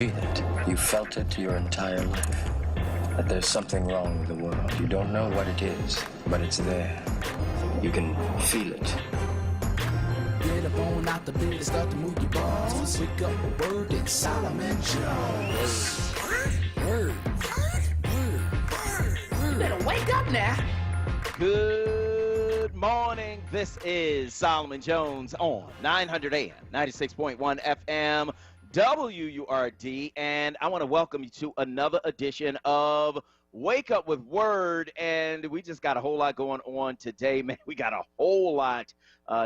Feel it. You felt it your entire life. That there's something wrong with the world. You don't know what it is, but it's there. You can feel it. Get up on out the bed and start to move your balls. Wake up with WURD and Solomon Jones. WURD. You better wake up now. Good morning. This is Solomon Jones on 900 AM, 96.1 FM, WURD, and I want to welcome you to another edition of Wake Up with WURD, and we just got a whole lot going on today, man. We got a whole lot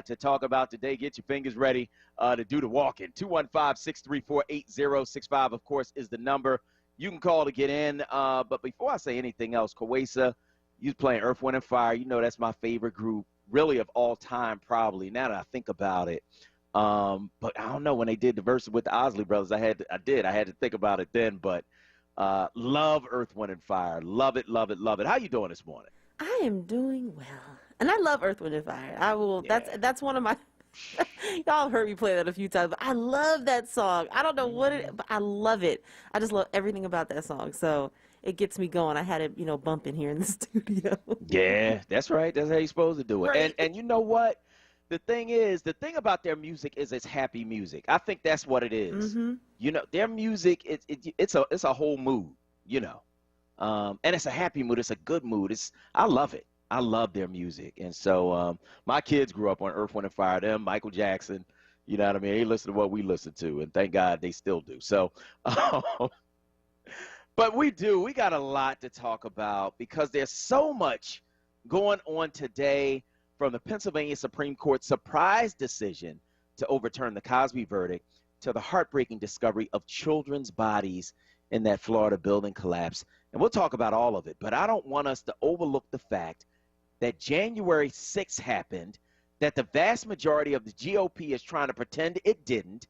to talk about today. Get your fingers ready to do the walking. 215-634-8065, of course, is the number you can call to get in. But before I say anything else, Kawesa, you playing Earth, Wind, and Fire. You know that's my favorite group, really, of all time, probably, now that I think about it. But I don't know, when they did the verses with the Osley Brothers, I had to think about it then, but love Earth, Wind, and Fire. Love it, love it, love it. How you doing this morning? I am doing well. And I love Earth, Wind, and Fire. I will, Yeah. that's one of my, y'all heard me play that a few times, but I love that song. I don't know what it, but I love it. I just love everything about that song. So it gets me going. I had it, bumping here in the studio. Yeah, that's right. That's how you're supposed to do it. Right. And you know what? The thing about their music is it's happy music. I think that's what it is. Mm-hmm. You know, their music, it's a whole mood, and it's a happy mood. It's a good mood. I love it. I love their music. And so my kids grew up on Earth, Wind, and Fire. Them, Michael Jackson, you know what I mean? They listen to what we listen to, and thank God they still do. So, but we got a lot to talk about because there's so much going on today, from the Pennsylvania Supreme Court surprise decision to overturn the Cosby verdict to the heartbreaking discovery of children's bodies in that Florida building collapse. And we'll talk about all of it, but I don't want us to overlook the fact that January 6th happened, that the vast majority of the GOP is trying to pretend it didn't,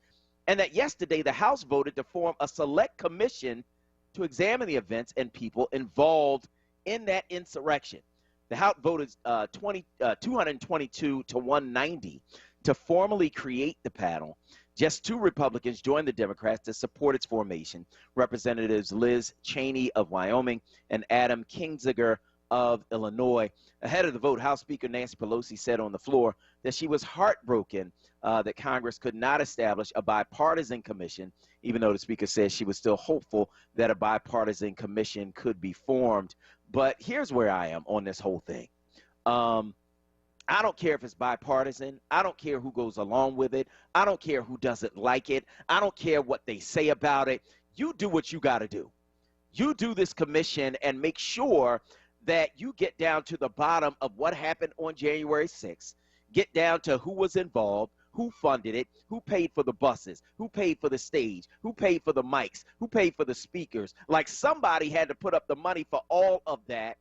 and that yesterday the House voted to form a select commission to examine the events and people involved in that insurrection. The House voted 222 to 190 to formally create the panel. Just two Republicans joined the Democrats to support its formation, Representatives Liz Cheney of Wyoming and Adam Kinzinger of Illinois. Ahead of the vote, House Speaker Nancy Pelosi said on the floor that she was heartbroken that Congress could not establish a bipartisan commission, even though the Speaker said she was still hopeful that a bipartisan commission could be formed. But here's where I am on this whole thing. I don't care if it's bipartisan. I don't care who goes along with it. I don't care who doesn't like it. I don't care what they say about it. You do what you got to do. You do this commission and make sure that you get down to the bottom of what happened on January 6th, get down to who was involved, who funded it, who paid for the buses, who paid for the stage, who paid for the mics, who paid for the speakers. Like, somebody had to put up the money for all of that,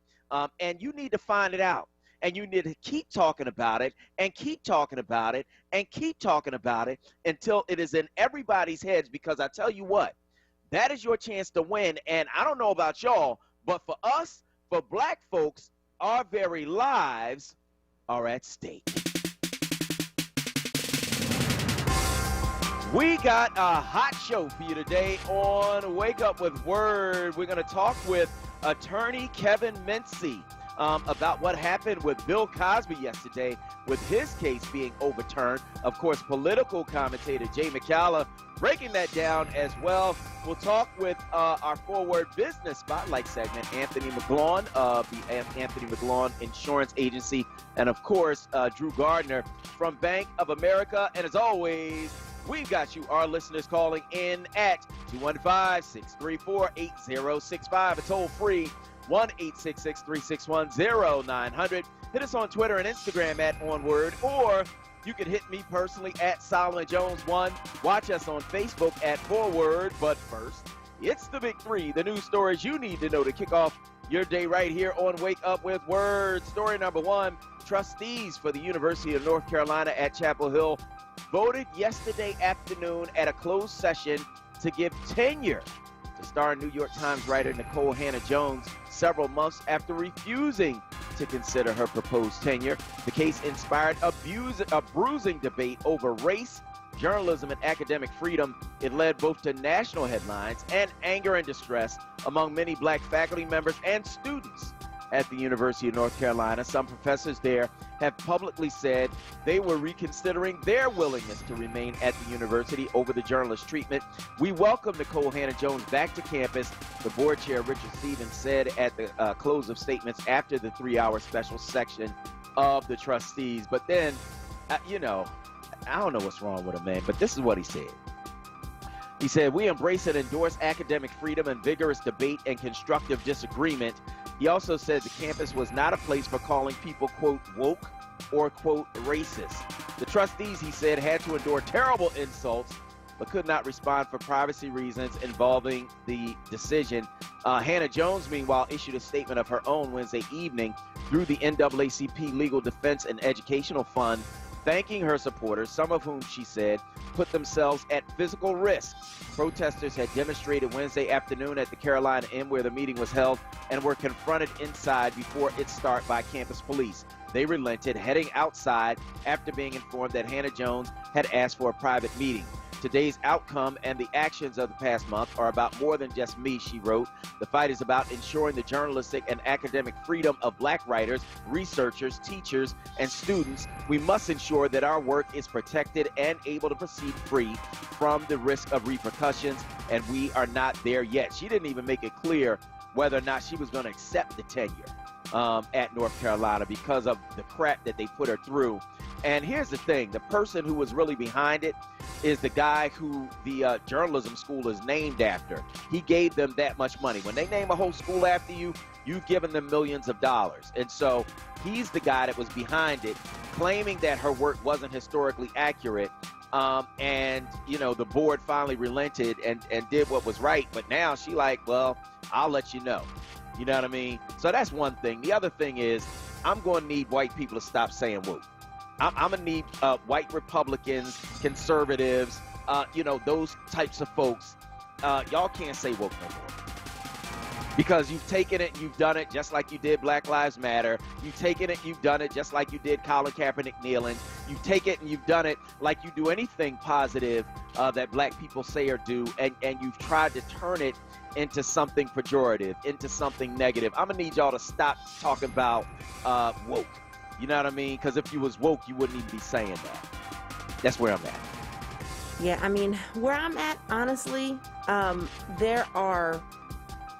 and you need to find it out. And you need to keep talking about it and keep talking about it and keep talking about it until it is in everybody's heads, because I tell you what, that is your chance to win. And I don't know about y'all, but for us, for black folks, our very lives are at stake. We got a hot show for you today on Wake Up with WURD. We're going to talk with attorney Kevin Mincy about what happened with Bill Cosby yesterday with his case being overturned. Of course, political commentator Jay McCalla breaking that down as well. We'll talk with our Forward Business Spotlight segment, Anthony McGlawn of the Anthony McGlawn Insurance Agency, and of course, Drew Gardner from Bank of America. And as always, we've got you, our listeners, calling in at 215-634-8065. It's toll-free, 1-866-361-0900. Hit us on Twitter and Instagram at onWURD, or you can hit me personally at Solomon Jones 1. Watch us on Facebook at Forward. But first, it's the big three, the news stories you need to know to kick off your day right here on Wake Up with WURD. Story number one, trustees for the University of North Carolina at Chapel Hill voted yesterday afternoon at a closed session to give tenure to star New York Times writer Nicole Hannah-Jones several months after refusing to consider her proposed tenure. The case inspired a bruising debate over race, journalism and academic freedom, it led both to national headlines and anger and distress among many black faculty members and students at the University of North Carolina. Some professors there have publicly said they were reconsidering their willingness to remain at the university over the journalist treatment. We welcome Nicole Hannah-Jones back to campus, the board chair Richard Stevens said at the close of statements after the 3-hour special section of the trustees. But then, you know, I don't know what's wrong with him, man, but this is what he said. He said, "We embrace and endorse academic freedom and vigorous debate and constructive disagreement." He also said the campus was not a place for calling people, quote, woke or, quote, racist. The trustees, he said, had to endure terrible insults, but could not respond for privacy reasons involving the decision. Hannah-Jones, meanwhile, issued a statement of her own Wednesday evening through the NAACP Legal Defense and Educational Fund, thanking her supporters, some of whom, she said, put themselves at physical risk. Protesters had demonstrated Wednesday afternoon at the Carolina Inn where the meeting was held and were confronted inside before its start by campus police. They relented, heading outside after being informed that Hannah-Jones had asked for a private meeting. Today's outcome and the actions of the past month are about more than just me, she wrote. The fight is about ensuring the journalistic and academic freedom of black writers, researchers, teachers, and students. We must ensure that our work is protected and able to proceed free from the risk of repercussions, and we are not there yet. She didn't even make it clear whether or not she was going to accept the tenure at North Carolina because of the crap that they put her through. And here's the thing, the person who was really behind it is the guy who the journalism school is named after. He gave them that much money. When they name a whole school after you, you've given them millions of dollars. And so he's the guy that was behind it, claiming that her work wasn't historically accurate. And, you know, the board finally relented and did what was right. But now she like, well, I'll let you know. You know what I mean? So that's one thing. The other thing is I'm going to need white people to stop saying woke. I'm going to need white Republicans, conservatives, you know, those types of folks. Y'all can't say woke no more. Because you've taken it, you've done it just like you did Black Lives Matter. You've taken it, you've done it just like you did Colin Kaepernick kneeling. You take it and you've done it like you do anything positive that black people say or do, and you've tried to turn it into something pejorative, into something negative. I'm going to need y'all to stop talking about woke. You know what I mean? Because if you was woke, you wouldn't even be saying that. That's where I'm at. Yeah, I mean, where I'm at, honestly, there are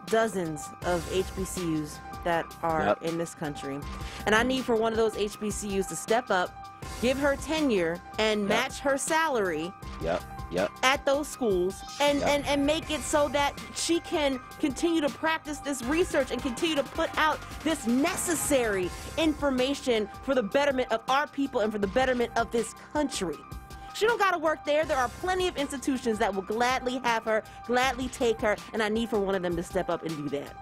dozens of HBCUs that are in this country. And I need for one of those HBCUs to step up, give her tenure, and match her salary at those schools, and make it so that she can continue to practice this research and continue to put out this necessary information for the betterment of our people and for the betterment of this country. She don't got to work there. There are plenty of institutions that will gladly have her, gladly take her, and I need for one of them to step up and do that.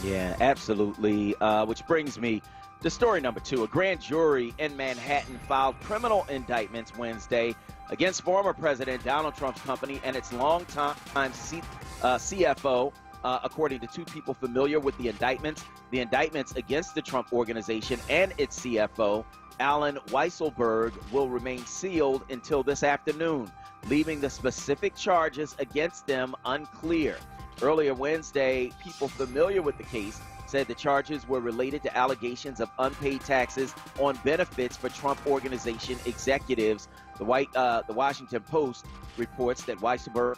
Yeah, absolutely. Which brings me to story number 2. A grand jury in Manhattan filed criminal indictments Wednesday against former President Donald Trump's company and its longtime CFO, according to 2 people familiar with the indictments. The indictments against the Trump Organization and its CFO, Alan Weisselberg, will remain sealed until this afternoon, leaving the specific charges against them unclear. Earlier Wednesday, people familiar with the case said the charges were related to allegations of unpaid taxes on benefits for Trump Organization executives. The Washington Post reports that Weisselberg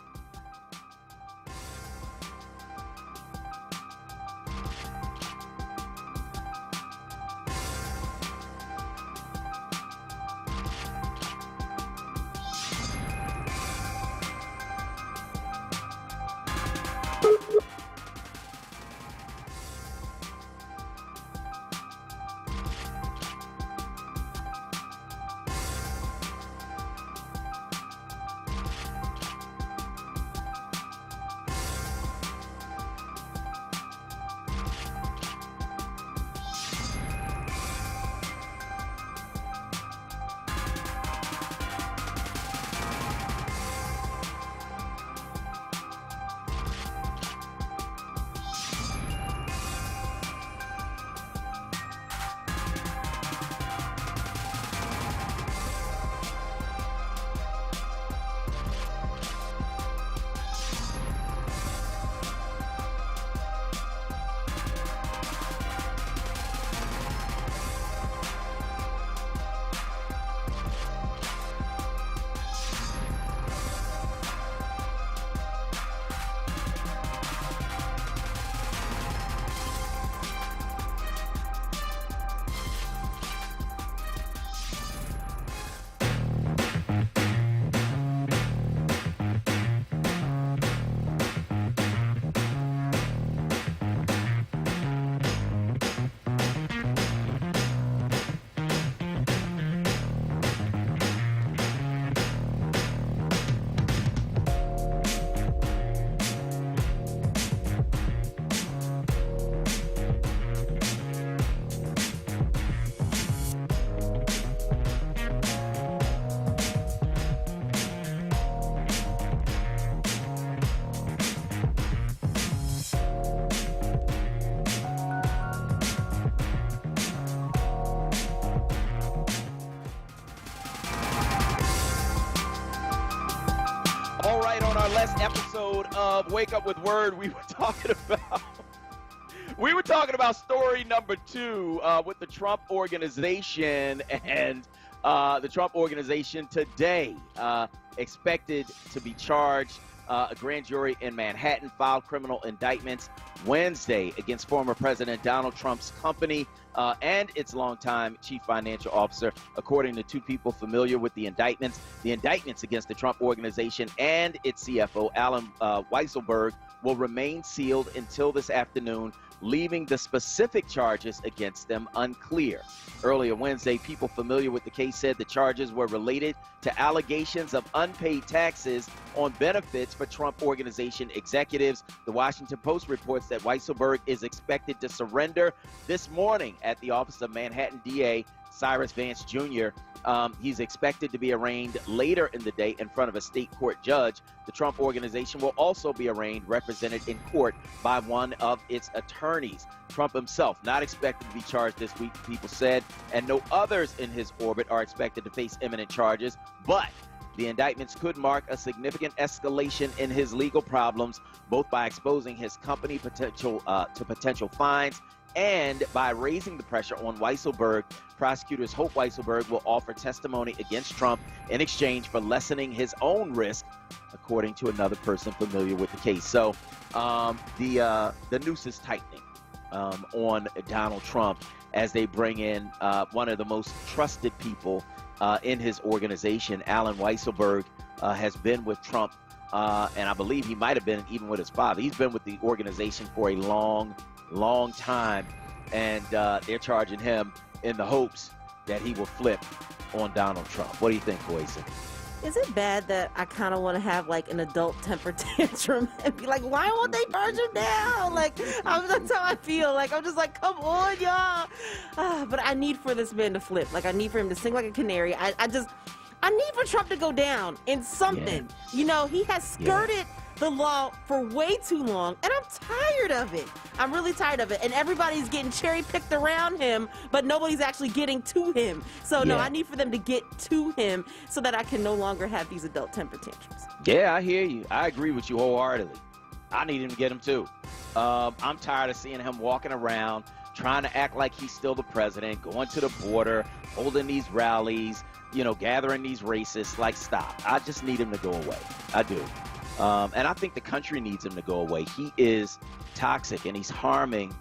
our last episode of Wake Up with Word, we were talking about story number 2 with the Trump Organization, and the Trump Organization today expected to be charged. A grand jury in Manhattan filed criminal indictments Wednesday against former President Donald Trump's company and its longtime chief financial officer, according to 2 people familiar with the indictments. The indictments against the Trump Organization and its CFO, Alan Weisselberg, will remain sealed until this afternoon, leaving the specific charges against them unclear. Earlier Wednesday, people familiar with the case said the charges were related to allegations of unpaid taxes on benefits for Trump Organization executives. The Washington Post reports that Weisselberg is expected to surrender this morning at the office of Manhattan DA Cyrus Vance Jr. He's expected to be arraigned later in the day in front of a state court judge. The Trump Organization will also be arraigned, represented in court by one of its attorneys. Trump himself not expected to be charged this week, people said, and no others in his orbit are expected to face imminent charges. But the indictments could mark a significant escalation in his legal problems, both by exposing his company to potential fines and by raising the pressure on Weisselberg. Prosecutors hope Weisselberg will offer testimony against Trump in exchange for lessening his own risk, according to another person familiar with the case. So the noose is tightening on Donald Trump as they bring in one of the most trusted people in his organization. Alan Weisselberg has been with Trump, and I believe he might have been even with his father. He's been with the organization for a long time, and they're charging him in the hopes that he will flip on Donald Trump. What do you think, Koisa? Is it bad that I kind of want to have like an adult temper tantrum and be like, why won't they charge him down? Like, that's how I feel. Like, I'm just like, come on, y'all. But I need for this man to flip. Like, I need for him to sing like a canary. I need for Trump to go down in something. Yeah. You know, he has skirted the law for way too long, and I'm tired of it. I'm really tired of it. And everybody's getting cherry picked around him, but nobody's actually getting to him. So no, I need for them to get to him so that I can no longer have these adult temper tantrums. Yeah, I hear you. I agree with you wholeheartedly. I need him to get him too. I'm tired of seeing him walking around, trying to act like he's still the president, going to the border, holding these rallies, you know, gathering these racists. Like, stop. I just need him to go away. I do. And I think the country needs him to go away. He is toxic, and he's harming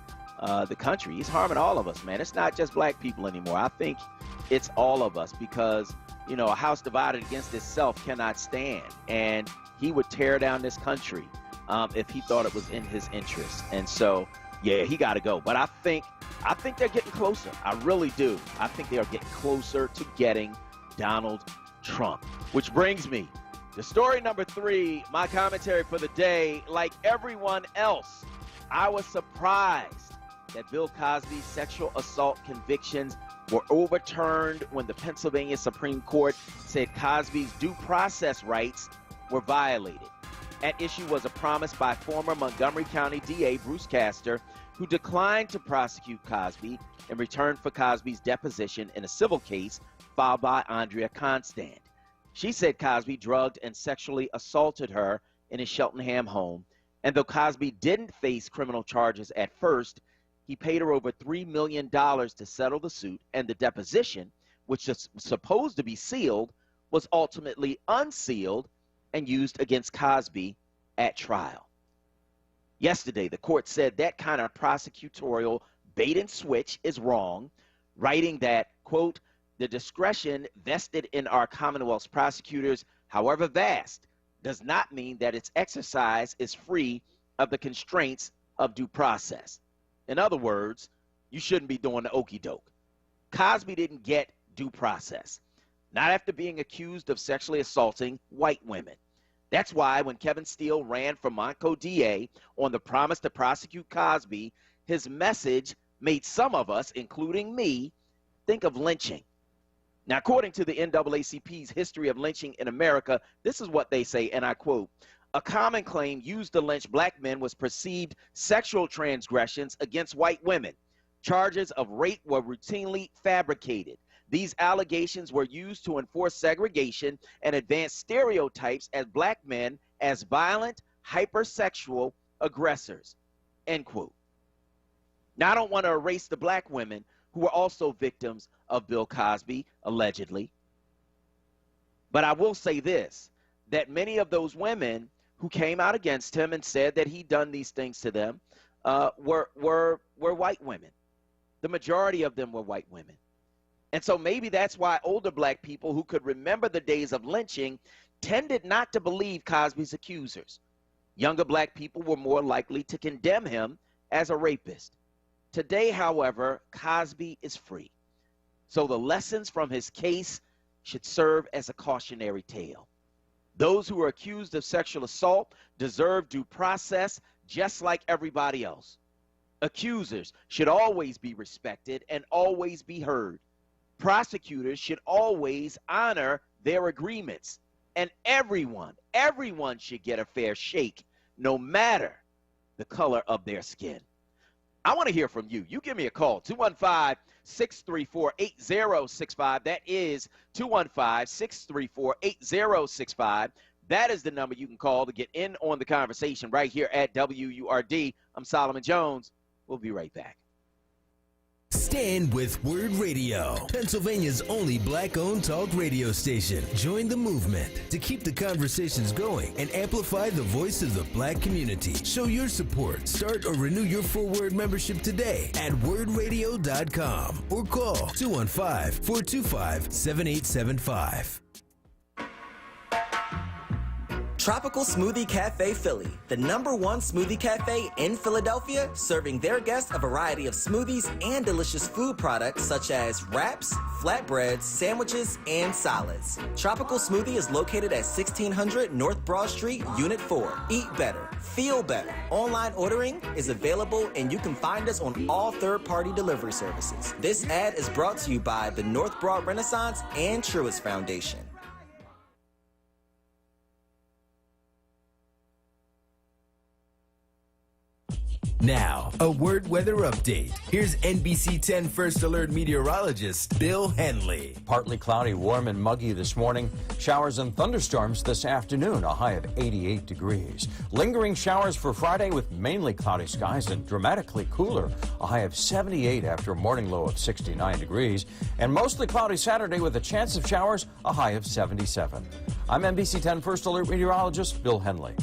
the country. He's harming all of us, man. It's not just black people anymore. I think it's all of us because, you know, a house divided against itself cannot stand. And he would tear down this country if he thought it was in his interest. And so, yeah, he got to go. But I think they're getting closer. I really do. I think they are getting closer to getting Donald Trump, which brings me to story number 3, my commentary for the day. Like everyone else, I was surprised that Bill Cosby's sexual assault convictions were overturned when the Pennsylvania Supreme Court said Cosby's due process rights were violated. At issue was a promise by former Montgomery County DA Bruce Castor, who declined to prosecute Cosby in return for Cosby's deposition in a civil case filed by Andrea Constand. She said Cosby drugged and sexually assaulted her in his Cheltenham home, and though Cosby didn't face criminal charges at first, he paid her over $3 million to settle the suit, and the deposition, which was supposed to be sealed, was ultimately unsealed and used against Cosby at trial. Yesterday, the court said that kind of prosecutorial bait and switch is wrong, writing that, quote, the discretion vested in our Commonwealth's prosecutors, however vast, does not mean that its exercise is free of the constraints of due process. In other words, you shouldn't be doing the okie doke. Cosby didn't get due process, not after being accused of sexually assaulting white women. That's why when Kevin Steele ran for Montco DA on the promise to prosecute Cosby, his message made some of us, including me, think of lynching. Now, according to the NAACP's History of Lynching in America, this is what they say, and I quote, a common claim used to lynch black men was perceived sexual transgressions against white women. Charges of rape were routinely fabricated. These allegations were used to enforce segregation and advance stereotypes as black men as violent, hypersexual aggressors, end quote. Now, I don't want to erase the black women who were also victims of Bill Cosby, allegedly. But I will say this, that many of those women who came out against him and said that he'd done these things to them were white women. The majority of them were white women. And so maybe that's why older black people who could remember the days of lynching tended not to believe Cosby's accusers. Younger black people were more likely to condemn him as a rapist. Today, however, Cosby is free. So the lessons from his case should serve as a cautionary tale. Those who are accused of sexual assault deserve due process just like everybody else. Accusers should always be respected and always be heard. Prosecutors should always honor their agreements. And everyone should get a fair shake, no matter the color of their skin. I want to hear from you. You give me a call, 215-634-8065. That is 215-634-8065. That is the number you can call to get in on the conversation right here at WURD. I'm Solomon Jones. We'll be right back. Stand with WURD Radio, Pennsylvania's only black-owned talk radio station. Join the movement to keep the conversations going and amplify the voice of the black community. Show your support. Start or renew your full WURD membership today at WURDradio.com or call 215-425-7875. Tropical Smoothie Cafe Philly, the #1 smoothie cafe in Philadelphia, serving their guests a variety of smoothies and delicious food products such as wraps, flatbreads, sandwiches, and salads. Tropical Smoothie is located at 1600 North Broad Street, Unit 4. Eat better, feel better. Online ordering is available and you can find us on all third-party delivery services. This ad is brought to you by the North Broad Renaissance and Truist Foundation. Now, a WURD weather update. Here's NBC 10 First Alert meteorologist Bill Henley. Partly cloudy, warm and muggy this morning. Showers and thunderstorms this afternoon, a high of 88 degrees. Lingering showers for Friday with mainly cloudy skies and dramatically cooler, a high of 78 after a morning low of 69 degrees. And mostly cloudy Saturday with a chance of showers, a high of 77. I'm NBC 10 First Alert meteorologist Bill Henley.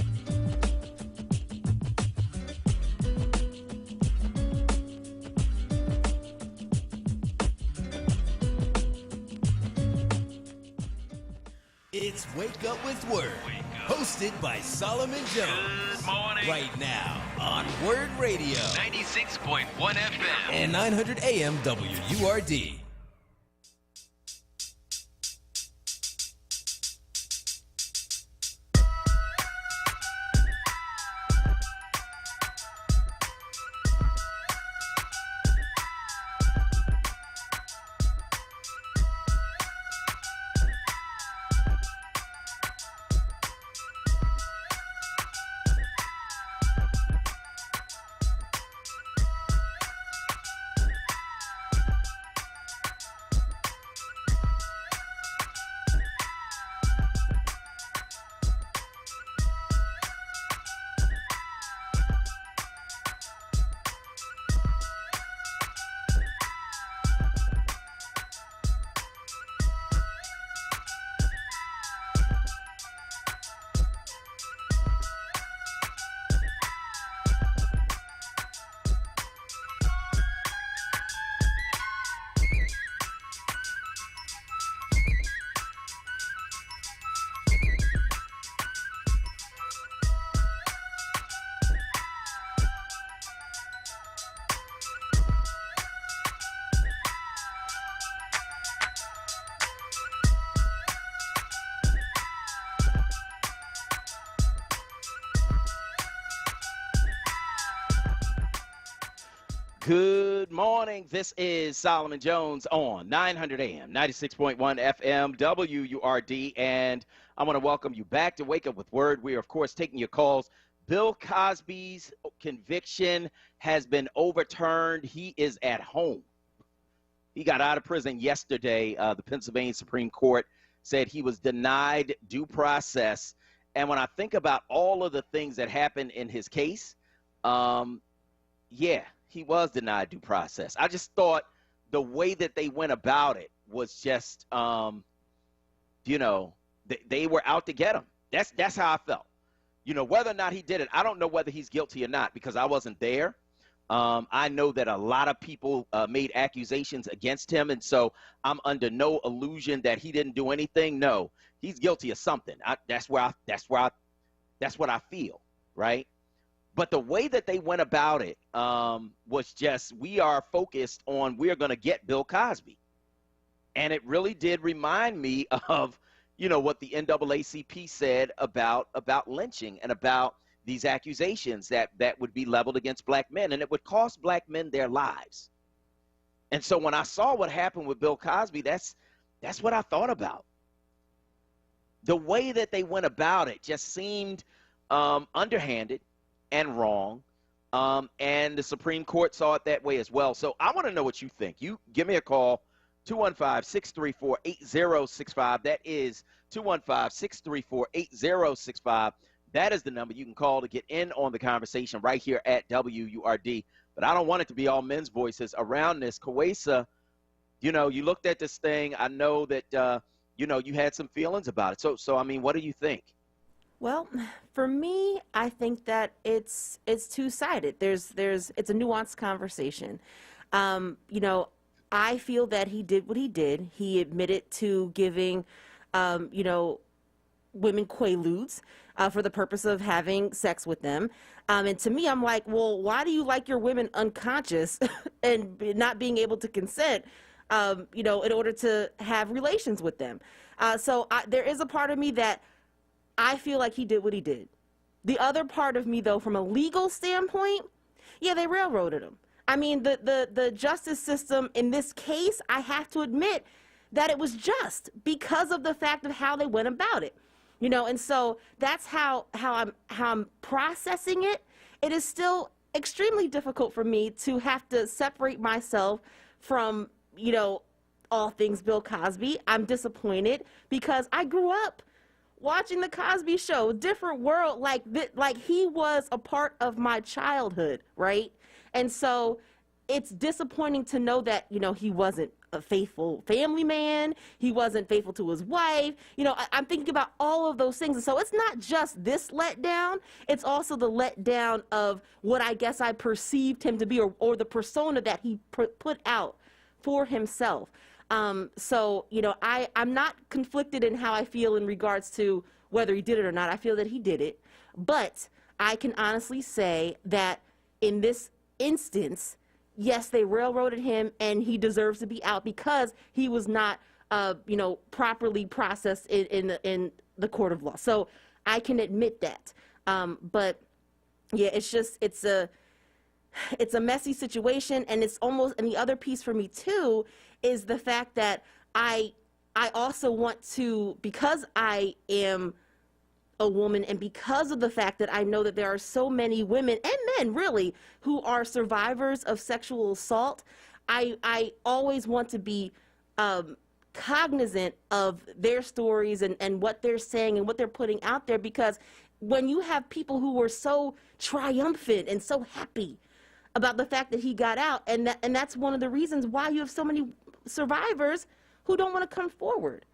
It's Wake Up with WURD, hosted by Solomon Jones. Good morning. Right now on WURD Radio. 96.1 FM. And 900 AM WURD. Good morning. This is Solomon Jones on 900 AM, 96.1 FM, WURD, and I want to welcome you back to Wake Up with WURD. We are, of course, taking your calls. Bill Cosby's conviction has been overturned. He is at home. He got out of prison yesterday. The Pennsylvania Supreme Court said he was denied due process And when I think about all of the things that happened in his case, yeah, he was denied due process. I just thought the way that they went about it was just, you know, they were out to get him. That's how I felt. You know, whether or not he did it, I don't know whether he's guilty or not because I wasn't there. I know that a lot of people made accusations against him, and so I'm under no illusion that he didn't do anything. No, he's guilty of something. That's what I feel, right? But the way that they went about it was just, we are focused on, we're going to get Bill Cosby. And it really did remind me of, you know, what the NAACP said about lynching and about these accusations that would be leveled against black men, and it would cost black men their lives. And so when I saw what happened with Bill Cosby, that's what I thought about. The way that they went about it just seemed underhanded and wrong, and the Supreme Court saw it that way as well. So I want to know what you think. You give me a call, 215-634-8065. That is 215-634-8065. That is the number you can call to get in on the conversation right here at WURD. But I don't want it to be all men's voices around this. Kawesa, you know, you looked at this thing. I know that, you know, you had some feelings about it. So I mean, what do you think? Well, for me, I think that it's two-sided. It's a nuanced conversation. You know, I feel that he did what he did. He admitted to giving, you know, women quaaludes for the purpose of having sex with them. And to me, I'm like, well, why do you like your women unconscious and not being able to consent, you know, in order to have relations with them? So there is a part of me that I feel like he did what he did. The other part of me, though, from a legal standpoint, yeah, they railroaded him. I mean, the justice system in this case, I have to admit that it was just because of the fact of how they went about it. You know, and so that's how I'm processing it. It is still extremely difficult for me to have to separate myself from, you know, all things Bill Cosby. I'm disappointed because I grew up watching the Cosby Show, different world, like he was a part of my childhood, right? And so it's disappointing to know that, you know, he wasn't a faithful family man. He wasn't faithful to his wife. You know, I'm thinking about all of those things. And so it's not just this letdown. It's also the letdown of what I guess I perceived him to be, or the persona that he put out for himself. So, you know, I'm not conflicted in how I feel in regards to whether he did it or not. I feel that he did it. But I can honestly say that in this instance, yes, they railroaded him, and he deserves to be out because he was not, you know, properly processed in the court of law. So I can admit that. But yeah, it's a messy situation, and it's almost, and the other piece for me too is the fact that I also want to, because I am a woman, and because of the fact that I know that there are so many women and men really who are survivors of sexual assault, I always want to be cognizant of their stories and what they're saying and what they're putting out there, because when you have people who were so triumphant and so happy about the fact that he got out, and that's one of the reasons why you have so many survivors who don't want to come forward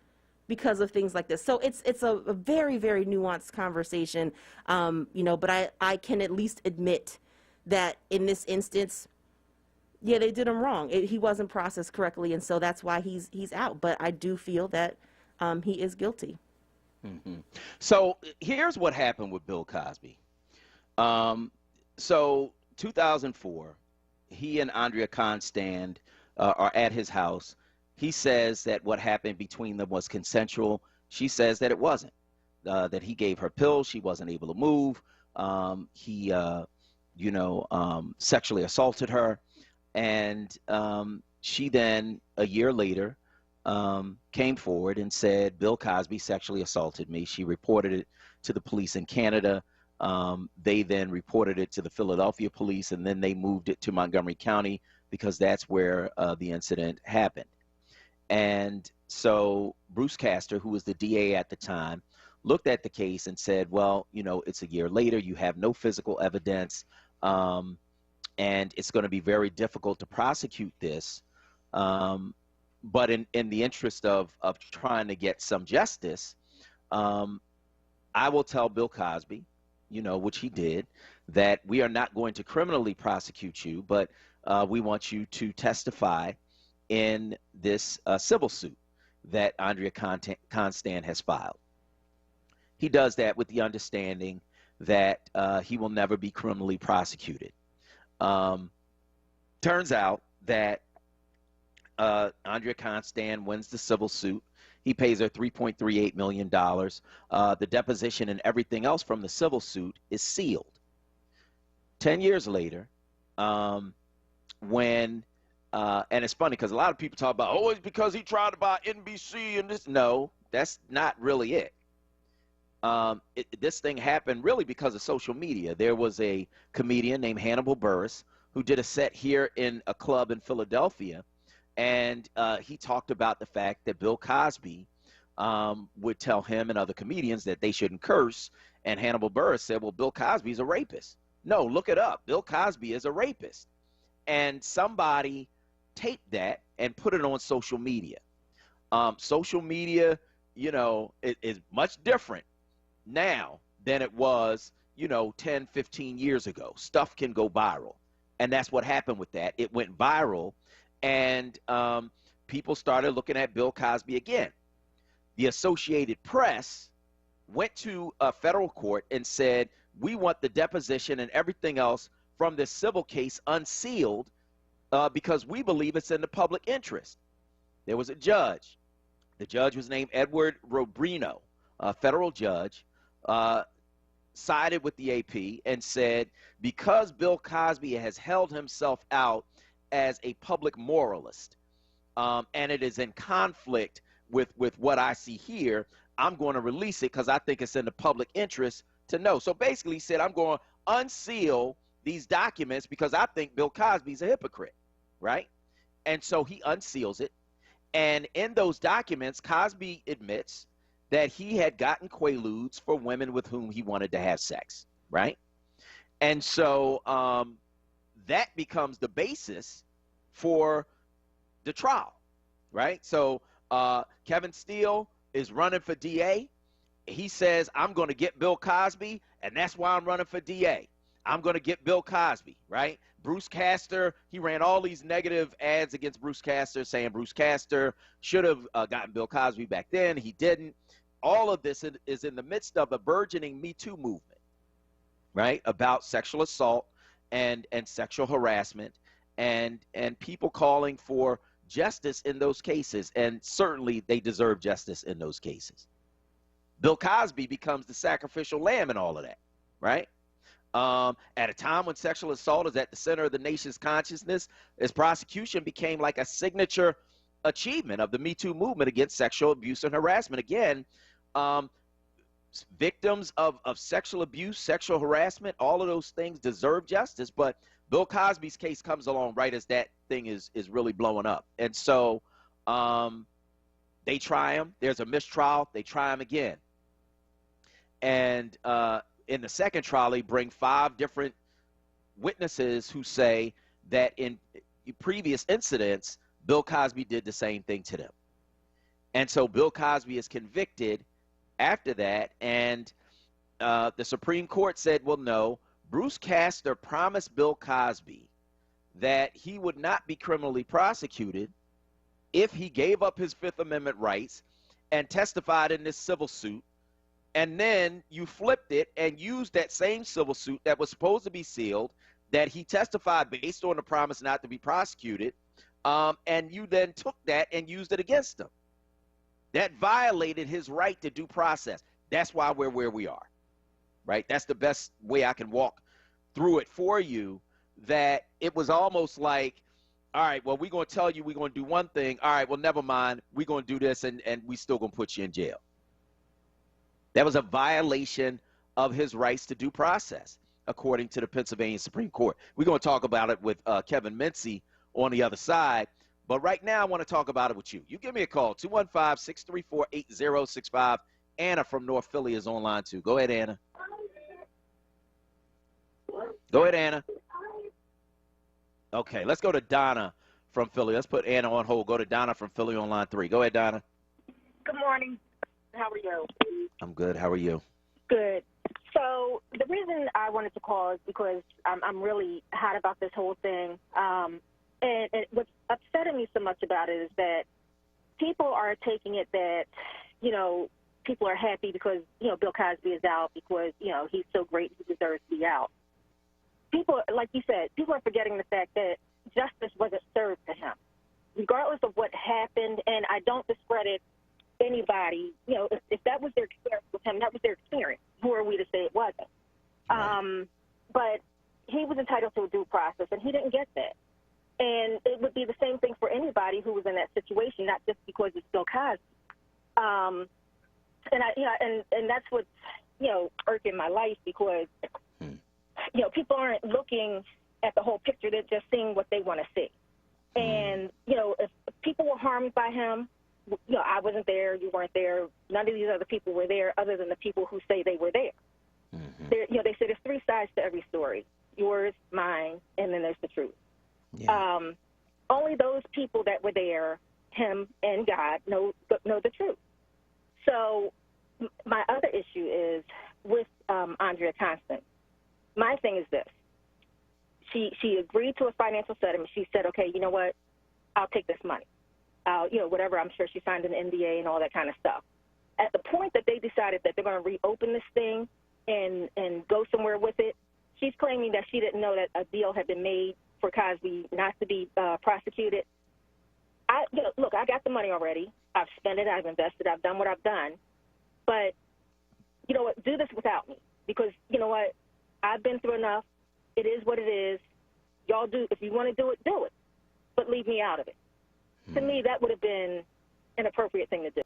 because of things like this. So it's a very, very nuanced conversation, you know, but I can at least admit that in this instance, yeah, they did him wrong. He wasn't processed correctly, and so that's why he's out. But I do feel that he is guilty. Mm-hmm. So here's what happened with Bill Cosby. So 2004, he and Andrea Constand are at his house. He says that what happened between them was consensual. She says that it wasn't, that he gave her pills. She wasn't able to move. He, you know, sexually assaulted her. And she then, a year later, came forward and said, Bill Cosby sexually assaulted me. She reported it to the police in Canada. They then reported it to the Philadelphia police, and then they moved it to Montgomery County because that's where the incident happened. And so Bruce Castor, who was the DA at the time, looked at the case and said, well, it's a year later, you have no physical evidence, and it's going to be very difficult to prosecute this. But in the interest of trying to get some justice, I will tell Bill Cosby, which he did, that we are not going to criminally prosecute you, but we want you to testify in this civil suit that Andrea Constand has filed. He does that with the understanding that he will never be criminally prosecuted. Turns out that Andrea Constand wins the civil suit. He pays her $3.38 million. The deposition and everything else from the civil suit is sealed. 10 years later, when and it's funny because a lot of people talk about, oh, it's because he tried to buy NBC and this. No, that's not really it. This thing happened really because of social media. There was a comedian named Hannibal Buress who did a set here in a club in Philadelphia, and he talked about the fact that Bill Cosby would tell him and other comedians that they shouldn't curse, and Hannibal Buress said, well, Bill Cosby's a rapist. No, look it up. Bill Cosby is a rapist. And somebody taped that and put it on social media. Social media, is much different now than it was, 10, 15 years ago. Stuff can go viral. And that's what happened with that. It went viral, and people started looking at Bill Cosby again. The Associated Press went to a federal court and said, we want the deposition and everything else from this civil case unsealed because we believe it's in the public interest. There was a judge. The judge was named Edward Robrino, a federal judge, sided with the AP and said, because Bill Cosby has held himself out as a public moralist, and it is in conflict with what I see here, I'm going to release it because I think it's in the public interest to know. So basically he said, I'm going to unseal these documents because I think Bill Cosby's a hypocrite, right? And so he unseals it. And in those documents, Cosby admits that he had gotten quaaludes for women with whom he wanted to have sex, right? And so that becomes the basis for the trial, right? So Kevin Steele is running for DA. He says, I'm going to get Bill Cosby, and that's why I'm running for DA. I'm going to get Bill Cosby, right? Bruce Castor, he ran all these negative ads against Bruce Castor, saying Bruce Castor should have gotten Bill Cosby back then. He didn't. All of this is in the midst of a burgeoning Me Too movement, right, about sexual assault and sexual harassment and people calling for justice in those cases, and certainly they deserve justice in those cases. Bill Cosby becomes the sacrificial lamb in all of that, right? At a time when sexual assault is at the center of the nation's consciousness, his prosecution became like a signature achievement of the Me Too movement against sexual abuse and harassment. Again, victims of sexual abuse, sexual harassment, all of those things deserve justice, but Bill Cosby's case comes along right as that thing is really blowing up. And so they try him. There's a mistrial. They try him again. And in the second trial, they bring 5 different witnesses who say that in previous incidents, Bill Cosby did the same thing to them. And so Bill Cosby is convicted after that, and the Supreme Court said, well, no, Bruce Castor promised Bill Cosby that he would not be criminally prosecuted if he gave up his Fifth Amendment rights and testified in this civil suit. And then you flipped it and used that same civil suit that was supposed to be sealed, that he testified based on the promise not to be prosecuted, and you then took that and used it against him. That violated his right to due process. That's why we're where we are, right? That's the best way I can walk through it for you, that it was almost like, all right, well, we're going to tell you we're going to do one thing. All right, well, never mind. We're going to do this, and we still going to put you in jail. That was a violation of his rights to due process, according to the Pennsylvania Supreme Court. We're going to talk about it with Kevin Mincy on the other side. But right now, I want to talk about it with you. You give me a call, 215-634-8065. Anna from North Philly is on line 2. Go ahead, Anna. Go ahead, Anna. Okay, let's go to Donna from Philly. Let's put Anna on hold. Go to Donna from Philly on line 3. Go ahead, Donna. Good morning. How are you? I'm good. How are you? Good. So the reason I wanted to call is because I'm really hot about this whole thing. And what's upsetting me so much about it is that people are taking it that, you know, people are happy because, you know, Bill Cosby is out because, you know, he's so great, he deserves to be out. People, like you said, people are forgetting the fact that justice wasn't served to him. Regardless of what happened, and I don't discredit anybody, you know, if that was their experience with him, that was their experience. Who are we to say it wasn't? Right. But he was entitled to a due process, and he didn't get that. And it would be the same thing for anybody who was in that situation, not just because it's Bill Cosby. And that's what's, you know, irking my life because, you know, people aren't looking at the whole picture. They're just seeing what they want to see. And, you know, if people were harmed by him, you know, I wasn't there, you weren't there, none of these other people were there other than the people who say they were there. You know, they say there's 3 sides to every story, yours, mine, and then there's the truth. Yeah. Only those people that were there, him and God, know the truth. So my other issue is with Andrea Constant. My thing is this. She agreed to a financial settlement. She said, okay, you know what, I'll take this money. You know, whatever, I'm sure she signed an NDA and all that kind of stuff. At the point that they decided that they're going to reopen this thing and go somewhere with it, she's claiming that she didn't know that a deal had been made for Cosby not to be prosecuted. Look, I got the money already. I've spent it. I've invested. I've done what I've done. But, you know what, do this without me because, you know what, I've been through enough. It is what it is. Y'all do, if you want to do it, but leave me out of it. To me, that would have been an appropriate thing to do.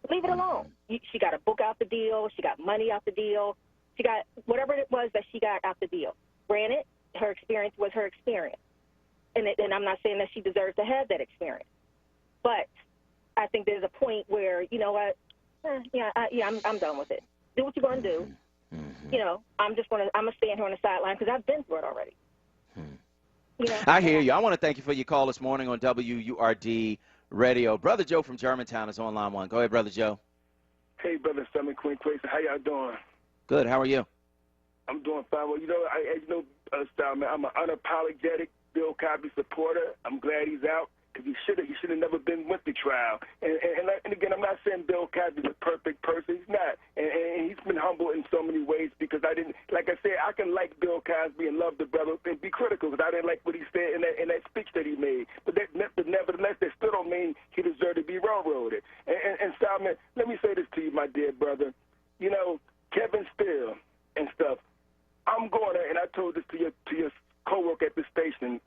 Leave it alone. She got a book out the deal. She got money out the deal. She got whatever it was that she got out the deal. Granted, her experience was her experience. And I'm not saying that she deserves to have that experience. But I think there's a point where, you know what, I'm done with it. Do what you're going to do. You know, I'm going to stand here on the sideline because I've been through it already. You know? I hear you. I want to thank you for your call this morning on WURD Radio. Brother Joe from Germantown is on line 1. Go ahead, Brother Joe. Hey, Brother Summer Queen Quason. How y'all doing? Good. How are you? I'm doing fine. Well, you know, Style, man, I'm an unapologetic Bill Cosby supporter. I'm glad he's out because he should have never been went to trial. And again, I'm not saying Bill Cosby's a perfect person. He's not. And he's been humble in so many ways because like I said, I can like Bill Cosby and love the brother and be critical because I didn't like what he said in that speech that he made. But nevertheless, that still don't mean he deserved to be railroaded. And Solomon, let me say this to you, my dear brother. You know, Kevin Steele and stuff, I'm going to, and I told this to your co-worker at the station,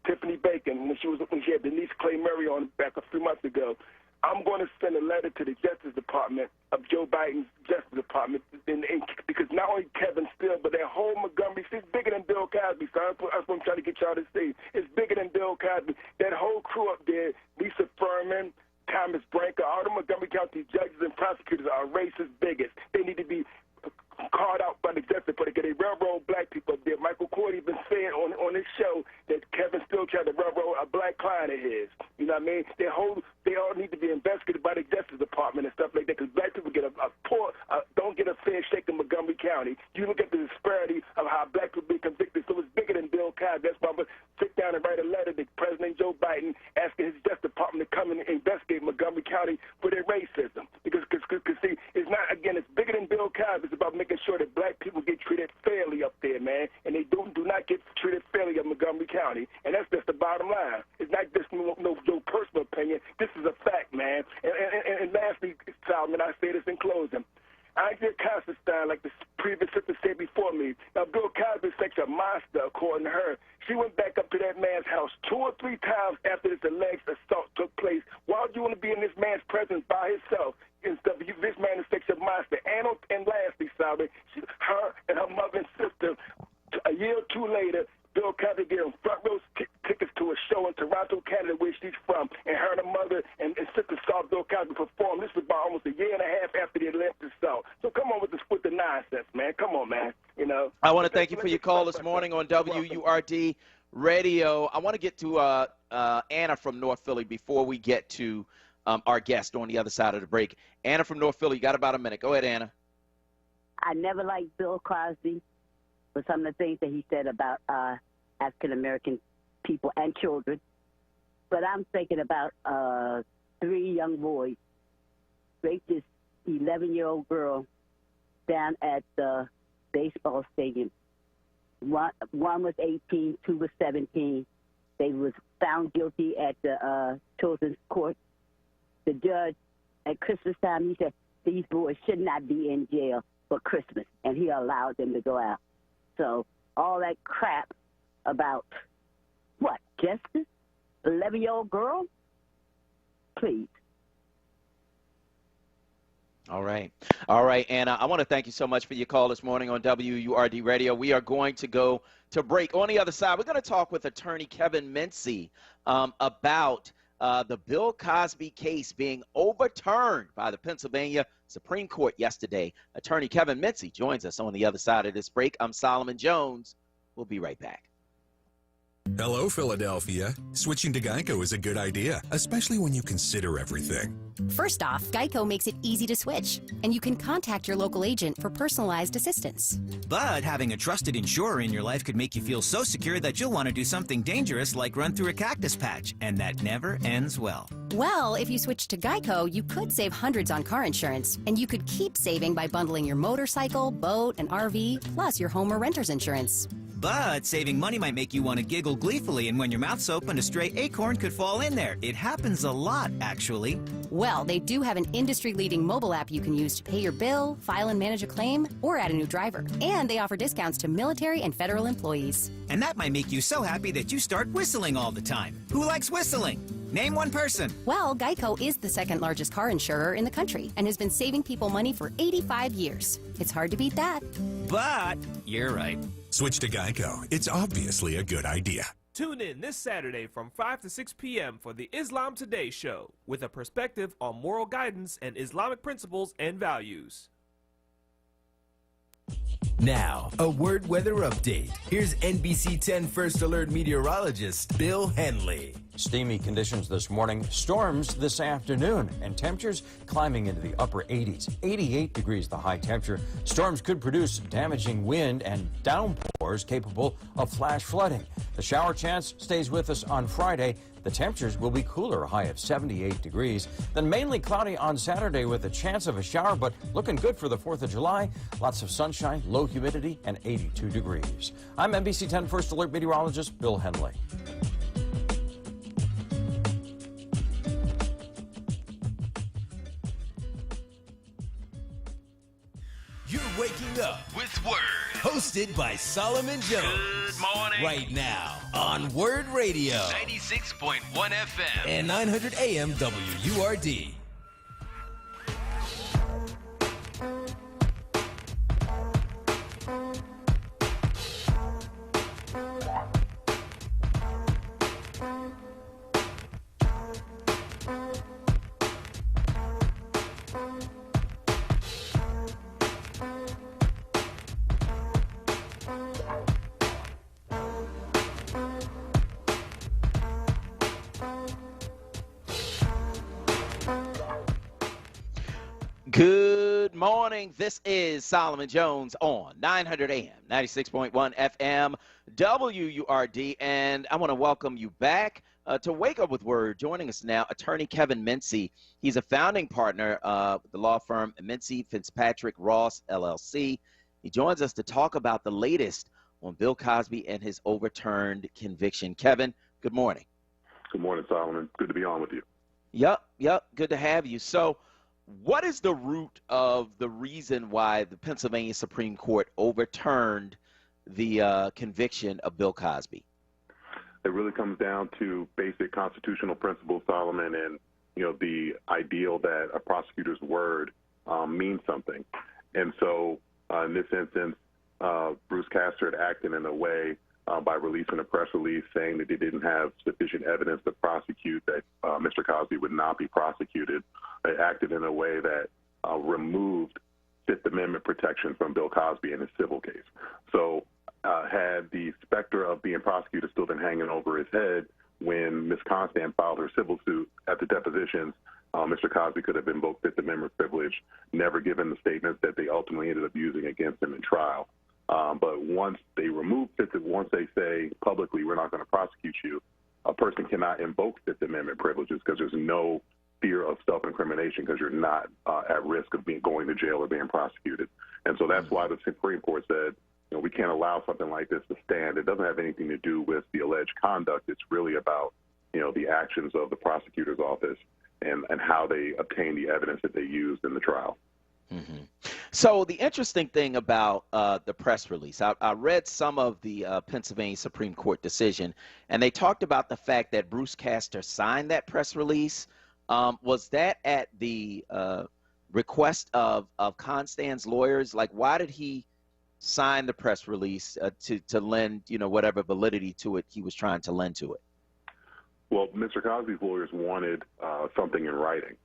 Tiffany Bacon, when she had Denise Clay Murray on back a few months ago. I'm going to send a letter to the Justice Department of Joe Biden's Justice Department, because not only Kevin Steele, but that whole Montgomery, it's bigger than Bill Cosby. So that's what I'm trying to get y'all to see. It's bigger than Bill Cosby. That whole crew up there, Lisa Furman, Thomas Branker, all the Montgomery County judges and prosecutors are racist bigots. They need to be called out by the Justice Department because they railroad black people up there. Michael Cordy been saying on this show that Kevin Steele tried to railroad a black client of his. You know what I mean? They all need to be investigated by the Justice Department and stuff like that because black people get don't get a fair shake in Montgomery County. You look at the disparity of how black people be convicted, so it's bigger than Bill Cosby. That's why I'm going to sit down and write a letter to President Joe Biden asking his Justice Department to come and investigate Montgomery County for their racism. Because see, it's not, again, it's bigger than Bill Cosby. It's about making sure that black people get treated fairly up there, man. And they do not get treated fairly in Montgomery County. And that's just the bottom line. It's not just no personal opinion. This is a fact, man. And lastly, Solomon, I say this in closing. Andrea Constantine, like the previous sister said before me, now Bill Cosby is such a monster, according to her. She went back up to that man's house 2 or 3 times after this alleged assault took place. Why would you want to be in this man's presence by himself? Instead of this man is such a monster. And lastly, Solomon, her and her mother and sister, a year or 2 later, Bill Cosby gave them front row tickets to a show in Toronto, Canada, where she's from. And her and her mother and sister saw Bill Cosby perform. This was about almost a year and a half after the Olympics. want to thank you for your call this morning on WURD Radio. I want to get to Anna from North Philly before we get to our guest on the other side of the break. Anna from North Philly, you got about a minute. Go ahead, Anna. I never liked Bill Cosby for some of the things that he said about African-American people and children. But I'm thinking about 3 young boys raped this 11-year-old girl down at the baseball stadium. One was 18, 2 was 17. They was found guilty at the children's court. The judge, at Christmas time, he said, these boys should not be in jail for Christmas, and he allowed them to go out. So all that crap about, what, justice? 11-year-old girl? Please. All right, Anna, I want to thank you so much for your call this morning on WURD Radio. We are going to go to break. On the other side, we're going to talk with attorney Kevin Mincy about the Bill Cosby case being overturned by the Pennsylvania Supreme Court yesterday. Attorney Kevin Mincy joins us on the other side of this break. I'm Solomon Jones. We'll be right back. Hello, Philadelphia. Switching to Geico is a good idea, especially when you consider everything. First off, Geico makes it easy to switch, and you can contact your local agent for personalized assistance. But having a trusted insurer in your life could make you feel so secure that you'll want to do something dangerous like run through a cactus patch, and that never ends well. Well, if you switch to Geico, you could save hundreds on car insurance, and you could keep saving by bundling your motorcycle, boat, and RV, plus your home or renter's insurance. But saving money might make you want to giggle gleefully, and when your mouth's open, a stray acorn could fall in there. It happens a lot, actually. Well, they do have an industry-leading mobile app you can use to pay your bill, file and manage a claim, or add a new driver. And they offer discounts to military and federal employees. And that might make you so happy that you start whistling all the time. Who likes whistling? Name one person. Well, Geico is the second largest car insurer in the country and has been saving people money for 85 years. It's hard to beat that. But you're right. Switch to Geico. It's obviously a good idea. Tune in this Saturday from 5 to 6 p.m. for the Islam Today show with a perspective on moral guidance and Islamic principles and values. Now, a word weather update. Here's NBC 10 First Alert meteorologist Bill Henley. Steamy conditions this morning, storms this afternoon, and temperatures climbing into the upper 80s. 88 degrees the high temperature. Storms could produce damaging wind and downpours capable of flash flooding. The shower chance stays with us on Friday. The temperatures will be cooler, a high of 78 degrees. Then mainly cloudy on Saturday with a chance of a shower, but looking good for the 4th of July. Lots of sunshine, low humidity, and 82 degrees. I'm NBC 10 First Alert meteorologist Bill Henley. You're waking up with WURD. Hosted by Solomon Jones. Good morning. Right now on WURD Radio. 96.1 FM. And 900 AM WURD. Good morning. This is Solomon Jones on 900 AM, 96.1 FM, WURD, and I want to welcome you back to Wake Up with Word. Joining us now, attorney Kevin Mincy. He's a founding partner with the law firm Mincy Fitzpatrick Ross, LLC. He joins us to talk about the latest on Bill Cosby and his overturned conviction. Kevin, good morning. Good morning, Solomon. Good to be on with you. Yep. Good to have you. So, what is the root of the reason why the Pennsylvania Supreme Court overturned the conviction of Bill Cosby? It really comes down to basic constitutional principles, Solomon, and the ideal that a prosecutor's word means something. And so, in this instance, Bruce Castor had acted in a way by releasing a press release saying that they didn't have sufficient evidence to prosecute, that Mr. Cosby would not be prosecuted. They acted in a way that removed Fifth Amendment protection from Bill Cosby in his civil case. So had the specter of being prosecuted still been hanging over his head when Ms. Constant filed her civil suit at the depositions, Mr. Cosby could have invoked Fifth Amendment privilege, never given the statements that they ultimately ended up using against him in trial. But once they remove once they say publicly, we're not going to prosecute you, a person cannot invoke Fifth Amendment privileges because there's no fear of self-incrimination because you're not at risk of going to jail or being prosecuted. And so that's why the Supreme Court said, we can't allow something like this to stand. It doesn't have anything to do with the alleged conduct. It's really about, the actions of the prosecutor's office and how they obtain the evidence that they used in the trial. Mm-hmm. So the interesting thing about the press release, I read some of the Pennsylvania Supreme Court decision, and they talked about the fact that Bruce Castor signed that press release. Was that at the request of Constand's lawyers? Like, why did he sign the press release to lend, whatever validity to it he was trying to lend to it? Well, Mr. Cosby's lawyers wanted something in writing.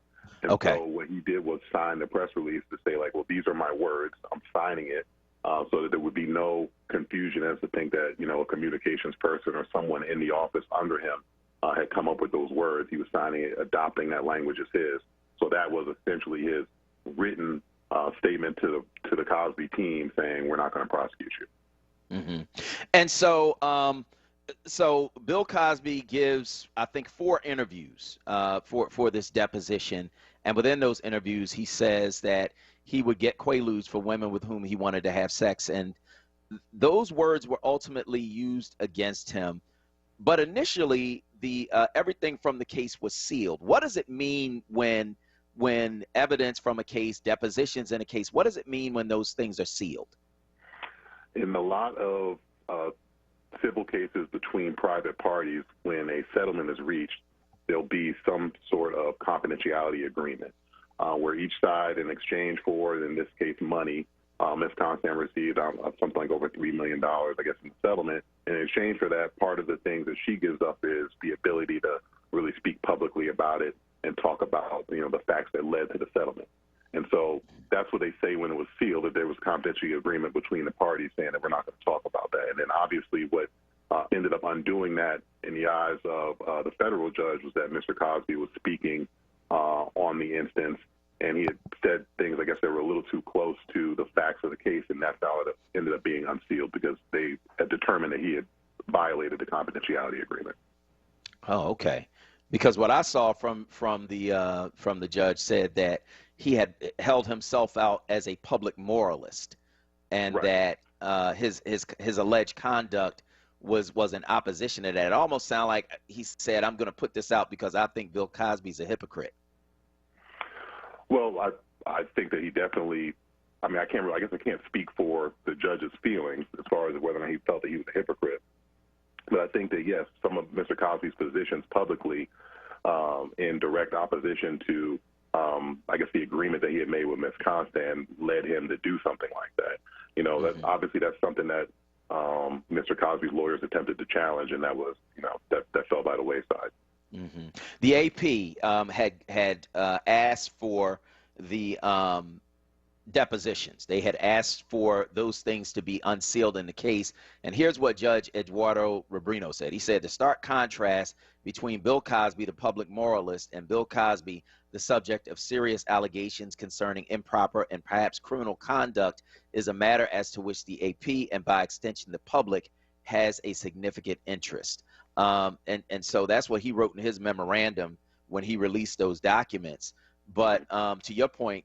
And so what he did was sign the press release to say, like, well, these are my words. I'm signing it so that there would be no confusion as to think that, a communications person or someone in the office under him had come up with those words. He was signing it, adopting that language as his. So that was essentially his written statement to the Cosby team saying, we're not going to prosecute you. Mm-hmm. And so so Bill Cosby gives, I think, 4 interviews for this deposition. And within those interviews, he says that he would get quaaludes for women with whom he wanted to have sex. And those words were ultimately used against him. But initially, the everything from the case was sealed. What does it mean when evidence from a case, depositions in a case, what does it mean when those things are sealed? In a lot of civil cases between private parties, when a settlement is reached, there'll be some sort of confidentiality agreement where each side, in exchange for, in this case, money, Ms. Constant received something like over $3 million, I guess, in the settlement. In exchange for that, part of the things that she gives up is the ability to really speak publicly about it and talk about, the facts that led to the settlement. And so that's what they say when it was sealed, that there was confidentiality agreement between the parties saying that we're not going to talk about that. And then obviously what ended up undoing that in the eyes of the federal judge was that Mr. Cosby was speaking on the instance, and he had said things, I guess, that were a little too close to the facts of the case, and that's how it ended up being unsealed because they had determined that he had violated the confidentiality agreement. Oh, okay. Because what I saw from the judge said that he had held himself out as a public moralist, and that his alleged conduct was in opposition to that. It almost sounded like he said, "I'm going to put this out because I think Bill Cosby's a hypocrite." Well, I think that he definitely. I mean, I guess I can't speak for the judge's feelings as far as whether or not he felt that he was a hypocrite. But I think that, yes, some of Mr. Cosby's positions publicly in direct opposition to, I guess, the agreement that he had made with Ms. Constant led him to do something like that. Obviously that's something that Mr. Cosby's lawyers attempted to challenge, and that was, that fell by the wayside. Mm-hmm. The AP had asked for the depositions. They had asked for those things to be unsealed in the case. And here's what Judge Eduardo Rubino said. He said, the stark contrast between Bill Cosby, the public moralist, and Bill Cosby, the subject of serious allegations concerning improper and perhaps criminal conduct, is a matter as to which the AP and by extension the public has a significant interest. And so that's what he wrote in his memorandum when he released those documents. But to your point,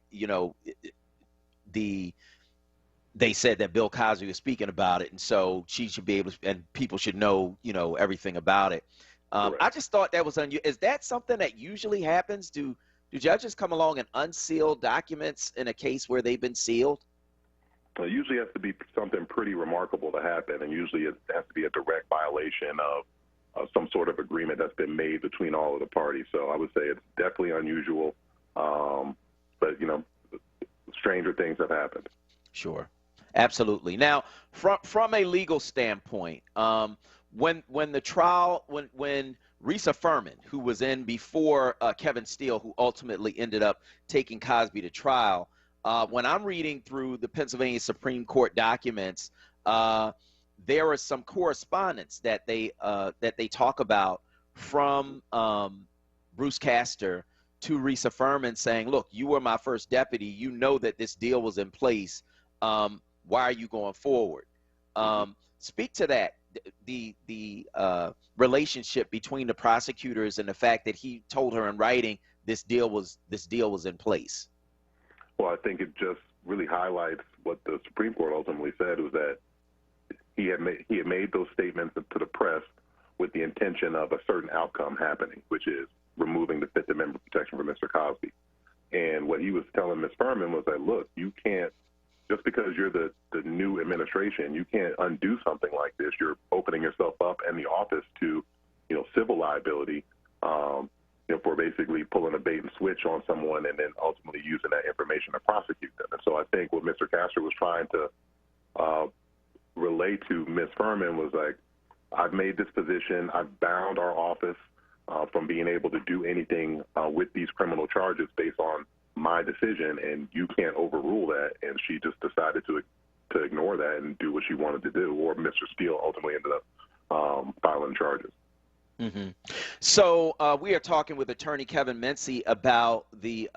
they said that Bill Cosby was speaking about it, and so she should be able to, and people should know, everything about it. I just thought that was unusual. Is that something that usually happens? Do judges come along and unseal documents in a case where they've been sealed? It usually has to be something pretty remarkable to happen, and usually it has to be a direct violation of some sort of agreement that's been made between all of the parties. So I would say it's definitely unusual, but stranger things have happened. Sure, absolutely. Now, from a legal standpoint, when the trial, when Risa Furman, who was in before Kevin Steele, who ultimately ended up taking Cosby to trial, when I'm reading through the Pennsylvania Supreme Court documents, there is some correspondence that they talk about from Bruce Castor to Risa Furman saying, look, you were my first deputy. You know that this deal was in place. Why are you going forward? Speak to that, the relationship between the prosecutors and the fact that he told her in writing this deal was in place. Well, I think it just really highlights what the Supreme Court ultimately said, was that he had made those statements to the press with the intention of a certain outcome happening, which is removing the Fifth Amendment protection for Mr. Cosby. And what he was telling Ms. Furman was that, look, you can't, just because you're the new administration, you can't undo something like this. You're opening yourself up and the office to, civil liability, for basically pulling a bait and switch on someone and then ultimately using that information to prosecute them. And so I think what Mr. Castor was trying to relay to Ms. Furman was like, I've made this position. I've bound our office from being able to do anything with these criminal charges based on my decision, and you can't overrule that. And she just decided to ignore that and do what she wanted to do, or Mr. Steele ultimately ended up filing charges. Mm-hmm. So we are talking with attorney Kevin Mincy about the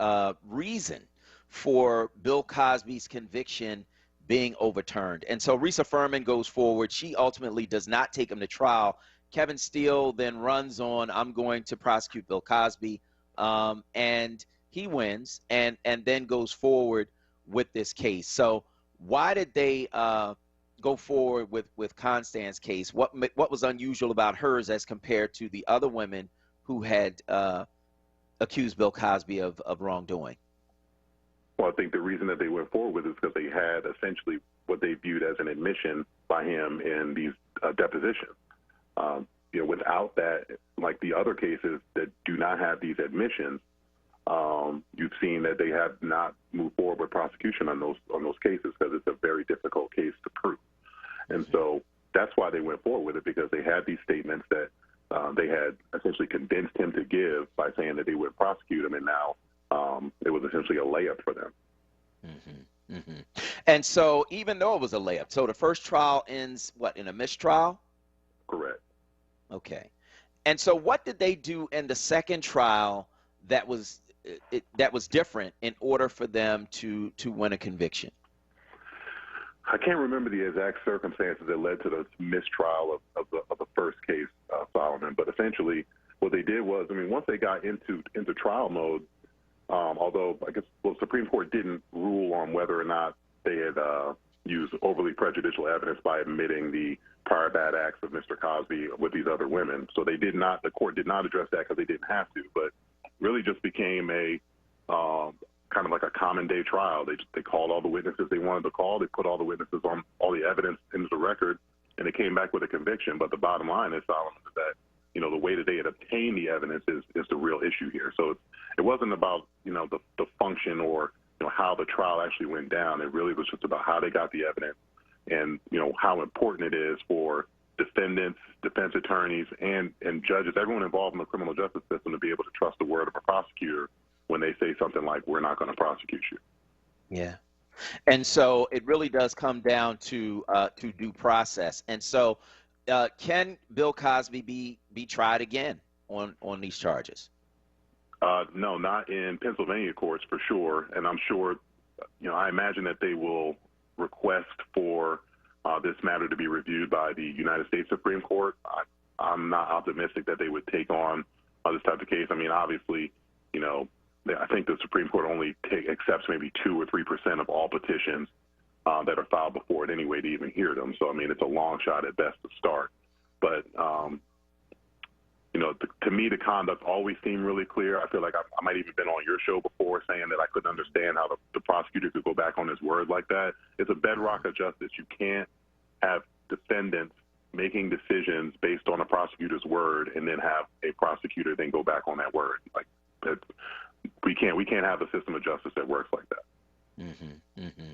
reason for Bill Cosby's conviction being overturned. And so Risa Furman goes forward. She ultimately does not take him to trial. Kevin Steele then runs on, I'm going to prosecute Bill Cosby, and he wins and then goes forward with this case. So why did they go forward with Constance's case? What was unusual about hers as compared to the other women who had accused Bill Cosby of wrongdoing? Well, I think the reason that they went forward with it is because they had essentially what they viewed as an admission by him in these depositions. Without that, like the other cases that do not have these admissions, you've seen that they have not moved forward with prosecution on those cases because it's a very difficult case to prove. And so that's why they went forward with it, because they had these statements that they had essentially convinced him to give by saying that they would prosecute him, and now it was essentially a layup for them. Mm-hmm. Mm-hmm. And so even though it was a layup, so the first trial ends, in a mistrial? Correct. Okay. And so what did they do in the second trial that was different in order for them to win a conviction? I can't remember the exact circumstances that led to the mistrial of the first case, Solomon, but essentially what they did was, once they got into trial mode, although I guess the Supreme Court didn't rule on whether or not they had used overly prejudicial evidence by admitting the prior bad acts of Mr. Cosby with these other women. So the court did not address that because they didn't have to, but really just became a kind of like a common day trial. They called all the witnesses they wanted to call. They put all the witnesses on all the evidence into the record, and they came back with a conviction. But the bottom line is, Solomon, is that, the way that they had obtained the evidence is the real issue here. So it wasn't about, the function or, how the trial actually went down. It really was just about how they got the evidence and, how important it is for defendants, defense attorneys, and judges, everyone involved in the criminal justice system, to be able to trust the word of a prosecutor when they say something like, we're not going to prosecute you. Yeah. And so it really does come down to due process. And so can Bill Cosby be tried again on these charges? No, not in Pennsylvania courts for sure. And I'm sure, I imagine that they will request for this matter to be reviewed by the United States Supreme Court. I'm not optimistic that they would take on this type of case. Obviously, I think the Supreme Court only accepts maybe 2 or 3% of all petitions that are filed before it anyway to even hear them. So, it's a long shot at best to start. But, to me, the conduct always seemed really clear. I feel like I might even been on your show before saying that I couldn't understand how the prosecutor could go back on his word like that. It's a bedrock of justice. You can't have defendants making decisions based on a prosecutor's word and then have a prosecutor then go back on that word. Like, we can't have a system of justice that works like that. Mm-hmm, mm-hmm.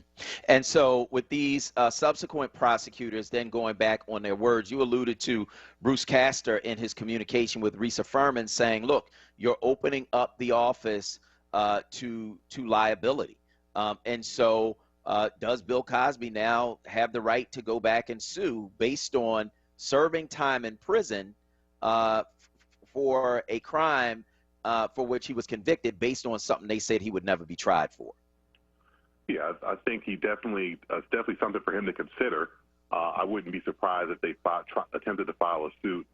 And so with these subsequent prosecutors then going back on their words, you alluded to Bruce Castor in his communication with Risa Furman saying, look, you're opening up the office to liability. And so does Bill Cosby now have the right to go back and sue based on serving time in prison for a crime for which he was convicted based on something they said he would never be tried for? Yeah, I think it's definitely something for him to consider. I wouldn't be surprised if they attempted to file a suit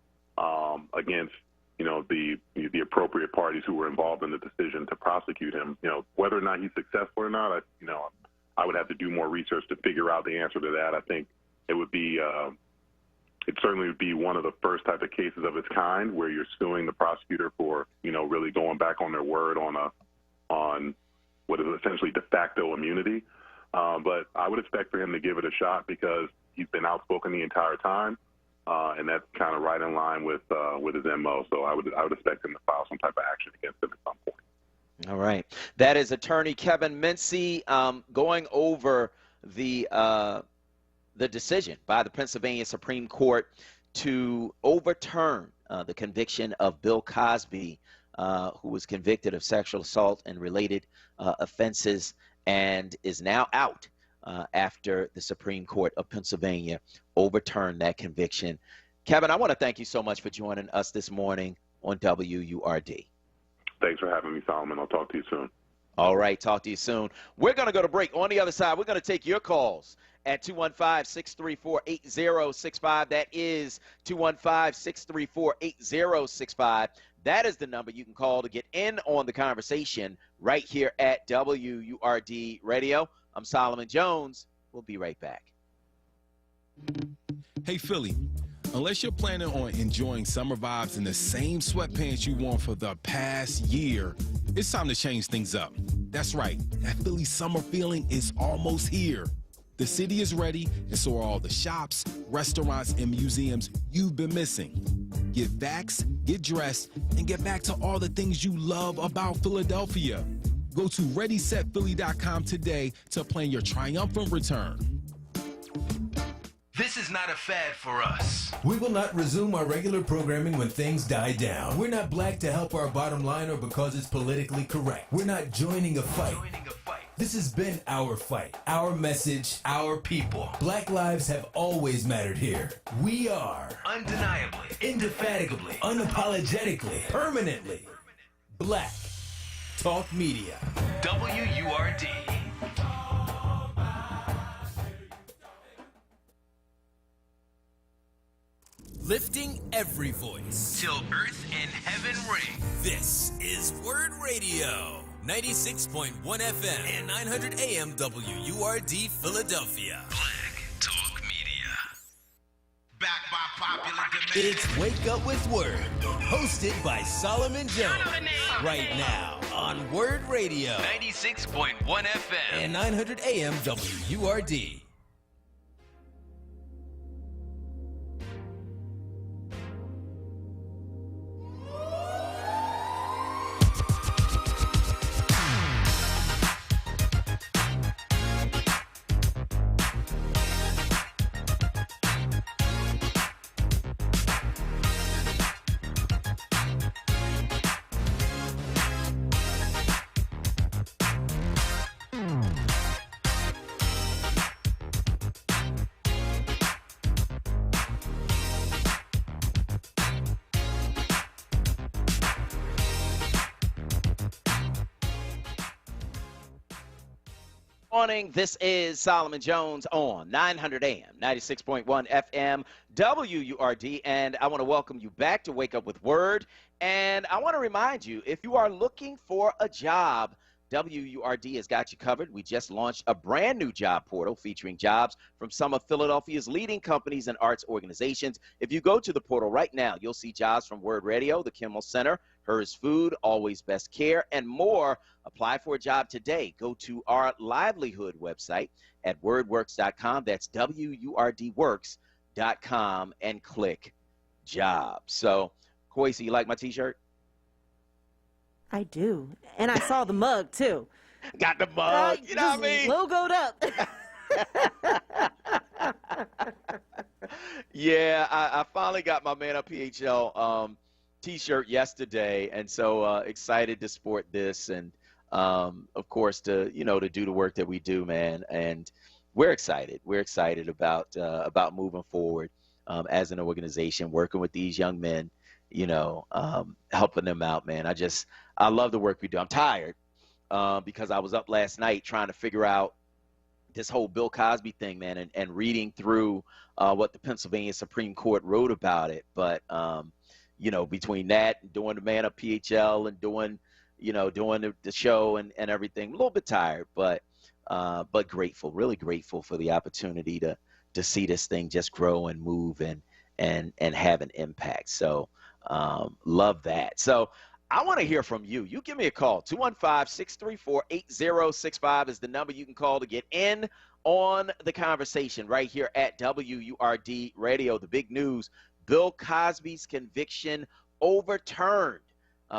against, the appropriate parties who were involved in the decision to prosecute him. Whether or not he's successful or not, I would have to do more research to figure out the answer to that. I think it would be, it certainly would be one of the first type of cases of its kind where you're suing the prosecutor for, really going back on their word on what is essentially de facto immunity. But I would expect for him to give it a shot because he's been outspoken the entire time, and that's kind of right in line with his MO. So I would expect him to file some type of action against him at some point. All right. That is attorney Kevin Mincy going over the decision by the Pennsylvania Supreme Court to overturn the conviction of Bill Cosby, who was convicted of sexual assault and related offenses and is now out after the Supreme Court of Pennsylvania overturned that conviction. Kevin, I want to thank you so much for joining us this morning on WURD. Thanks for having me, Solomon. I'll talk to you soon. All right, talk to you soon. We're going to go to break. On the other side, we're going to take your calls at 215-634-8065. That is 215-634-8065. That is the number you can call to get in on the conversation right here at WURD Radio. I'm Solomon Jones. We'll be right back. Hey, Philly, unless you're planning on enjoying summer vibes in the same sweatpants you wore for the past year, it's time to change things up. That's right, that Philly summer feeling is almost here. The city is ready, and so are all the shops, restaurants, and museums you've been missing. Get vaxxed, get dressed, and get back to all the things you love about Philadelphia. Go to ReadySetPhilly.com today to plan your triumphant return. This is not a fad for us. We will not resume our regular programming when things die down. We're not black to help our bottom line or because it's politically correct. We're not joining a fight. This has been our fight, our message, our people. Black lives have always mattered here. We are undeniably, indefatigably, unapologetically, permanently Black Talk Media. WURD. Lifting every voice till earth and heaven ring. This is WURD Radio, 96.1 FM and 900 AM WURD Philadelphia. Black Talk Media. Backed by popular demand. It's Wake Up with WURD, hosted by Solomon Jones. Right now on WURD Radio, 96.1 FM and 900 AM WURD. Morning. This is Solomon Jones on 900 AM, 96.1 FM, WURD, and I want to welcome you back to Wake Up with WURD. And I want to remind you, if you are looking for a job, WURD has got you covered. We just launched a brand new job portal featuring jobs from some of Philadelphia's leading companies and arts organizations. If you go to the portal right now, you'll see jobs from WURD Radio, the Kimmel Center, Hers Food, Always Best Care, and more. Apply for a job today. Go to our livelihood website at wordworks.com. That's WURDworks.com and click jobs. So, Kwesi, you like my T-shirt? I do. And I saw the mug, too. Got the mug. You know what I mean? Logoed up. Yeah, I finally got my Man Up PHL T-shirt yesterday, and so excited to sport this. And of course, to do the work that we do, man. And we're excited. We're excited about moving forward as an organization, working with these young men, helping them out, man. I love the work we do. I'm tired because I was up last night trying to figure out this whole Bill Cosby thing, man, and reading through what the Pennsylvania Supreme Court wrote about it. But, between that and doing the Man Up PHL and doing the show and everything, a little bit tired, but grateful, really grateful for the opportunity to see this thing just grow and move and have an impact. So love that. So I want to hear from you. You give me a call. 215-634-8065 is the number you can call to get in on the conversation right here at WURD Radio. The big news, Bill Cosby's conviction overturned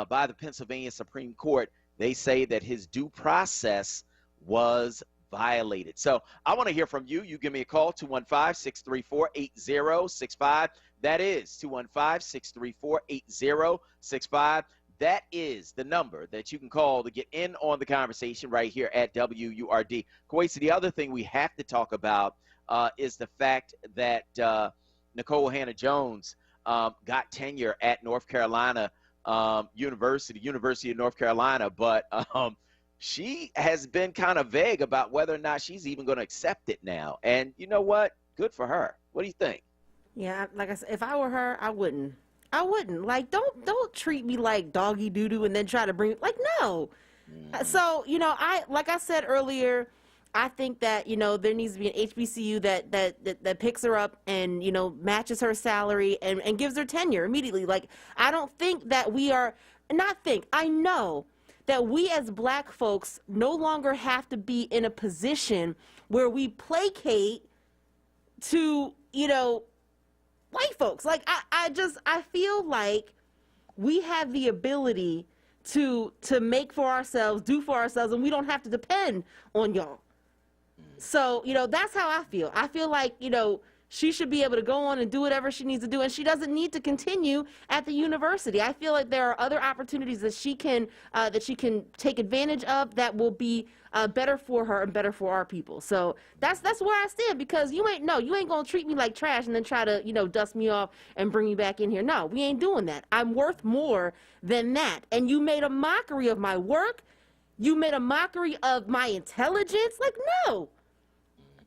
by the Pennsylvania Supreme Court. They say that his due process was violated. So I want to hear from you. You give me a call, 215-634-8065. That is 215-634-8065. That is the number that you can call to get in on the conversation right here at WURD. Kwesi, the other thing we have to talk about is the fact that Nicole Hannah-Jones got tenure at North Carolina University of North Carolina, but she has been kind of vague about whether or not she's even going to accept it now. And you know what? Good for her. What do you think? Yeah, like I said, if I were her, I wouldn't. Like, don't treat me like doggy doo-doo and then try to bring, like, no. So, like I said earlier, I think that, there needs to be an HBCU that picks her up and, matches her salary and gives her tenure immediately. Like, I don't think that I know that we as black folks no longer have to be in a position where we placate to, white folks. Like, I feel like we have the ability to make for ourselves, do for ourselves, and we don't have to depend on y'all. So, that's how I feel. I feel like, she should be able to go on and do whatever she needs to do, and she doesn't need to continue at the university. I feel like there are other opportunities that she can take advantage of that will be better for her and better for our people. So that's where I stand, because you ain't gonna treat me like trash and then try to dust me off and bring me back in here. No, we ain't doing that. I'm worth more than that. And you made a mockery of my work. You made a mockery of my intelligence. Like, no.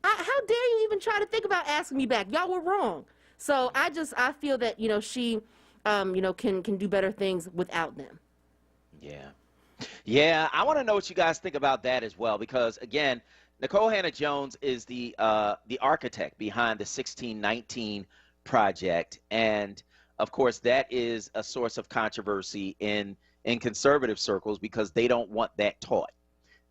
How dare you even try to think about asking me back? Y'all were wrong. So I feel that, she, can do better things without them. Yeah. Yeah, I want to know what you guys think about that as well, because, again, Nicole Hannah-Jones is the architect behind the 1619 project. And, of course, that is a source of controversy in conservative circles because they don't want that taught.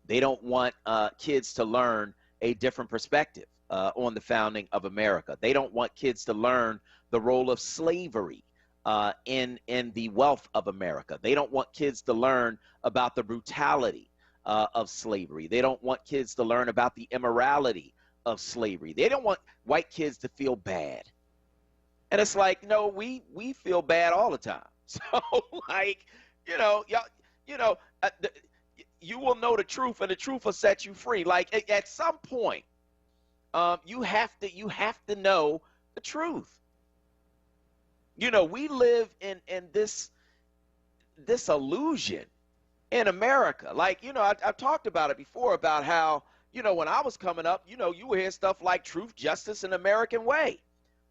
They don't want kids to learn a different perspective on the founding of America. They don't want kids to learn the role of slavery in the wealth of America. They don't want kids to learn about the brutality of slavery. They don't want kids to learn about the immorality of slavery. They don't want white kids to feel bad. And it's like, no, we feel bad all the time. So, like, you will know the truth, and the truth will set you free. Like, at some point, you have to know the truth. We live in this illusion in America. Like, I've talked about it before about how, when I was coming up, you would hear stuff like truth, justice, and American way.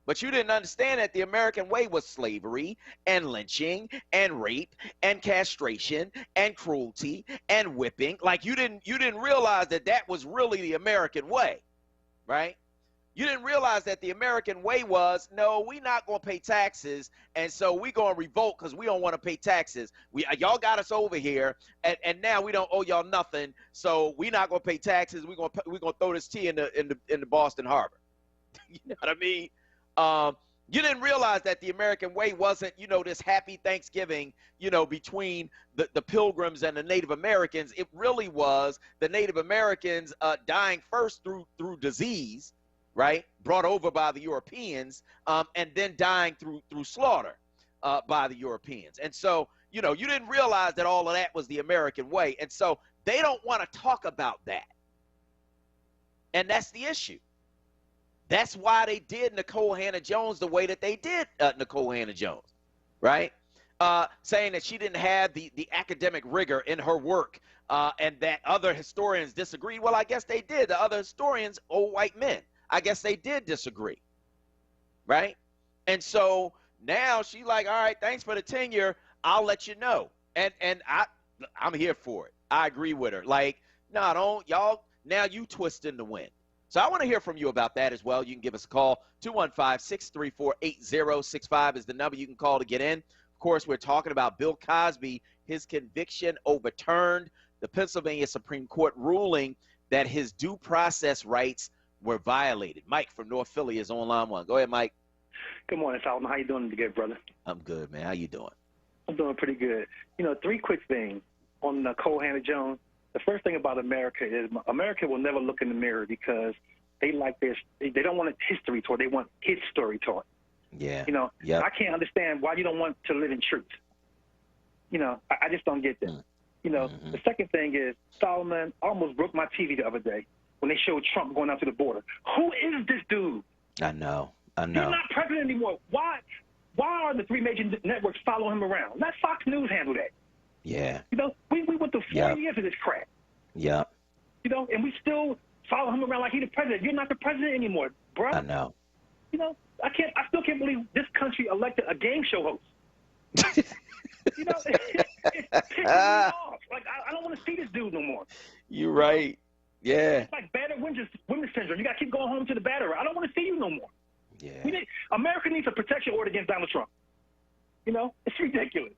But you didn't understand that the American way was slavery and lynching and rape and castration and cruelty and whipping. Like, you didn't realize that was really the American way, right? You didn't realize that the American way was, no, we're not going to pay taxes, and so we're going to revolt because we don't want to pay taxes. Y'all got us over here, and now we don't owe y'all nothing, so we're not going to pay taxes. We're going to throw this tea in the Boston Harbor. You know what I mean? You didn't realize that the American way wasn't, this happy Thanksgiving, between the Pilgrims and the Native Americans. It really was the Native Americans dying first through disease, right, brought over by the Europeans, and then dying through slaughter by the Europeans. And so, you didn't realize that all of that was the American way. And so they don't want to talk about that. And that's the issue. That's why they did Nicole Hannah-Jones the way that they did Nicole Hannah-Jones, right? Saying that she didn't have the academic rigor in her work and that other historians disagreed. Well, I guess they did. The other historians, old white men, I guess they did disagree, right? And so now she's like, all right, thanks for the tenure. I'll let you know. And I'm here for it. I agree with her. Like, no, don't y'all. Now you twist in the wind. So I want to hear from you about that as well. You can give us a call. 215-634-8065 is the number you can call to get in. Of course, we're talking about Bill Cosby, his conviction overturned, the Pennsylvania Supreme Court ruling that his due process rights were violated. Mike from North Philly is on line one. Go ahead, Mike. Good morning, Solomon. How you doing today, brother? I'm good, man. How you doing? I'm doing pretty good. You know, 3 quick things on Nicole Hannah-Jones. The first thing about America is America will never look in the mirror because they like this. They don't want history taught. They want his story taught. Yeah. You know, yep. I can't understand why you don't want to live in truth. You know, I just don't get that. You know, the second thing is, Solomon, I almost broke my TV the other day when they showed Trump going out to the border. Who is this dude? I know. He's not president anymore. Why are the 3 major networks following him around? Let Fox News handle that. Yeah. You know, we went through 40 years of this crap. Yeah. You know, and we still follow him around like he's the president. You're not the president anymore, bro. I know. You know, I still can't believe this country elected a game show host. You know, it's pissing me off. Like, I don't want to see this dude no more. You're right. Yeah. It's like battered women's syndrome. You got to keep going home to the batterer. I don't want to see you no more. Yeah. America needs a protection order against Donald Trump. You know, it's ridiculous.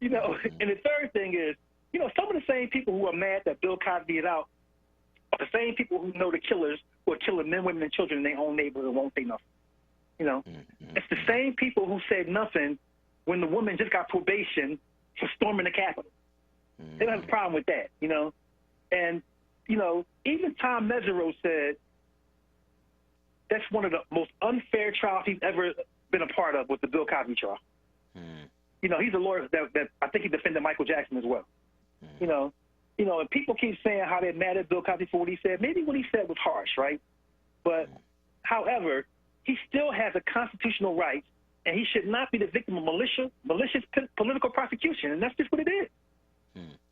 You know, and the third thing is, you know, some of the same people who are mad that Bill Cosby is out are the same people who know the killers who are killing men, women, and children in their own neighborhood and won't say nothing. You know, it's the same people who said nothing when the woman just got probation for storming the Capitol. They don't have a problem with that, you know. And, you know, even Tom Mesereau said that's one of the most unfair trials he's ever been a part of with the Bill Cosby trial. You know, he's a lawyer that I think he defended Michael Jackson as well. You know, and people keep saying how they're mad at Bill Cosby for what he said. Maybe what he said was harsh, right? But, however, he still has a constitutional right, and he should not be the victim of malicious political prosecution, and that's just what it is.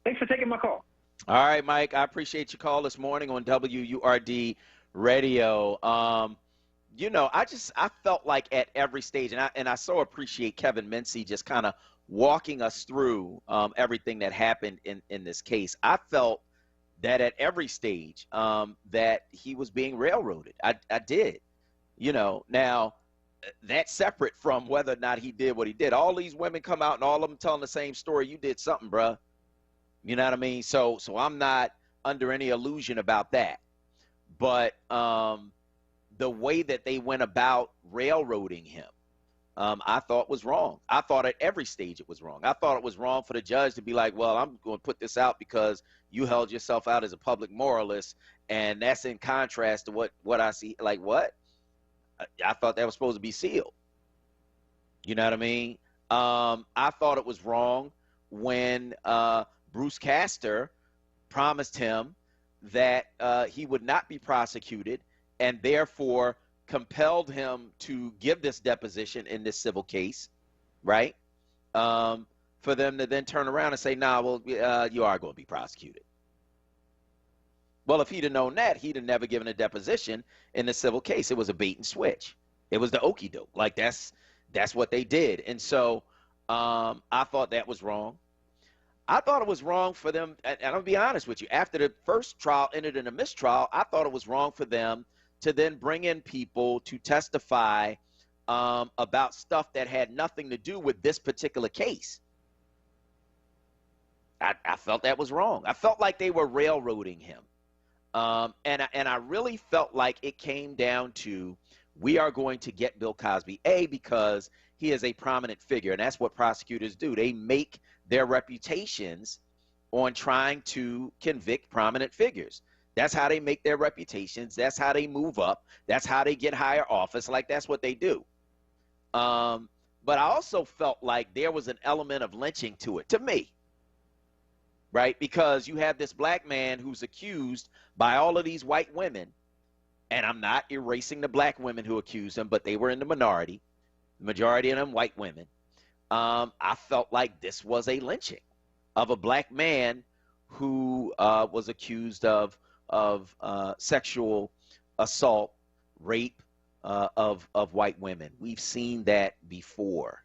Thanks for taking my call. All right, Mike. I appreciate your call this morning on WURD Radio. You know, I felt like at every stage, and I so appreciate Kevin Mincy just kind of walking us through everything that happened in this case. I felt that at every stage that he was being railroaded. I did. You know, now that's separate from whether or not he did what he did. All these women come out and all of them telling the same story. You did something, bruh. You know what I mean? So I'm not under any illusion about that. But the way that they went about railroading him, I thought was wrong. I thought at every stage it was wrong. I thought it was wrong for the judge to be like, well, I'm going to put this out because you held yourself out as a public moralist, and that's in contrast to what I see. Like, what? I thought that was supposed to be sealed. You know what I mean? I thought it was wrong when Bruce Castor promised him that he would not be prosecuted and therefore compelled him to give this deposition in this civil case, right? For them to then turn around and say, nah, well, you are going to be prosecuted. Well, if he'd have known that, he'd have never given a deposition in the civil case. It was a bait and switch. It was the okie doke. Like, that's what they did. And so I thought that was wrong. I thought it was wrong for them, and I'll be honest with you, after the first trial ended in a mistrial, I thought it was wrong for them to then bring in people to testify about stuff that had nothing to do with this particular case. I felt that was wrong. I felt like they were railroading him. And I really felt like it came down to, we are going to get Bill Cosby, because he is a prominent figure, and that's what prosecutors do. They make their reputations on trying to convict prominent figures. That's how they make their reputations. That's how they move up. That's how they get higher office. Like, that's what they do. But I also felt like there was an element of lynching to it, to me. right? Because you have this black man who's accused by all of these white women, and I'm not erasing the black women who accused him, but they were in the minority, the majority of them white women. I felt like this was a lynching of a black man who was accused of sexual assault, rape of white women. We've seen that before,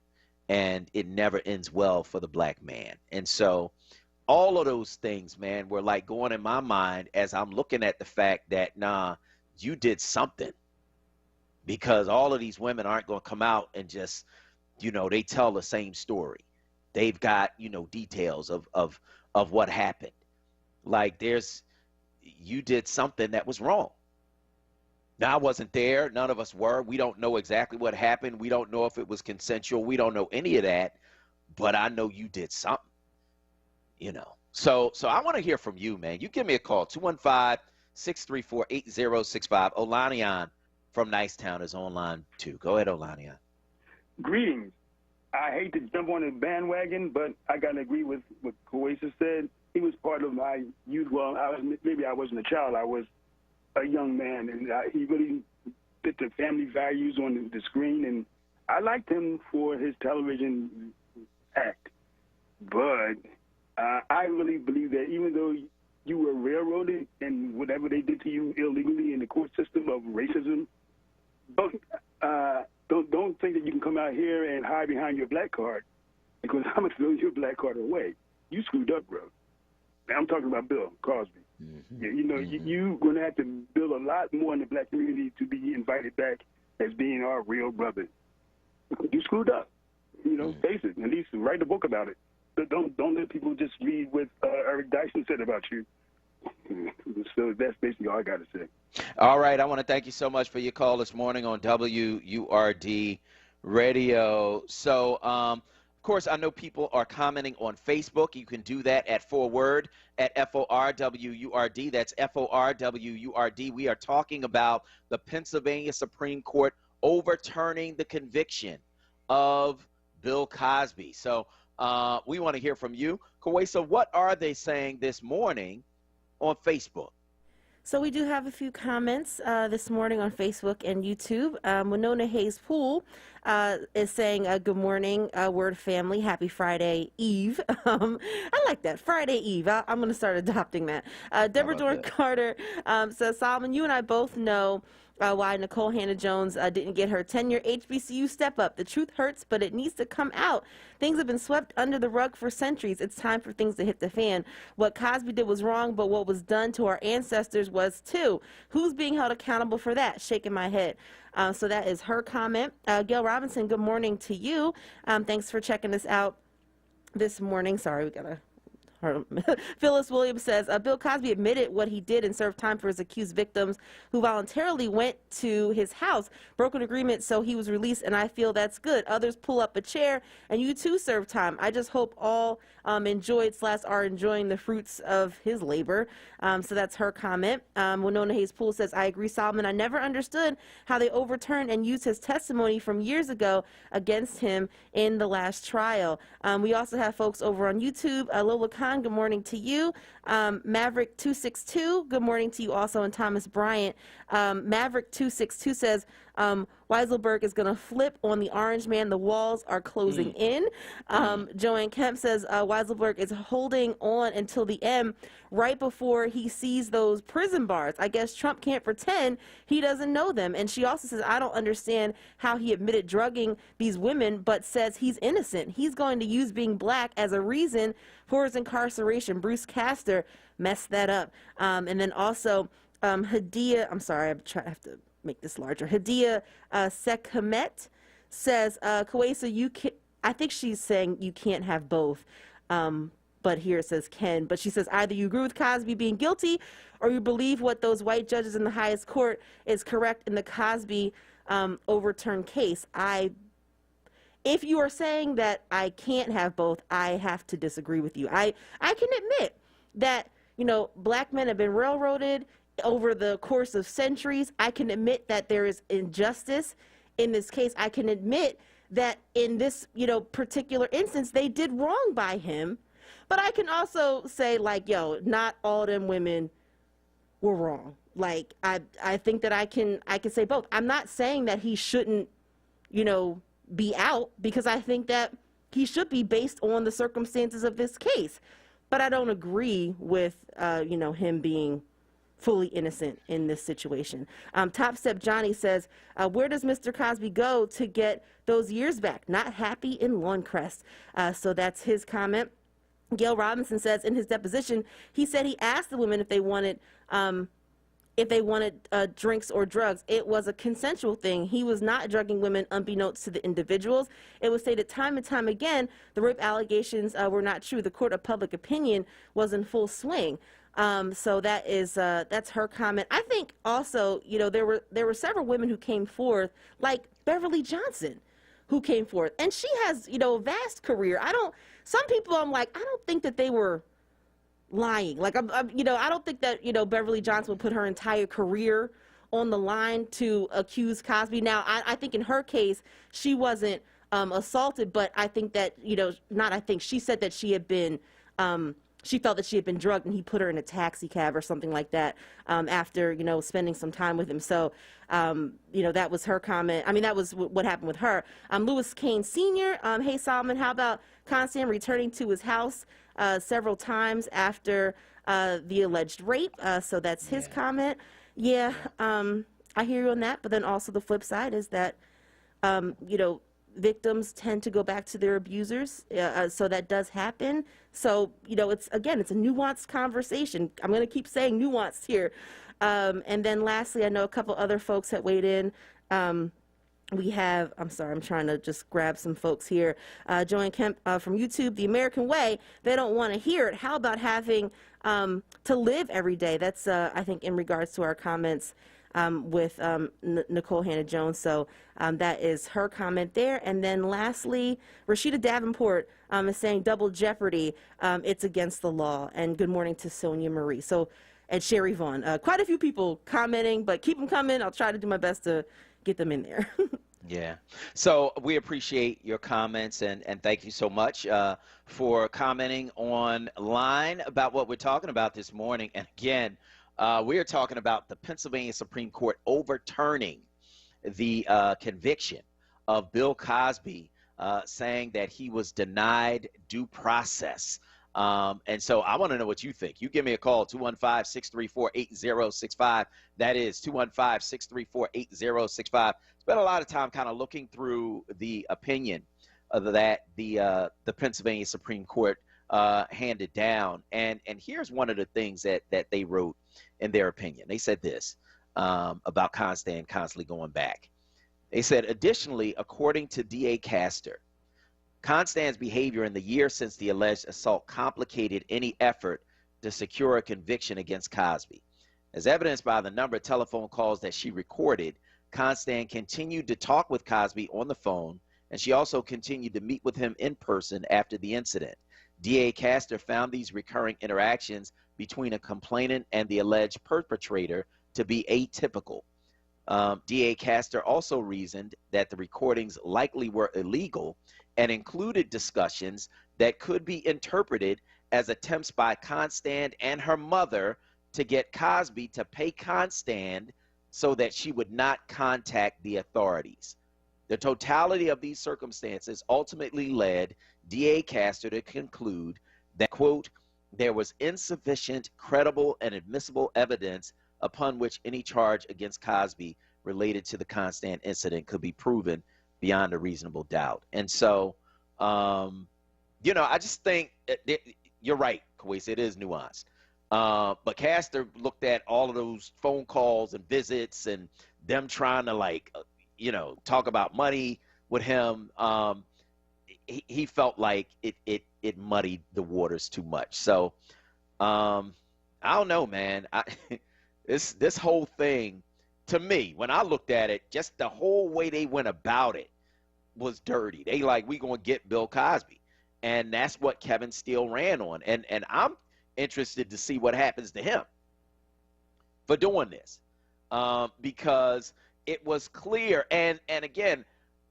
and it never ends well for the black man. And so all of those things, man, were like going in my mind as I'm looking at the fact that, nah, you did something, because all of these women aren't going to come out and just, you know, they tell the same story. They've got, you know, details of what happened. Like you did something that was wrong. Now, I wasn't there. None of us were. We don't know exactly what happened. We don't know if it was consensual. We don't know any of that. But I know you did something, you know. So I want to hear from you, man. You give me a call, 215-634-8065. Olanian from Nicetown is online, too. Go ahead, Olanian. Greetings. I hate to jump on the bandwagon, but I got to agree with what Koasa said. He was part of my youth. Well, maybe I wasn't a child. I was a young man, and he really fit the family values on the screen, and I liked him for his television act. But I really believe that even though you were railroaded and whatever they did to you illegally in the court system of racism, don't think that you can come out here and hide behind your black card, because I'm going to throw your black card away. You screwed up, bro. I'm talking about Bill Cosby. Mm-hmm. You know, you're going to have to build a lot more in the black community to be invited back as being our real brother. You screwed up. You know, face it. At least write a book about it. But don't let people just read what Eric Dyson said about you. So that's basically all I got to say. All right. I want to thank you so much for your call this morning on WURD Radio. So, of course, I know people are commenting on Facebook. You can do that at FORWURD, at FORWURD. That's FORWURD. We are talking about the Pennsylvania Supreme Court overturning the conviction of Bill Cosby. So we want to hear from you. Koasa, what are they saying this morning on Facebook? So we do have a few comments this morning on Facebook and YouTube. Winona Hayes Poole is saying, good morning, Word family. Happy Friday Eve. I like that, Friday Eve. I'm going to start adopting that. Deborah Dorn Carter says, Solomon, you and I both know why Nicole Hannah-Jones didn't get her 10-year HBCU step-up. The truth hurts, but it needs to come out. Things have been swept under the rug for centuries. It's time for things to hit the fan. What Cosby did was wrong, but what was done to our ancestors was too. Who's being held accountable for that? Shaking my head. So that is her comment. Gail Robinson, good morning to you. Thanks for checking us out this morning. Sorry, we got to... Phyllis Williams says, Bill Cosby admitted what he did and served time for his accused victims who voluntarily went to his house, broke an agreement, so he was released, and I feel that's good. Others pull up a chair, and you too serve time. I just hope all are enjoying the fruits of his labor. So that's her comment. Winona Hayes Poole says, I agree, Solomon. I never understood how they overturned and used his testimony from years ago against him in the last trial. We also have folks over on YouTube. Lola Khan, good morning to you. Maverick262, good morning to you also, and Thomas Bryant. Maverick262 says, Weiselberg is going to flip on the orange man. The walls are closing in. Joanne Kemp says Weiselberg is holding on until the end, right before he sees those prison bars. I guess Trump can't pretend he doesn't know them. And she also says, I don't understand how he admitted drugging these women, but says he's innocent. He's going to use being black as a reason for his incarceration. Bruce Castor messed that up. And then also Hadia, I'm sorry, I have to make this larger. Hadia Sekhamet says, Koasa, I think she's saying you can't have both. But here it says can. But she says either you agree with Cosby being guilty or you believe what those white judges in the highest court is correct in the Cosby overturned case. If you are saying that I can't have both, I have to disagree with you. I can admit that, you know, black men have been railroaded over the course of centuries. I can admit that there is injustice in this case. I can admit that in this, particular instance, they did wrong by him. But I can also say, like, yo, not all them women were wrong. Like, I think that I can say both. I'm not saying that he shouldn't, be out, because I think that he should be based on the circumstances of this case. But I don't agree with, him being fully innocent in this situation. Top Step Johnny says, where does Mr. Cosby go to get those years back? Not happy in Lawncrest. So that's his comment. Gail Robinson says in his deposition, he said he asked the women if they wanted drinks or drugs. It was a consensual thing. He was not drugging women unbeknownst to the individuals. It was stated time and time again the rape allegations were not true. The court of public opinion was in full swing. So that's her comment. I think also, there were several women who came forth, like Beverly Johnson, who came forth, and she has, a vast career. Some people I'm like, I don't think that they were lying. Like, I don't think that, Beverly Johnson would put her entire career on the line to accuse Cosby. Now, I think in her case, she wasn't assaulted, but I think that, she said that she had been, she felt that she had been drugged, and he put her in a taxi cab or something like that after, spending some time with him. So, that was her comment. I mean, that was what happened with her. Louis Kane Sr., hey, Solomon, how about Constant returning to his house several times after the alleged rape? So that's his comment. Yeah, I hear you on that. But then also the flip side is that, victims tend to go back to their abusers. So that does happen. So, it's a nuanced conversation. I'm going to keep saying nuanced here. And then lastly, I know a couple other folks had weighed in. We have, I'm trying to just grab some folks here. Joanne Kemp from YouTube, The American Way, they don't want to hear it. How about having to live every day? That's, I think, in regards to our comments with Nicole Hannah-Jones. So that is her comment there. And then lastly, Rashida Davenport is saying double jeopardy, it's against the law. And good morning to Sonia Marie. So, and Sherry Vaughn. Quite a few people commenting, but keep them coming. I'll try to do my best to get them in there. Yeah. So we appreciate your comments, and thank you so much for commenting online about what we're talking about this morning. And again, we are talking about the Pennsylvania Supreme Court overturning the conviction of Bill Cosby, saying that he was denied due process. And so I want to know what you think. You give me a call, 215-634-8065. That is 215-634-8065. Spent a lot of time kind of looking through the opinion that the Pennsylvania Supreme Court handed down. And here's one of the things that they wrote in their opinion. They said this about Constant constantly going back. They said, additionally, according to D.A. Castor, Constant's behavior in the year since the alleged assault complicated any effort to secure a conviction against Cosby. As evidenced by the number of telephone calls that she recorded, Constant continued to talk with Cosby on the phone, and she also continued to meet with him in person after the incident. D.A. Castor found these recurring interactions between a complainant and the alleged perpetrator to be atypical. D.A. Castor also reasoned that the recordings likely were illegal and included discussions that could be interpreted as attempts by Constant and her mother to get Cosby to pay Constant so that she would not contact the authorities. The totality of these circumstances ultimately led D.A. Castor to conclude that, quote, there was insufficient, credible, and admissible evidence upon which any charge against Cosby related to the Constant incident could be proven beyond a reasonable doubt. And so, I just think you're right, Kawais, it is nuanced. But Castor looked at all of those phone calls and visits and them trying to talk about money with him. He felt like it muddied the waters too much. So I don't know, man. This whole thing, to me, when I looked at it, just the whole way they went about it was dirty. They we gonna get Bill Cosby, and that's what Kevin Steele ran on. And I'm interested to see what happens to him for doing this, because it was clear. And again,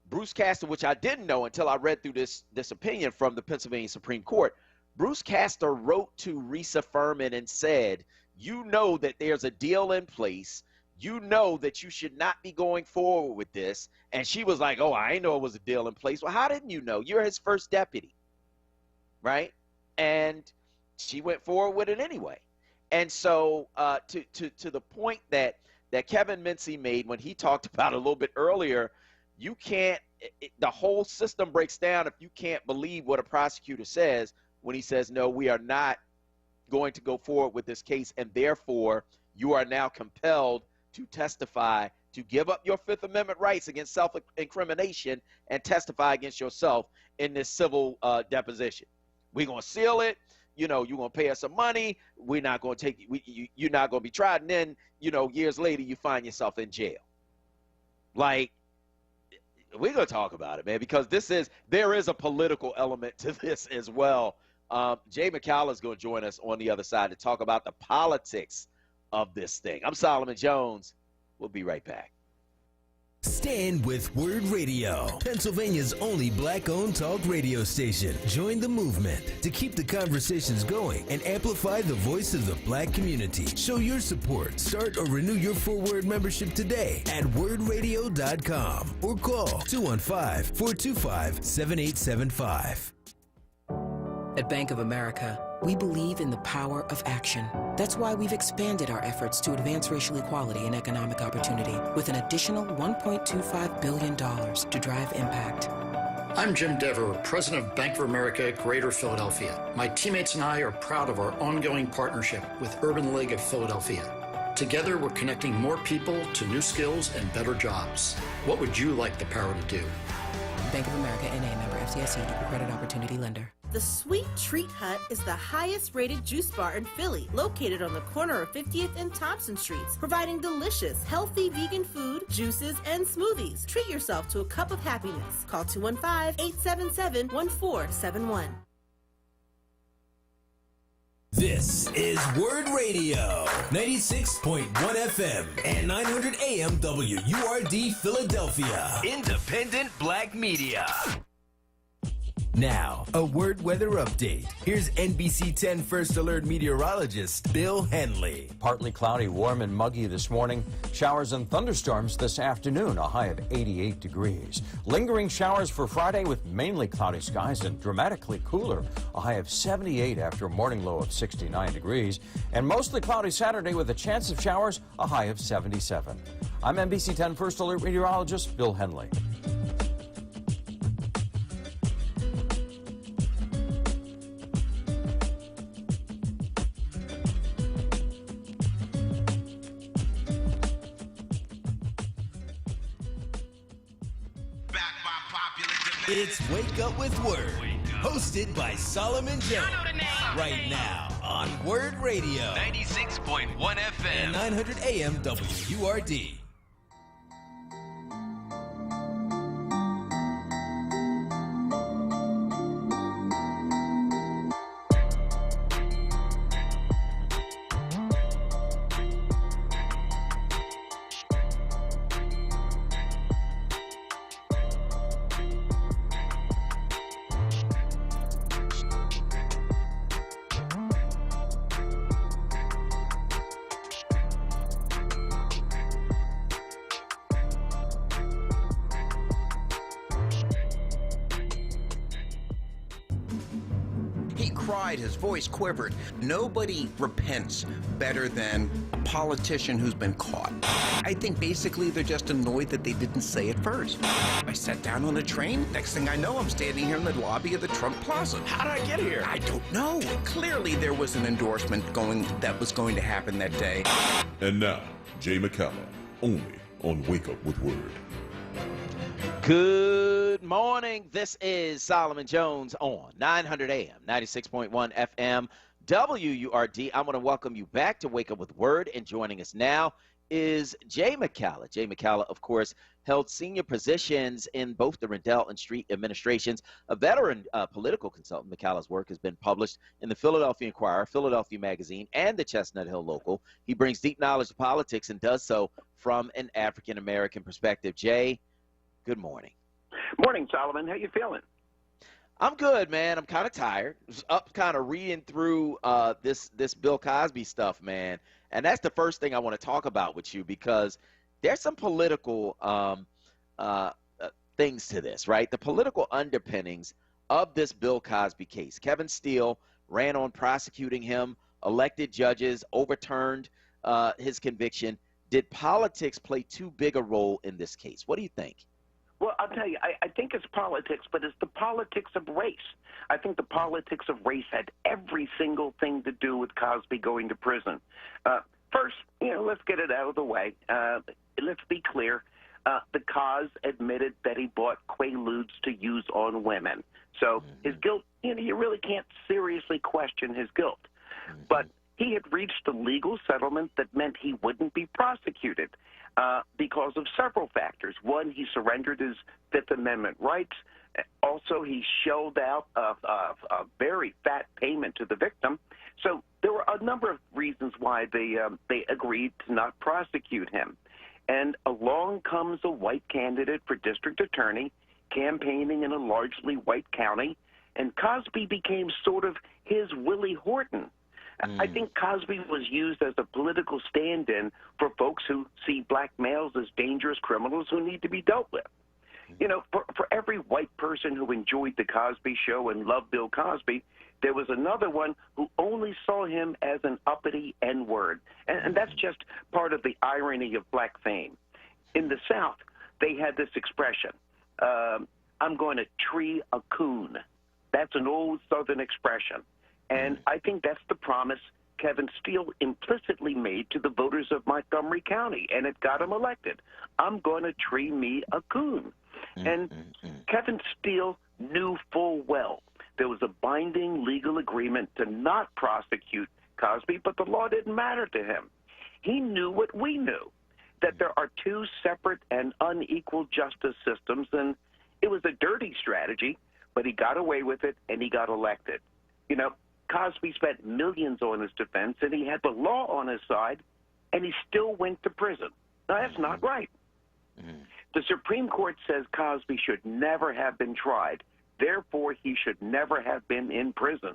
Bruce Castor, which I didn't know until I read through this opinion from the Pennsylvania Supreme Court, Bruce Castor wrote to Risa Furman and said, you know that there's a deal in place. You know that you should not be going forward with this. And she was like, oh, I didn't know it was a deal in place. Well, how didn't you know? You're his first deputy, right? And she went forward with it anyway. And so to the point that Kevin Mincy made when he talked about a little bit earlier, you can't the whole system breaks down if you can't believe what a prosecutor says when he says, no, we are not going to go forward with this case, and therefore you are now compelled to testify, to give up your Fifth Amendment rights against self-incrimination and testify against yourself in this civil deposition. We're going to seal it. You know, you're going to pay us some money. We're not going to take you're not going to be tried. And then, you know, years later, you find yourself in jail. Like, we're going to talk about it, man, because there is a political element to this as well. Jay McCalla is going to join us on the other side to talk about the politics of this thing. I'm Solomon Jones. We'll be right back. Stand with WURD Radio, Pennsylvania's only black-owned talk radio station. Join the movement to keep the conversations going and amplify the voice of the black community. Show your support. Start or renew your full WURD membership today at WURDradio.com or call 215-425-7875. At Bank of America, we believe in the power of action. That's why we've expanded our efforts to advance racial equality and economic opportunity with an additional $1.25 billion to drive impact. I'm Jim Dever, President of Bank of America, Greater Philadelphia. My teammates and I are proud of our ongoing partnership with Urban League of Philadelphia. Together, we're connecting more people to new skills and better jobs. What would you like the power to do? Bank of America, N.A., member FDIC, equal credit opportunity lender. The Sweet Treat Hut is the highest-rated juice bar in Philly, located on the corner of 50th and Thompson Streets, providing delicious, healthy vegan food, juices, and smoothies. Treat yourself to a cup of happiness. Call 215-877-1471. This is WURD Radio, 96.1 FM and 900 AM WURD Philadelphia. Independent Black Media. Now, a WURD weather update. Here's NBC 10 First Alert meteorologist Bill Henley. Partly cloudy, warm and muggy this morning. Showers and thunderstorms this afternoon, a high of 88 degrees. Lingering showers for Friday with mainly cloudy skies and dramatically cooler, a high of 78 after a morning low of 69 degrees. And mostly cloudy Saturday with a chance of showers, a high of 77. I'm NBC 10 First Alert meteorologist Bill Henley. It's Wake Up with WURD, hosted by Solomon Jones. Right now on WURD Radio, 96.1 FM and 900 AM WURD. His voice quivered. Nobody repents better than a politician who's been caught. I think basically they're just annoyed that they didn't say it first. I sat down on a train. Next thing I know, I'm standing here in the lobby of the Trump Plaza. How did I get here? I don't know. Clearly there was an endorsement that was going to happen that day. And now, Jay McCalla, only on Wake Up with WURD. Good morning. This is Solomon Jones on 900 AM, 96.1 FM, WURD. I want to welcome you back to Wake Up with WURD, and joining us now is Jay McCalla. Jay McCalla, of course, held senior positions in both the Rendell and Street administrations. A veteran political consultant, McCalla's work has been published in the Philadelphia Inquirer, Philadelphia Magazine, and the Chestnut Hill Local. He brings deep knowledge of politics and does so from an African-American perspective. Jay, good morning. Morning, Solomon. How you feeling? I'm good, man. I'm kind of tired. Was up kind of reading through this Bill Cosby stuff, man. And that's the first thing I want to talk about with you because there's some political things to this, right? The political underpinnings of this Bill Cosby case. Kevin Steele ran on prosecuting him, elected judges, overturned his conviction. Did politics play too big a role in this case? What do you think? Well, I'll tell you, I think it's politics, but it's the politics of race. I think the politics of race had every single thing to do with Cosby going to prison. First, let's get it out of the way. Let's be clear. The cause admitted that he bought Quaaludes to use on women. So his guilt, you really can't seriously question his guilt. But he had reached a legal settlement that meant he wouldn't be prosecuted because of several factors. One, he surrendered his Fifth Amendment rights. Also, he shelled out a very fat payment to the victim. So there were a number of reasons why they agreed to not prosecute him. And along comes a white candidate for district attorney campaigning in a largely white county, and Cosby became sort of his Willie Horton. I think Cosby was used as a political stand-in for folks who see black males as dangerous criminals who need to be dealt with. For every white person who enjoyed the Cosby Show and loved Bill Cosby, there was another one who only saw him as an uppity N-word. And that's just part of the irony of black fame. In the South, they had this expression, I'm going to tree a coon. That's an old Southern expression. And I think that's the promise Kevin Steele implicitly made to the voters of Montgomery County, and it got him elected. I'm going to tree me a coon. And Kevin Steele knew full well there was a binding legal agreement to not prosecute Cosby, but the law didn't matter to him. He knew what we knew, that there are two separate and unequal justice systems, and it was a dirty strategy, but he got away with it, and he got elected. Cosby spent millions on his defense, and he had the law on his side, and he still went to prison. Now, that's not right. The Supreme Court says Cosby should never have been tried. Therefore, he should never have been in prison.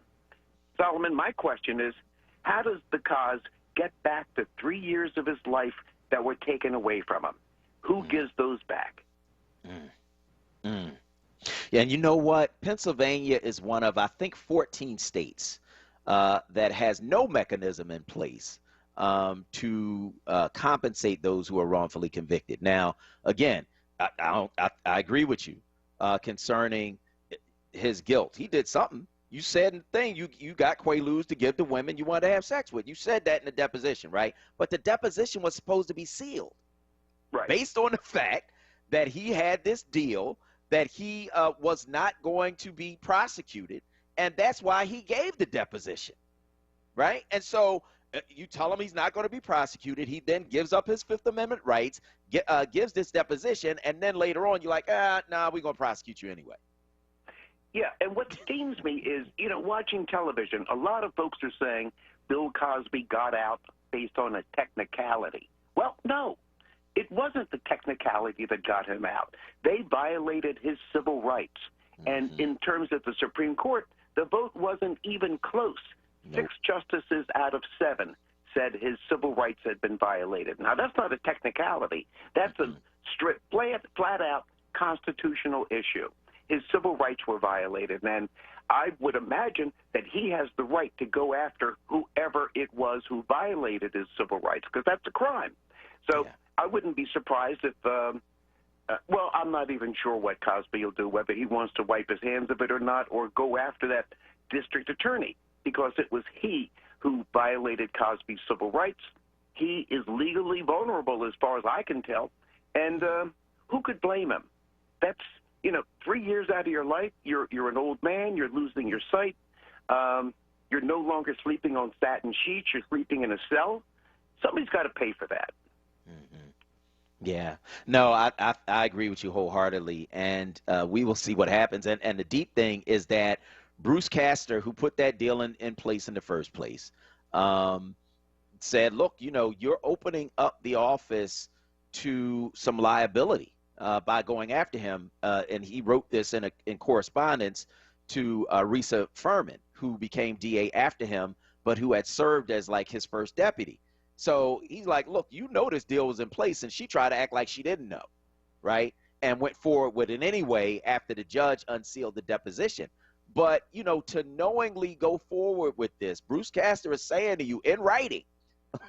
Solomon, my question is, how does the cause get back the 3 years of his life that were taken away from him? Who gives those back? Yeah, and you know what? Pennsylvania is one of, I think, 14 states that has no mechanism in place to compensate those who are wrongfully convicted. Now, again, I agree with you concerning his guilt. He did something. You said in the thing, you got Quaaludes to give to women you wanted to have sex with. You said that in the deposition, right? But the deposition was supposed to be sealed. Right. Based on the fact that he had this deal, that he was not going to be prosecuted, and that's why he gave the deposition, right? And so you tell him he's not going to be prosecuted. He then gives up his Fifth Amendment rights, gives this deposition, and then later on you're like, nah, we're going to prosecute you anyway. Yeah, and what stings me is, watching television, a lot of folks are saying Bill Cosby got out based on a technicality. Well, no. It wasn't the technicality that got him out. They violated his civil rights. And in terms of the Supreme Court, the vote wasn't even close. 6 justices out of 7 said his civil rights had been violated. Now, that's not a technicality. That's a flat-out constitutional issue. His civil rights were violated, and I would imagine that he has the right to go after whoever it was who violated his civil rights, because that's a crime. So I wouldn't be surprised if, well, I'm not even sure what Cosby will do, whether he wants to wipe his hands of it or not, or go after that district attorney, because it was he who violated Cosby's civil rights. He is legally vulnerable as far as I can tell, and who could blame him? That's, 3 years out of your life, you're an old man, you're losing your sight, you're no longer sleeping on satin sheets, you're sleeping in a cell. Somebody's got to pay for that. Yeah. No, I agree with you wholeheartedly, and we will see what happens. And the deep thing is that Bruce Castor, who put that deal in place in the first place, said, look, you're opening up the office to some liability by going after him. And he wrote this in correspondence to Risa Furman, who became DA after him, but who had served as like his first deputy. So he's like, look, you know this deal was in place, and she tried to act like she didn't know, right? And went forward with it anyway after the judge unsealed the deposition. But, you know, to knowingly go forward with this, Bruce Castor is saying to you in writing,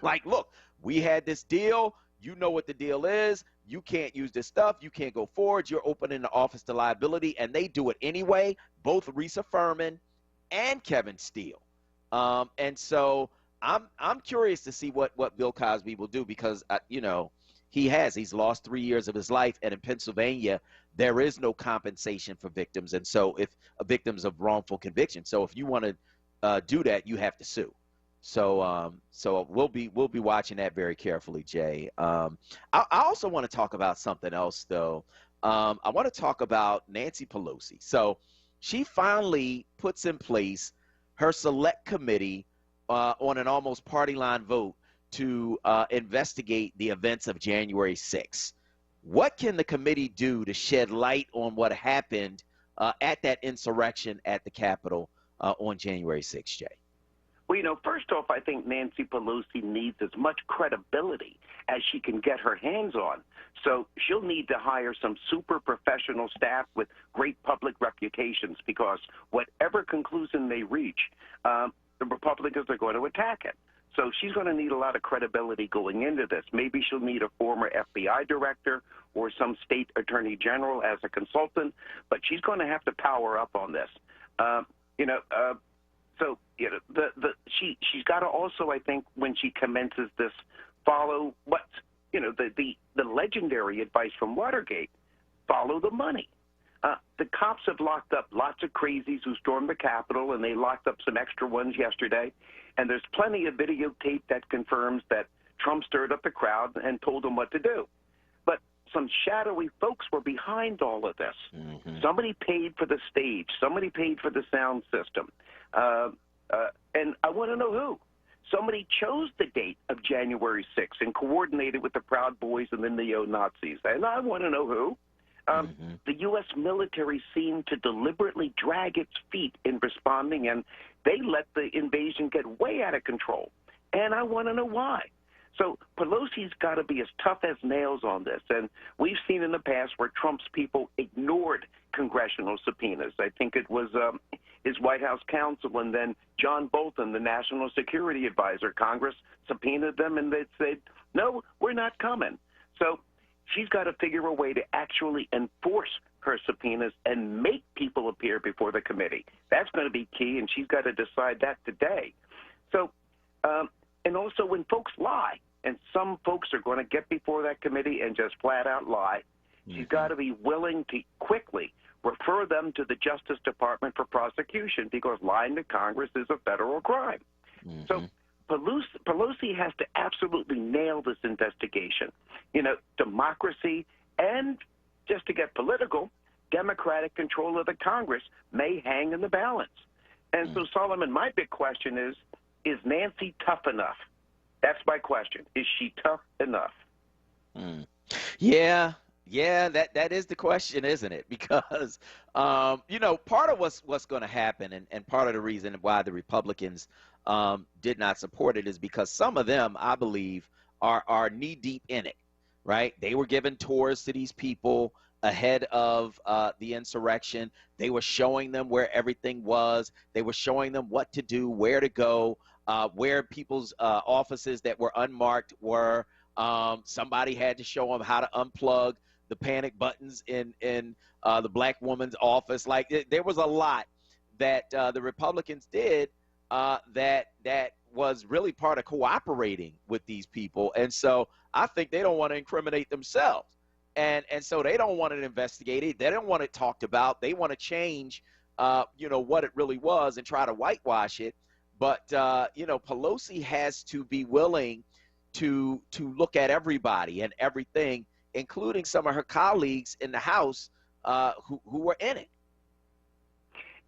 like, look, we had this deal. You know what the deal is. You can't use this stuff. You can't go forward. You're opening the office to liability, and they do it anyway, both Risa Furman and Kevin Steele. And so I'm curious to see what Bill Cosby will do, because, you know, he's lost 3 years of his life, and in Pennsylvania, there is no compensation for victims, and so if victims of wrongful conviction. So if you want to do that, you have to sue. So we'll be watching that very carefully, Jay. I also want to talk about something else, though. I want to talk about Nancy Pelosi. So she finally puts in place her select committee on an almost party line vote to investigate the events of January 6th. What can the committee do to shed light on what happened at that insurrection at the Capitol on January 6th, Jay? Well, you know, first off, I think Nancy Pelosi needs as much credibility as she can get her hands on. So she'll need to hire some super professional staff with great public reputations, because whatever conclusion they reach, the Republicans are going to attack it. So she's going to need a lot of credibility going into this. Maybe she'll need a former FBI director or some state attorney general as a consultant, but she's going to have to power up on this. So you know, she's got to also, I think, when she commences this, follow the legendary advice from Watergate: follow the money. The cops have locked up lots of crazies who stormed the Capitol, and they locked up some extra ones yesterday. And there's plenty of videotape that confirms that Trump stirred up the crowd and told them what to do. But some shadowy folks were behind all of this. Mm-hmm. Somebody paid for the stage. Somebody paid for the sound system. And I want to know who. Somebody chose the date of January 6th and coordinated with the Proud Boys and the neo-Nazis. And I want to know who. The U.S. military seemed to deliberately drag its feet in responding, and they let the invasion get way out of control. And I want to know why. So Pelosi's got to be as tough as nails on this. And we've seen in the past where Trump's people ignored congressional subpoenas. I think it was his White House counsel, and then John Bolton, the national security advisor. Congress subpoenaed them, and they said, no, we're not coming. So she's got to figure a way to actually enforce her subpoenas and make people appear before the committee. That's going to be key, and she's got to decide that today. So, and also when folks lie, and some folks are going to get before that committee and just flat out lie, she's got to be willing to quickly refer them to the Justice Department for prosecution, because lying to Congress is a federal crime. So Pelosi has to absolutely nail this investigation. You know, democracy and, just to get political, Democratic control of the Congress may hang in the balance. And so, Solomon, my big question is Nancy tough enough? That's my question. Is she tough enough? Yeah, that is the question, isn't it? Because, you know, part of what's going to happen, and part of the reason why the Republicans did not support it, is because some of them, I believe, are knee-deep in it, right? They were given tours to these people ahead of the insurrection. They were showing them where everything was. They were showing them what to do, where to go, where people's offices that were unmarked were. Somebody had to show them how to unplug the panic buttons in the black woman's office. Like, there was a lot that the Republicans did that was really part of cooperating with these people. And so I think they don't want to incriminate themselves. And so they don't want it investigated. They don't want it talked about. They want to change, you know, what it really was and try to whitewash it. But, you know, Pelosi has to be willing to look at everybody and everything, including some of her colleagues in the House who were in it.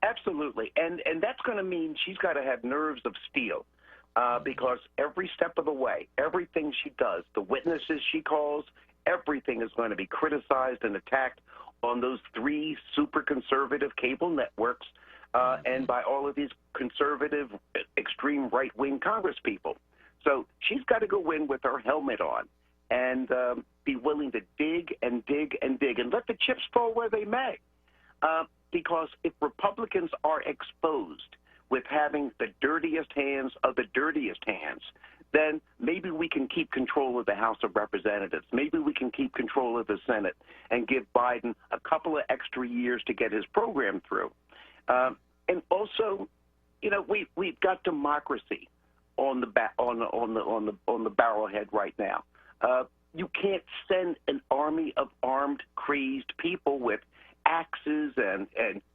Absolutely. And that's going to mean she's got to have nerves of steel, because every step of the way, everything she does, the witnesses she calls, everything is going to be criticized and attacked on those three super conservative cable networks. and by all of these conservative, extreme right-wing Congress people. So she's got to go in with her helmet on and be willing to dig and dig and dig and let the chips fall where they may. Because if Republicans are exposed with having the dirtiest hands of the dirtiest hands, then maybe we can keep control of the House of Representatives. Maybe we can keep control of the Senate and give Biden a couple of extra years to get his program through. And also, you know, we've got democracy on the barrelhead right now. You can't send an army of armed, crazed people with axes and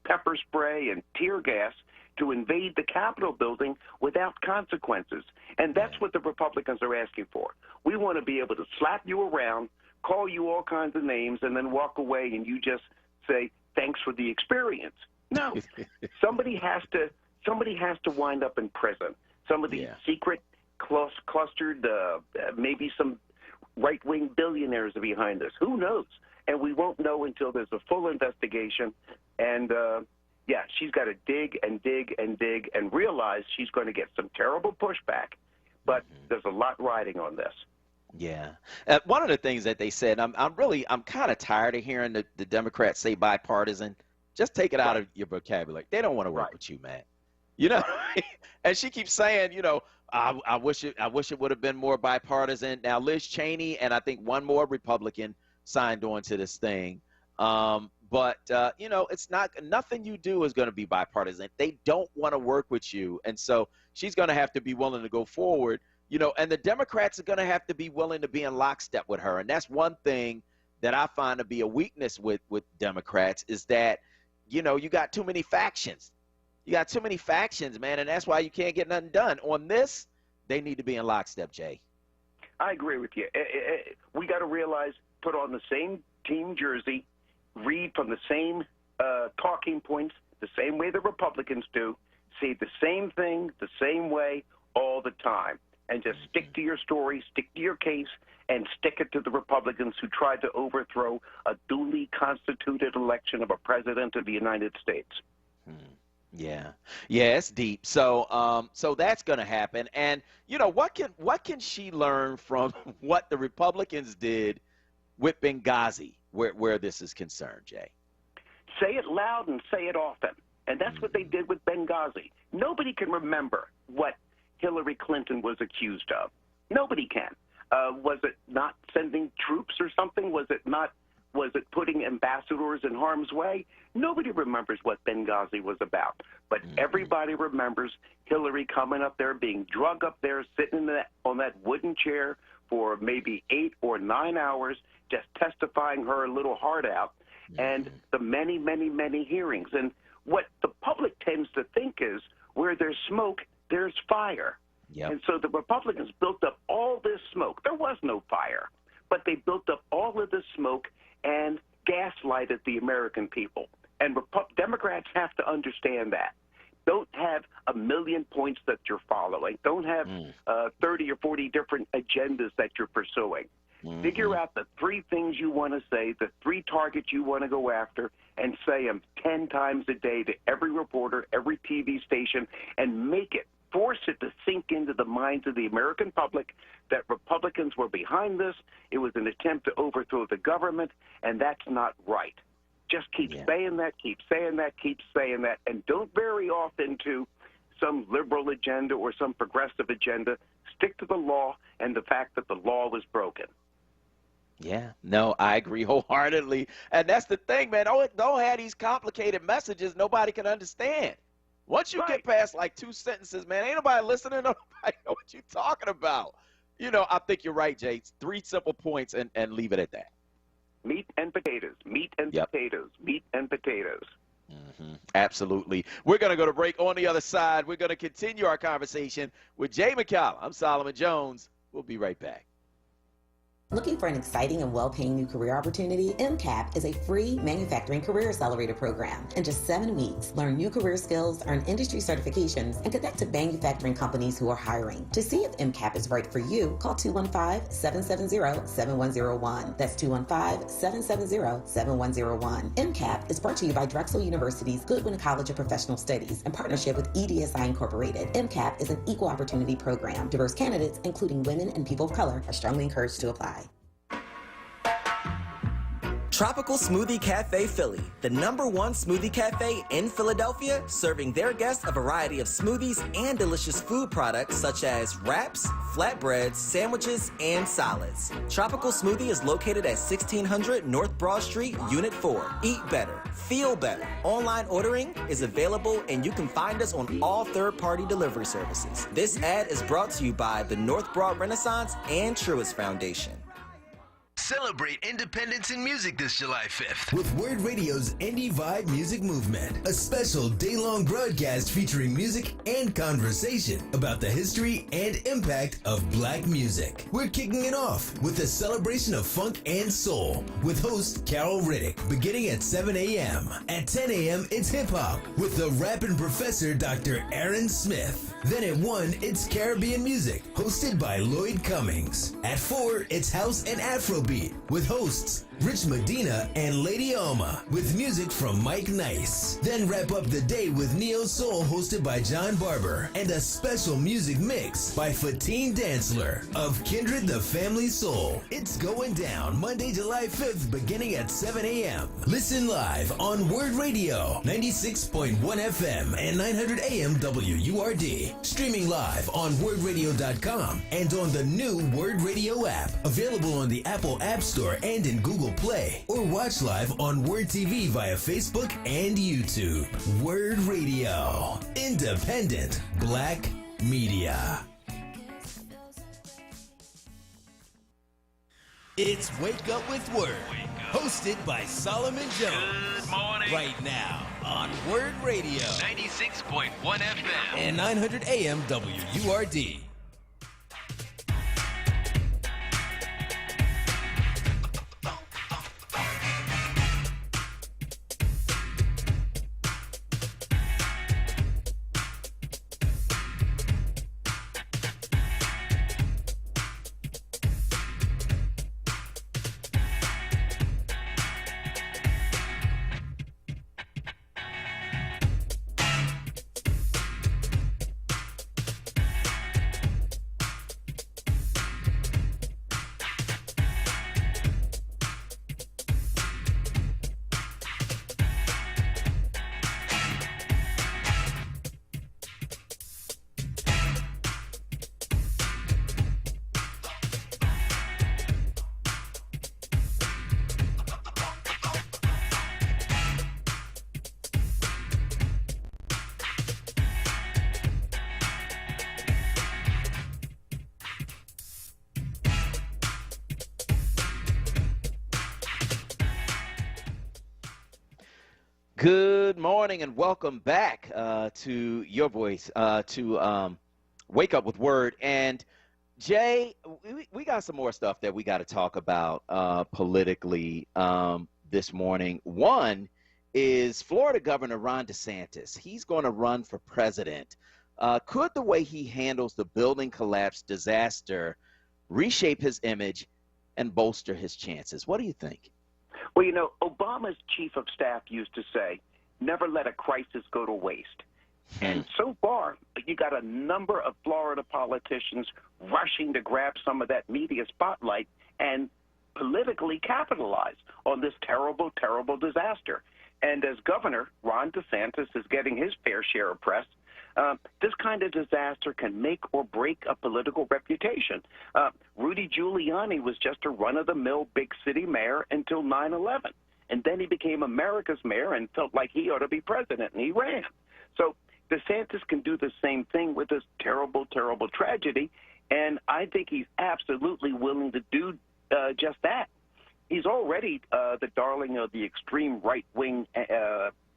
pepper spray and tear gas to invade the Capitol building without consequences. And that's what the Republicans are asking for. We want to be able to slap you around, call you all kinds of names, and then walk away and you just say, thanks for the experience. No, somebody has to wind up in prison. Some of these secret, clustered, maybe some right-wing billionaires are behind this. Who knows? And we won't know until there's a full investigation. And, she's got to dig and dig and dig and realize she's going to get some terrible pushback. But there's a lot riding on this. Yeah. One of the things that they said, I'm kind of tired of hearing the Democrats say bipartisan. Just take it out of your vocabulary. They don't want to work with you, man. You know, and she keeps saying, you know, I wish it would have been more bipartisan. Now, Liz Cheney and I think one more Republican signed on to this thing. But you know, it's nothing you do is going to be bipartisan. They don't want to work with you. And so she's going to have to be willing to go forward, you know, and the Democrats are going to have to be willing to be in lockstep with her. And that's one thing that I find to be a weakness with Democrats is that, you know, you got too many factions. You got too many factions, man, and that's why you can't get nothing done. On this, they need to be in lockstep, Jay. I agree with you. We got to realize, put on the same team jersey, read from the same talking points, the same way the Republicans do, say the same thing the same way all the time, and just stick to your story, stick to your case, and stick it to the Republicans who tried to overthrow a duly constituted election of a president of the United States. Yeah, it's deep. So, so that's going to happen. And you know, what can she learn from what the Republicans did with Benghazi, where this is concerned, Jay? Say it loud and say it often, and that's what they did with Benghazi. Nobody can remember what Hillary Clinton was accused of. Nobody can. Was it not sending troops or something? Was it putting ambassadors in harm's way? Nobody remembers what Benghazi was about. But everybody remembers Hillary coming up there, being drugged up there, sitting on that wooden chair for maybe 8 or 9 hours, just testifying her little heart out, and the many, many, many hearings. And what the public tends to think is where there's smoke, there's fire. Yep. And so the Republicans built up all this smoke. There was no fire, but they built up all of this smoke and gaslighted the American people. And Democrats have to understand that. Don't have a million points that you're following. Don't have 30 or 40 different agendas that you're pursuing. Figure out the 3 things you want to say, the 3 targets you want to go after, and say them 10 times a day to every reporter, every TV station, and force it to sink into the minds of the American public that Republicans were behind this. It was an attempt to overthrow the government, and that's not right. Just keep saying that, keep saying that, keep saying that, and don't vary off into some liberal agenda or some progressive agenda. Stick to the law and the fact that the law was broken. Yeah, no, I agree wholeheartedly. And that's the thing, man. Don't have these complicated messages nobody can understand. Once you get past like 2 sentences, man, ain't nobody listening. Nobody know what you're talking about. You know, I think you're right, Jay. 3 simple points and leave it at that. Meat and potatoes, meat and potatoes, meat and potatoes. Absolutely. We're going to go to break. On the other side, we're going to continue our conversation with Jay McCallum. I'm Solomon Jones. We'll be right back. Looking for an exciting and well-paying new career opportunity? MCAP is a free manufacturing career accelerator program. In just 7 weeks, learn new career skills, earn industry certifications, and connect to manufacturing companies who are hiring. To see if MCAP is right for you, call 215-770-7101. That's 215-770-7101. MCAP is brought to you by Drexel University's Goodwin College of Professional Studies in partnership with EDSI Incorporated. MCAP is an equal opportunity program. Diverse candidates, including women and people of color, are strongly encouraged to apply. Tropical Smoothie Cafe Philly, the #1 smoothie cafe in Philadelphia, serving their guests a variety of smoothies and delicious food products such as wraps, flatbreads, sandwiches, and salads. Tropical Smoothie is located at 1600 North Broad Street, Unit 4. Eat better, feel better. Online ordering is available, and you can find us on all third-party delivery services. This ad is brought to you by the North Broad Renaissance and Truist Foundation. Celebrate independence in music this July 5th. With WURD Radio's Indie Vibe Music Movement, a special day-long broadcast featuring music and conversation about the history and impact of black music. We're kicking it off with a celebration of funk and soul with host Carol Riddick, beginning at 7 a.m. At 10 a.m., it's hip-hop with the rapping professor Dr. Aaron Smith. Then at 1, it's Caribbean music, hosted by Lloyd Cummings. At 4, it's house and Afrobeat with hosts Rich Medina and Lady Alma, with music from Mike Nice. Then wrap up the day with Neo Soul, hosted by John Barber, and a special music mix by Fatine Dantzler of Kindred the Family Soul. It's going down Monday, July 5th, beginning at 7 a.m. Listen live on WURD Radio, 96.1 FM and 900 AM WURD. Streaming live on WURDradio.com and on the new WURD Radio app, available on the Apple App Store and in Google Play, or watch live on WURD TV via Facebook and YouTube. WURD Radio, independent black media. It's Wake Up with WURD, hosted by Solomon Jones. Good morning. Right now on WURD Radio, 96.1 FM and 900 AM WURD. Good morning and welcome back to Your Voice, to Wake Up with WURD. And Jay, we got some more stuff that we got to talk about politically this morning. One is Florida Governor Ron DeSantis. He's going to run for president. Could the way he handles the building collapse disaster reshape his image and bolster his chances? What do you think? Well, you know, Obama's chief of staff used to say, never let a crisis go to waste. And so far, you got a number of Florida politicians rushing to grab some of that media spotlight and politically capitalize on this terrible, terrible disaster. And as governor, Ron DeSantis is getting his fair share of press. This kind of disaster can make or break a political reputation. Rudy Giuliani was just a run-of-the-mill big city mayor until 9/11. And then he became America's mayor and felt like he ought to be president, and he ran. So DeSantis can do the same thing with this terrible, terrible tragedy, and I think he's absolutely willing to do just that. He's already the darling of the extreme right-wing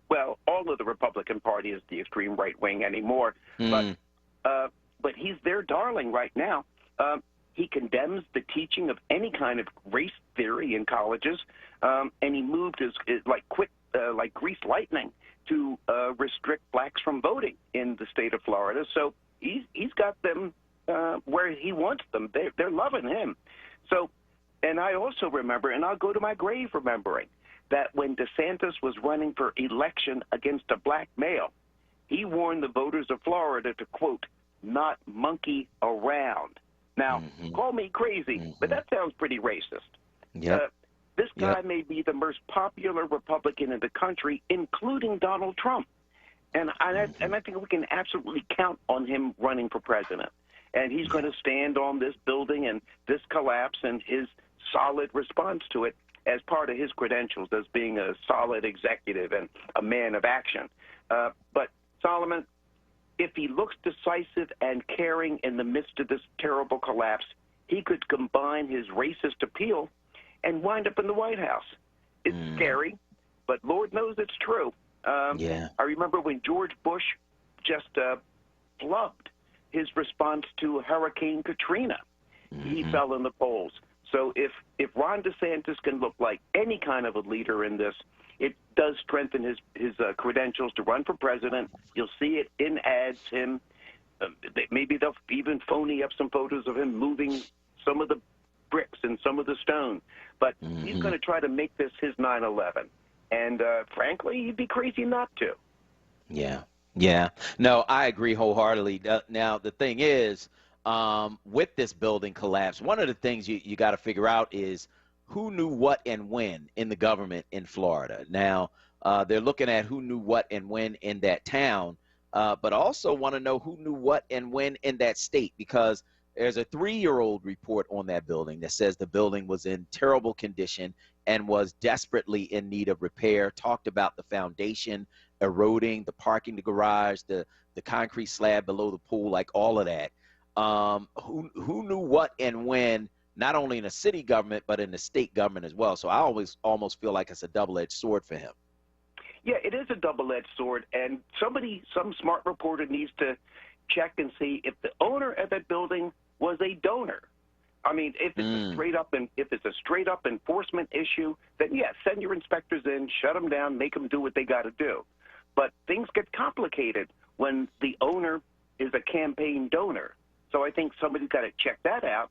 well, all of the Republican Party is the extreme right wing anymore, but he's their darling right now. He condemns the teaching of any kind of race theory in colleges, and he moved like greased lightning to restrict blacks from voting in the state of Florida. So he's got them where he wants them. They're loving him. So, and I also remember, and I'll go to my grave remembering, that when DeSantis was running for election against a black male, he warned the voters of Florida to, quote, not monkey around. Now, call me crazy, but that sounds pretty racist. Yep. This guy may be the most popular Republican in the country, including Donald Trump. And I think we can absolutely count on him running for president. And he's going to stand on this building and this collapse and his solid response to it as part of his credentials as being a solid executive and a man of action. But, Solomon, if he looks decisive and caring in the midst of this terrible collapse, he could combine his racist appeal and wind up in the White House. It's scary, but Lord knows it's true. I remember when George Bush just flubbed his response to Hurricane Katrina. He fell in the polls. So if Ron DeSantis can look like any kind of a leader in this, it does strengthen his credentials to run for president. You'll see it in ads. Maybe they'll even phony up some photos of him moving some of the bricks and some of the stone. But he's going to try to make this his 9/11. And frankly, he'd be crazy not to. Yeah. No, I agree wholeheartedly. Now, the thing is, with this building collapse, one of the things you got to figure out is who knew what and when in the government in Florida. Now, they're looking at who knew what and when in that town, but also want to know who knew what and when in that state, because there's a 3-year-old report on that building that says the building was in terrible condition and was desperately in need of repair, talked about the foundation eroding, the parking, the garage, the concrete slab below the pool, like all of that. Who knew what and when, not only in the city government, but in the state government as well. So I always almost feel like it's a double-edged sword for him. Yeah, it is a double-edged sword, and some smart reporter needs to check and see if the owner of that building was a donor. I mean, if it's a straight up enforcement issue, then send your inspectors in, shut them down, make them do what they got to do. But things get complicated when the owner is a campaign donor. So I think somebody's got to check that out.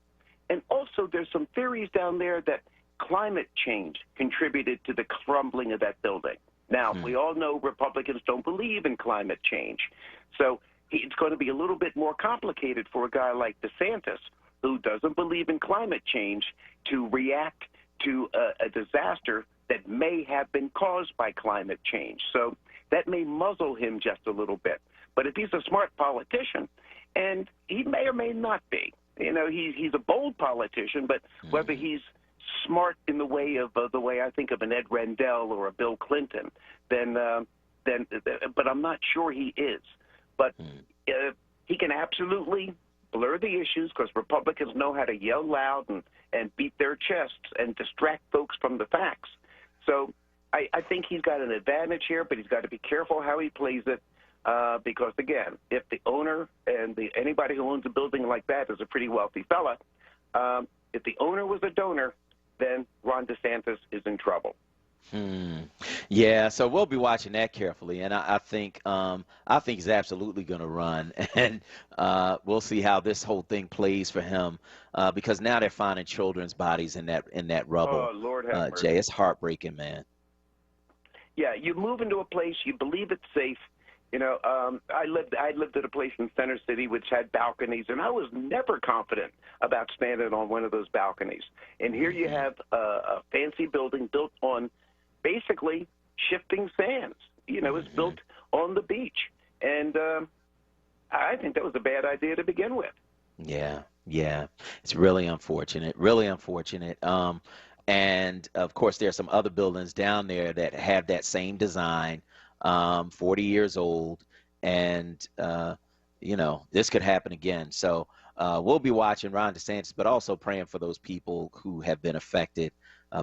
And also, there's some theories down there that climate change contributed to the crumbling of that building. Now, we all know Republicans don't believe in climate change. So it's going to be a little bit more complicated for a guy like DeSantis, who doesn't believe in climate change, to react to a disaster that may have been caused by climate change. So that may muzzle him just a little bit. But if he's a smart politician, and he may or may not be, he's a bold politician, but whether he's smart in the way I think of an Ed Rendell or a Bill Clinton, but I'm not sure he is. But he can absolutely blur the issues, because Republicans know how to yell loud and beat their chests and distract folks from the facts. So I think he's got an advantage here, but he's got to be careful how he plays it, because, again, if the owner and anybody who owns a building like that is a pretty wealthy fella, if the owner was a donor, then Ron DeSantis is in trouble. Yeah, so we'll be watching that carefully, and I think he's absolutely going to run, and we'll see how this whole thing plays for him, because now they're finding children's bodies in that rubble. Oh, Lord have mercy. Jay, it's heartbreaking, man. Yeah, you move into a place, you believe it's safe. I lived at a place in Center City which had balconies, and I was never confident about standing on one of those balconies. And here you have a fancy building built on basically shifting sands. It's built on the beach. And I think that was a bad idea to begin with. Yeah. It's really unfortunate, and, of course, there are some other buildings down there that have that same design, 40 years old, and, this could happen again. So we'll be watching Ron DeSantis, but also praying for those people who have been affected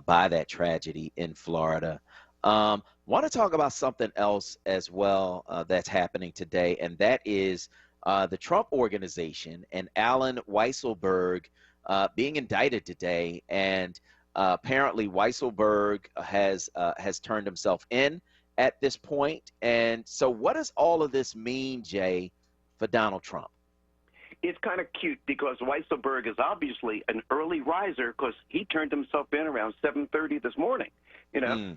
by that tragedy in Florida. Want to talk about something else as well that's happening today, and that is the Trump Organization and Alan Weisselberg being indicted today, and apparently Weisselberg has turned himself in at this point. And so what does all of this mean, Jay, for Donald Trump? It's kind of cute because Weisselberg is obviously an early riser because he turned himself in around 7:30 this morning. You know,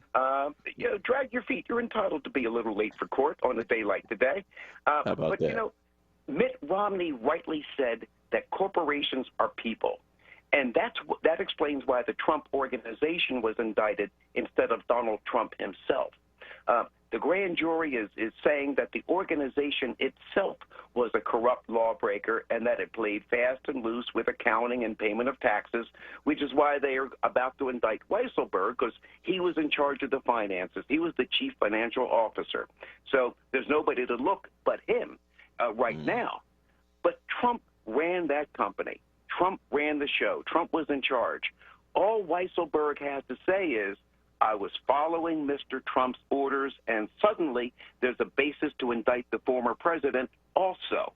drag your feet. You're entitled to be a little late for court on a day like today. How about but, that? you know, Mitt Romney rightly said that corporations are people. And that explains why the Trump organization was indicted instead of Donald Trump himself. The grand jury is saying that the organization itself was a corrupt lawbreaker and that it played fast and loose with accounting and payment of taxes, which is why they are about to indict Weisselberg, because he was in charge of the finances. He was the chief financial officer. So there's nobody to look but him right now. But Trump ran that company. Trump ran the show. Trump was in charge. All Weisselberg has to say is, I was following Mr. Trump's orders, and suddenly there's a basis to indict the former president also.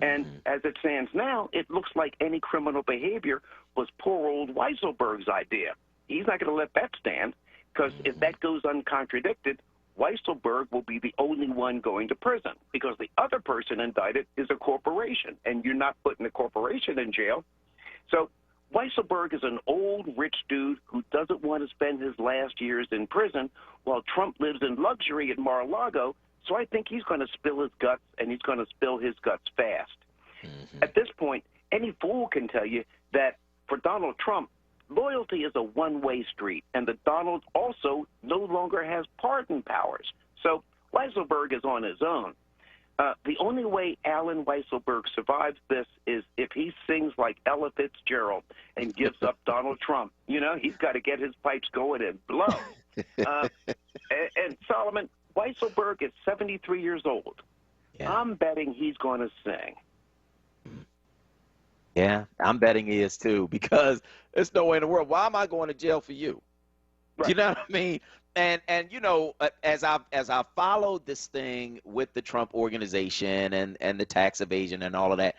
And as it stands now, it looks like any criminal behavior was poor old Weisselberg's idea. He's not going to let that stand, because if that goes uncontradicted, Weisselberg will be the only one going to prison, because the other person indicted is a corporation, and you're not putting a corporation in jail. So Weisselberg is an old, rich dude who doesn't want to spend his last years in prison while Trump lives in luxury at Mar-a-Lago, so I think he's going to spill his guts, and he's going to spill his guts fast. At this point, any fool can tell you that for Donald Trump, loyalty is a one-way street, and that Donald also no longer has pardon powers. So Weisselberg is on his own. The only way Alan Weisselberg survives this is if he sings like Ella Fitzgerald and gives up Donald Trump. You know, he's got to get his pipes going and blow. And Solomon, Weisselberg is 73 years old. Yeah. I'm betting he's going to sing. Yeah, I'm betting he is too, because there's no way in the world. Why am I going to jail for you? Right. You know what I mean? And you know, as I followed this thing with the Trump organization and the tax evasion and all of that,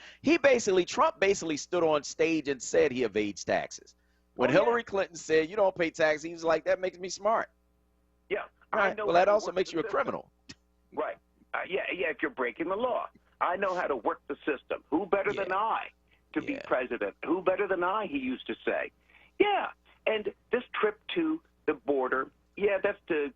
Trump basically stood on stage and said he evades taxes. When Hillary Clinton said you don't pay taxes, he was like, that makes me smart. Yeah. Right. Well, that also makes you a criminal. Right. Yeah, if you're breaking the law. I know how to work the system. Who better than I to be president? Who better than I, he used to say. Yeah. And this trip to the border, that's to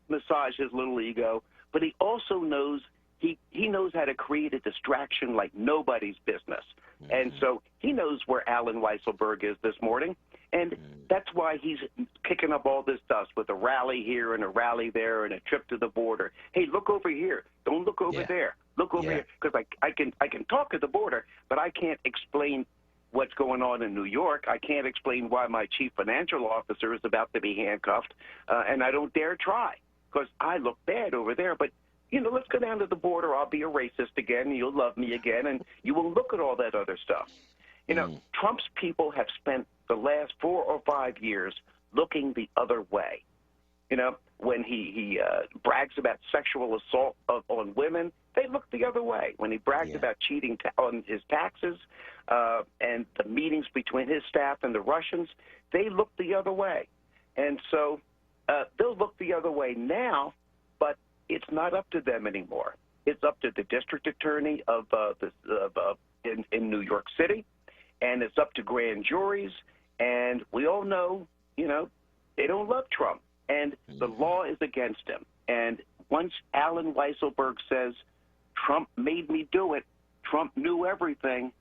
massage his little ego, but he also knows he knows how to create a distraction like nobody's business. And so he knows where Alan Weisselberg is this morning, and that's why he's kicking up all this dust with a rally here and a rally there and a trip to the border. Hey, look over here. Don't look over there. Look over here, because I can talk at the border, but I can't explain what's going on in New York. I can't explain why my chief financial officer is about to be handcuffed, and I don't dare try because I look bad over there. But, you know, let's go down to the border. I'll be a racist again, and you'll love me again, and you will look at all that other stuff. You know, Trump's people have spent the last 4 or 5 years looking the other way. You know, when he brags about sexual assault on women, they look the other way. When he brags about cheating on his taxes and the meetings between his staff and the Russians, they look the other way. And so they'll look the other way now, but it's not up to them anymore. It's up to the district attorney in New York City, and it's up to grand juries. And we all know, you know, they don't love Trump, and the law is against him. And once Alan Weisselberg says, Trump made me do it, Trump knew everything,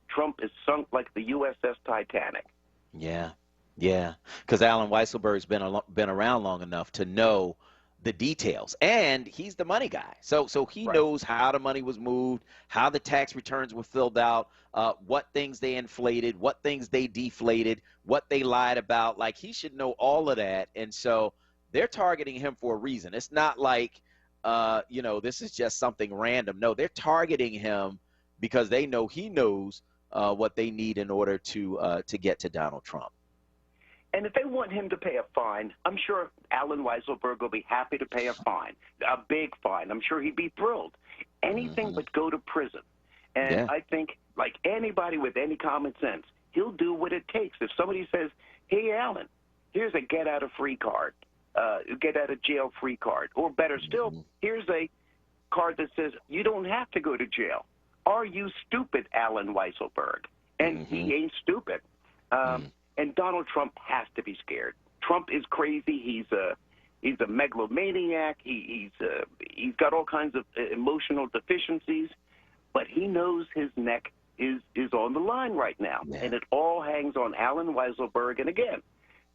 Trump is sunk like the USS Titanic. Yeah, because Alan Weisselberg's been around long enough to know the details, and he's the money guy. So he knows how the money was moved, how the tax returns were filled out, what things they inflated, what things they deflated, what they lied about. Like, he should know all of that. And so they're targeting him for a reason. It's not like, you know, this is just something random. No, they're targeting him because they know he knows what they need in order to get to Donald Trump. And if they want him to pay a fine, I'm sure Alan Weisselberg will be happy to pay a fine, a big fine. I'm sure he'd be thrilled. Anything but go to prison. And I think, like anybody with any common sense, he'll do what it takes. If somebody says, hey, Alan, here's a get-out-of-free card, get-out-of-jail-free card, or better still, here's a card that says you don't have to go to jail. Are you stupid, Alan Weisselberg? And he ain't stupid. And Donald Trump has to be scared. Trump is crazy. He's a megalomaniac. He's got all kinds of emotional deficiencies, but he knows his neck is on the line right now, and it all hangs on Alan Weisselberg. And again,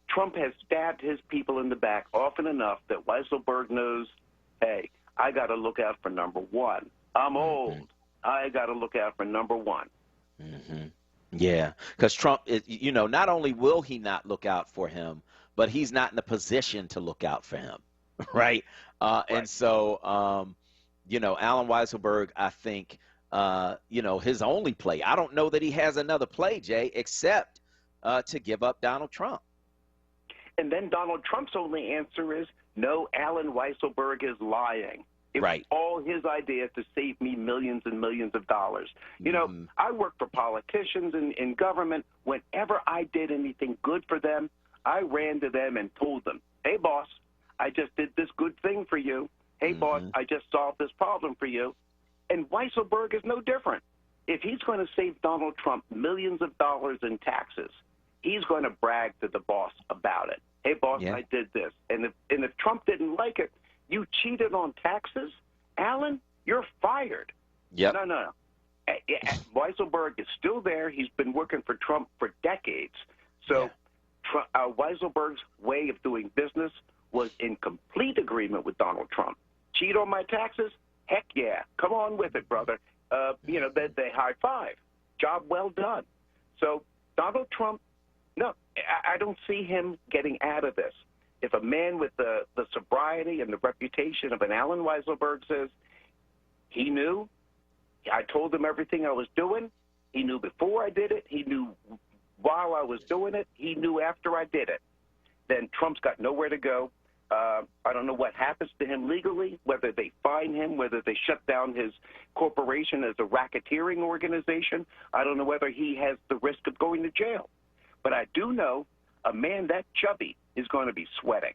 Trump has stabbed his people in the back often enough that Weisselberg knows, hey, I got to look out for number one. I'm old. I got to look out for number one. Yeah, because Trump, not only will he not look out for him, but he's not in a position to look out for him, right? And so, Alan Weisselberg, I think, his only play, I don't know that he has another play, Jay, except to give up Donald Trump. And then Donald Trump's only answer is, no, Alan Weisselberg is lying. It was all his idea to save me millions and millions of dollars. You know, I work for politicians in government. Whenever I did anything good for them, I ran to them and told them, hey, boss, I just did this good thing for you. Hey, boss, I just solved this problem for you. And Weisselberg is no different. If he's going to save Donald Trump millions of dollars in taxes, he's going to brag to the boss about it. Hey, boss, I did this. And if Trump didn't like it, you cheated on taxes, Alan, you're fired. No. Weisselberg is still there. He's been working for Trump for decades. So Weisselberg's way of doing business was in complete agreement with Donald Trump. Cheat on my taxes? Heck yeah. Come on with it, brother. They high five. Job well done. So Donald Trump, no, I don't see him getting out of this. If a man with the sobriety and the reputation of an Alan Weisselberg says, he knew, I told him everything I was doing, he knew before I did it, he knew while I was doing it, he knew after I did it, then Trump's got nowhere to go. I don't know what happens to him legally, whether they fine him, whether they shut down his corporation as a racketeering organization. I don't know whether he has the risk of going to jail. But I do know a man that chubby is going to be sweating.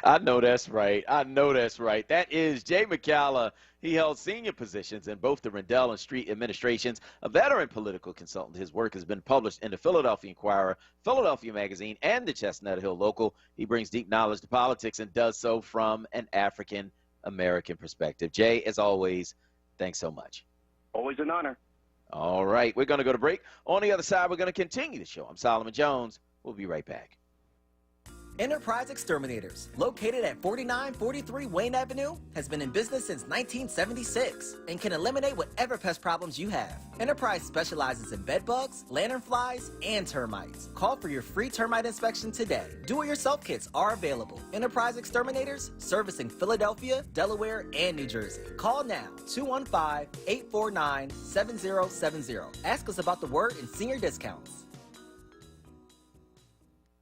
I know that's right. That is Jay McCalla. He held senior positions in both the Rendell and Street administrations, a veteran political consultant. His work has been published in the Philadelphia Inquirer, Philadelphia Magazine, and the Chestnut Hill Local. He brings deep knowledge to politics and does so from an African-American perspective. Jay, as always, thanks so much. Always an honor. All right, we're going to go to break. On the other side, we're going to continue the show. I'm Solomon Jones. We'll be right back. Enterprise Exterminators, located at 4943 Wayne Avenue, has been in business since 1976 and can eliminate whatever pest problems you have. Enterprise specializes in bed bugs, lanternflies, and termites. Call for your free termite inspection today. Do-it-yourself kits are available. Enterprise Exterminators, servicing Philadelphia, Delaware, and New Jersey. Call now, 215-849-7070. Ask us about the WURD and senior discounts.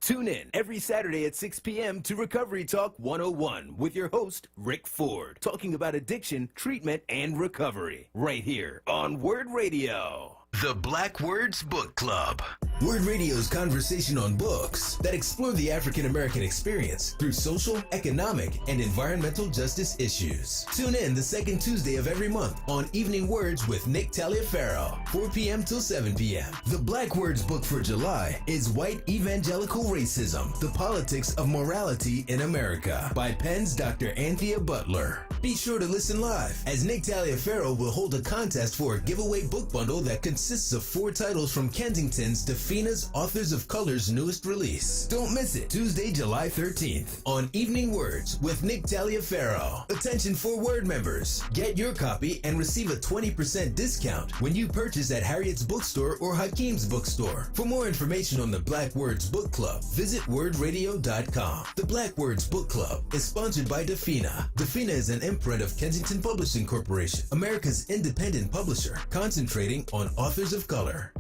Tune in every Saturday at 6 p.m. to Recovery Talk 101 with your host, Rick Ford, talking about addiction, treatment, and recovery. Right here on WURD Radio. The Black Words Book Club. WURD Radio's conversation on books that explore the African American experience through social, economic, and environmental justice issues. Tune in the second Tuesday of every month on Evening Words with Nick Taliaferro, 4 p.m. till 7 p.m. The Black Words book for July is White Evangelical Racism, The Politics of Morality in America by Penn's Dr. Anthea Butler. Be sure to listen live as Nick Taliaferro will hold a contest for a giveaway book bundle that consists of 4 titles from Kensington's Defina's Authors of Color's newest release. Don't miss it, Tuesday, July 13th on Evening Words with Nick Taliaferro. Attention for WURD members. Get your copy and receive a 20% discount when you purchase at Harriet's Bookstore or Hakeem's Bookstore. For more information on the Black Words Book Club, visit wordradio.com. The Black Words Book Club is sponsored by Defina. Defina is an imprint of Kensington Publishing Corporation, America's independent publisher, concentrating on authors of color.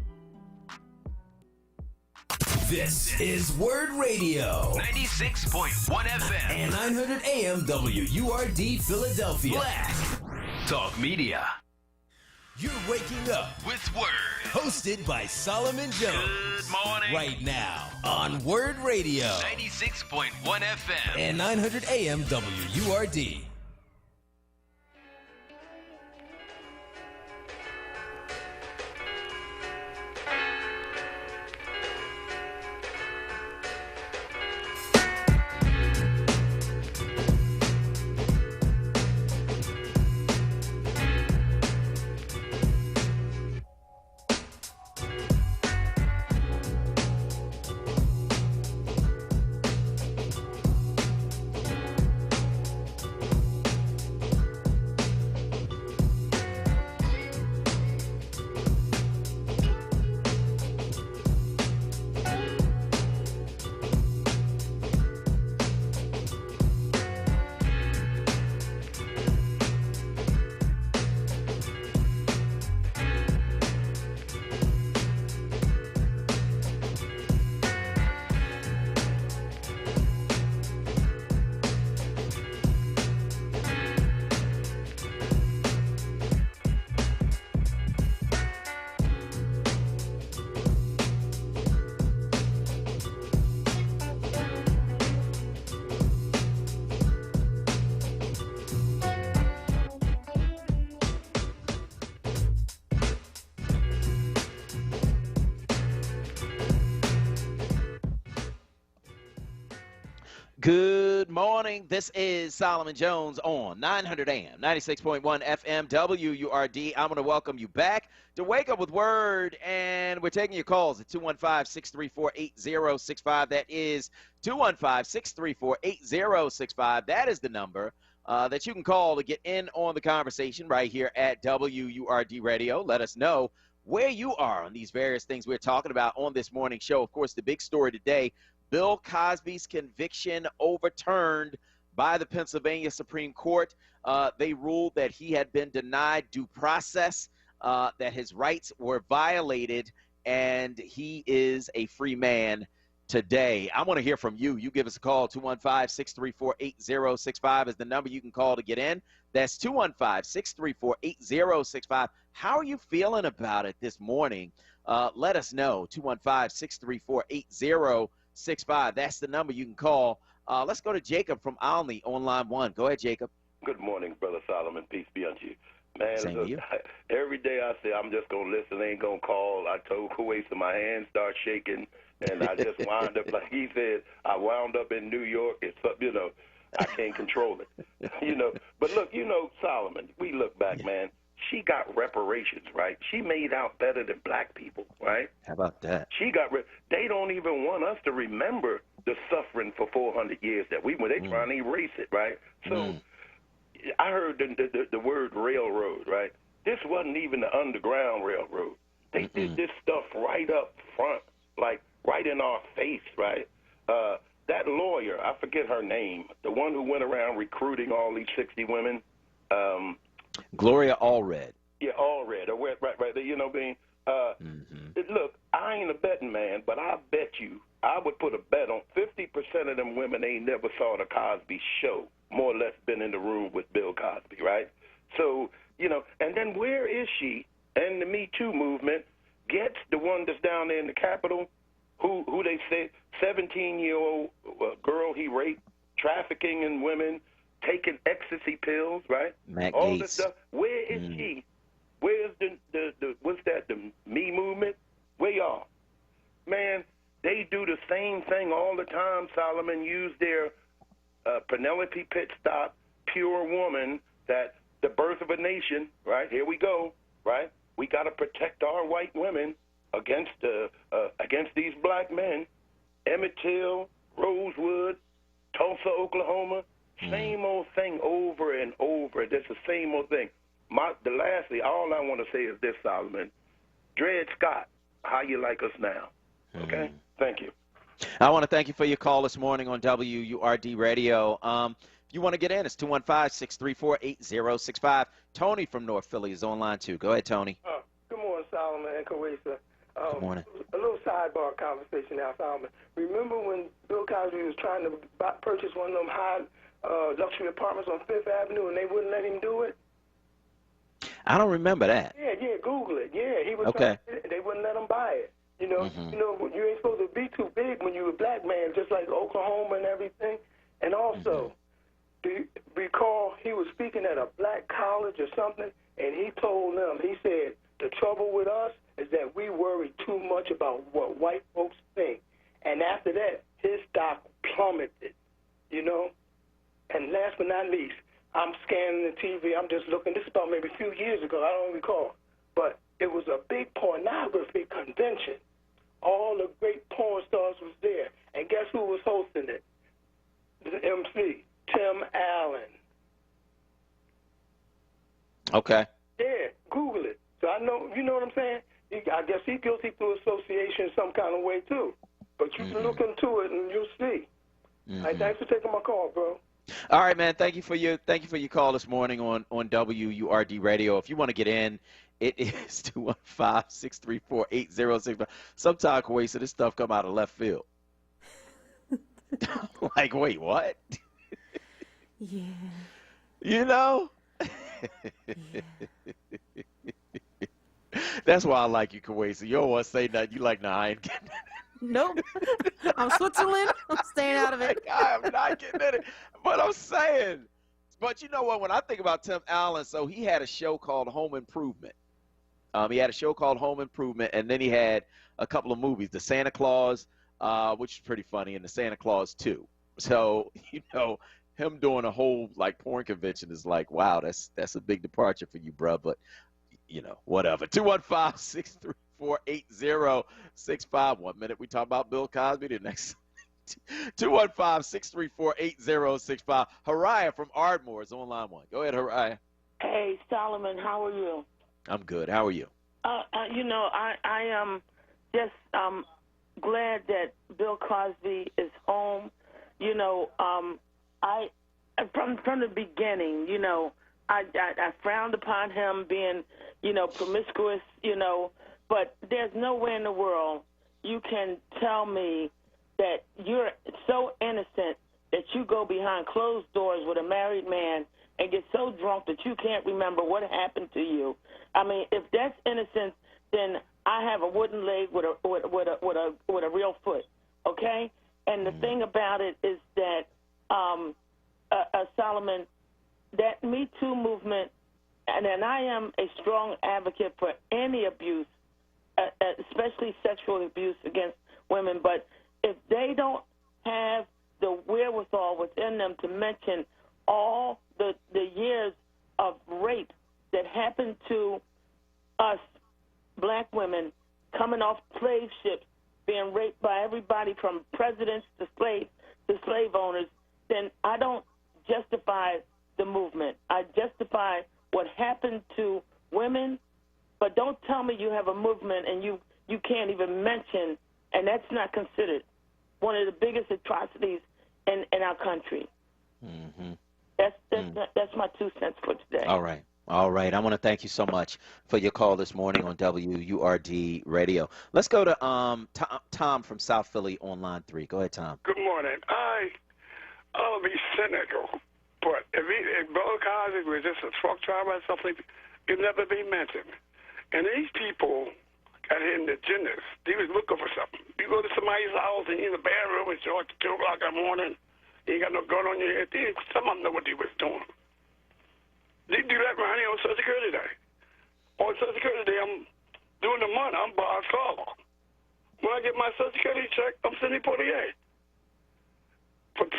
This is WURD Radio. 96.1 FM. And 900 AM WURD Philadelphia. Black Talk Media. You're waking up with WURD. Hosted by Solomon Jones. Good morning. Right now on WURD Radio. 96.1 FM. And 900 AM WURD. Good morning. This is Solomon Jones on 900 AM, 96.1 FM, WURD. I'm going to welcome you back to Wake Up with WURD, and we're taking your calls at 215-634-8065. That is 215-634-8065. That is the number that you can call to get in on the conversation right here at WURD Radio. Let us know where you are on these various things we're talking about on this morning show. Of course, the big story today, Bill Cosby's conviction overturned by the Pennsylvania Supreme Court. They ruled that he had been denied due process, that his rights were violated, and he is a free man today. I want to hear from you. You give us a call. 215-634-8065 is the number you can call to get in. That's 215-634-8065. How are you feeling about it this morning? Let us know. 215-634-8065. That's the number you can call. Let's go to Jacob from Olney on line 1. Go ahead, Jacob. Good morning, Brother Solomon. Peace be unto you. Man, Same to you. Every day I say I'm just going to listen, ain't going to call. I told Kuwait, so my hands start shaking, and I just wound up, like he said, I wound up in New York. It's, I can't control it. But look, Solomon, we look back, man. She got reparations, right? She made out better than black people, right? How about that? They don't even want us to remember the suffering for 400 years that we were. They trying to erase it, right? So I heard the word railroad, right? This wasn't even the Underground Railroad. They did this stuff right up front, like right in our face, right? That lawyer, I forget her name, the one who went around recruiting all these 60 women. Gloria Allred. Yeah, Allred. Right. You know what I mean? Look, I ain't a betting man, but I bet you, I would put a bet on 50% of them women ain't never saw the Cosby Show, more or less been in the room with Bill Cosby, right? So, and then where is she? And the Me Too movement gets the one that's down there in the Capitol, who they say 17-year-old girl he raped, trafficking in women, taking ecstasy pills, right? All this stuff. Where is she? Where's the what's that, the Me movement? Where y'all? Man, they do the same thing all the time, Solomon. Use their Penelope Pitstop, pure woman, that the birth of a nation, right? Here we go, right? We got to protect our white women against these black men. Emmett Till, Rosewood, Tulsa, Oklahoma. Same old thing over and over. That's the same old thing. Lastly, all I want to say is this, Solomon. Dred Scott, how you like us now? Okay? Thank you. I want to thank you for your call this morning on WURD Radio. If you want to get in, it's 215-634-8065. Tony from North Philly is on line 2. Go ahead, Tony. Good morning, Solomon and Carissa. Good morning. A little sidebar conversation now, Solomon. Remember when Bill Cosby was trying to purchase one of them high luxury apartments on Fifth Avenue and they wouldn't let him do it? I don't remember that. Yeah. he was Okay. trying to, they wouldn't let him buy it. You know, you ain't supposed to be too big when you're a black man, just like Oklahoma and everything. And also, do you recall he was speaking at a black college or something, and he told them, he said, the trouble with us is that we worry too much about what white folks think. And after that, his stock plummeted, you know. And last but not least, I'm scanning the TV. I'm just looking. This is about maybe a few years ago. I don't recall. But it was a big pornography convention. All the great porn stars was there. And guess who was hosting it? The MC, Tim Allen. Okay. Yeah, Google it. So I know, you know what I'm saying? I guess he's guilty through association some kind of way, too. But you can look into it and you'll see. All right, thanks for taking my call, bro. All right, man. Thank you for your call this morning on WURD Radio. If you want to get in, it is 215-634-8065. Sometimes, Kuwait, so this stuff come out of left field. Like, wait, what? Yeah. You know? That's why I like you, Kuwait. So you don't want to say nothing. You like, nah, I ain't getting it. Nope. I'm Switzerland. I'm staying out of it. I'm not getting in it. But I'm saying. But you know what? When I think about Tim Allen, so he had a show called Home Improvement. He had a show called Home Improvement, and then he had a couple of movies, The Santa Claus, which is pretty funny, and The Santa Claus 2. So, you know, him doing a whole, like, porn convention is like, wow, that's a big departure for you, bro. But, you know, whatever. 215-634-8065. 1 minute we talk about Bill Cosby, the next 215-634-8065. Hariah from Ardmore is on line 1. Go ahead, Hariah. Hey, Solomon, how are you? I'm good. How are you? You know, I am just glad that Bill Cosby is home. You know, I from the beginning, you know, I frowned upon him being, you know, promiscuous, you know, but there's nowhere in the world you can tell me that you're so innocent that you go behind closed doors with a married man and get so drunk that you can't remember what happened to you. I mean, if that's innocence, then I have a wooden leg with a real foot, okay? And the thing about it is that, Solomon, that Me Too movement, and I am a strong advocate for any abuse, especially sexual abuse against women, but if they don't have the wherewithal within them to mention all the years of rape that happened to us black women coming off slave ships, being raped by everybody from presidents to slave owners, then I don't justify the movement. I justify what happened to women, but don't tell me you have a movement and you can't even mention, and that's not considered one of the biggest atrocities in our country. Mm-hmm. That's my 2 cents for today. All right. All right. I want to thank you so much for your call this morning on WURD Radio. Let's go to Tom from South Philly on line 3. Go ahead, Tom. Good morning. I'll be cynical, but if Bill Cosby was just a truck driver or something, it'd never be mentioned. And these people got hidden agendas. They was looking for something. You go to somebody's house and you're in the bedroom and it's 2 o'clock in the morning, you ain't got no gun on your head. Some of them know what they was doing. They do that right here on Social Security Day. On Social Security Day, I'm doing the money. I'm Bob Sala. When I get my Social Security check, I'm Sidney Poitier.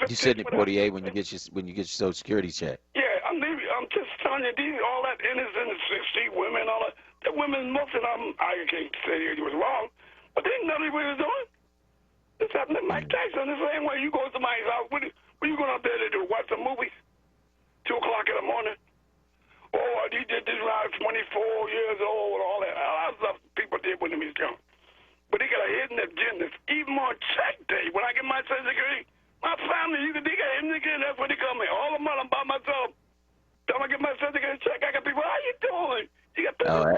You Sidney Poitier when you get your Social Security check. Yeah, I'm just telling you, all that innocent, 60 women, all that. The women, most of them, I can't say it was wrong, but they didn't know what they was doing. It's happening to Mike Tyson the same way. You go to somebody's house, what are you going up there to do? Watch some movies? 2 o'clock in the morning? Oh, he did this around 24 years old, all that. A lot of stuff people did when he was young. But they got a hidden agenda. Even on check day, when I get my Social Security, my family, they got hidden agenda. That's when they come in. All the money I'm by myself. Time I get my Social Security check, I got people, how you doing?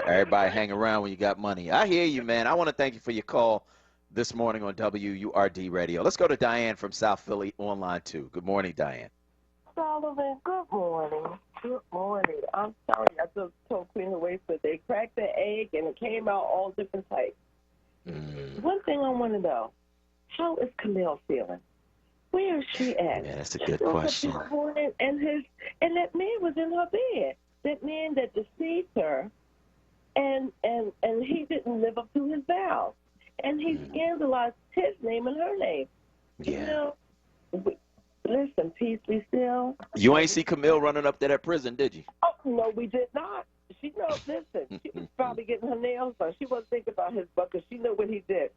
Everybody hang around when you got money. I hear you, man. I want to thank you for your call this morning on WURD Radio. Let's go to Diane from South Philly on line 2. Good morning, Diane. Solomon. Good morning. Good morning. I'm sorry. I just told Queen Louise that they cracked the egg and it came out all different types. One thing I want to know, how is Camille feeling? Where is she at? Yeah, that's a good question. This morning and that man was in her bed. That man that deceived her, and he didn't live up to his vows, and he scandalized his name and her name. Yeah. You know, listen, peace be still. You ain't see Camille running up to that prison, did you? Oh no, we did not. She knows. Listen, she was probably getting her nails done. She wasn't thinking about his butt because she knew what he did.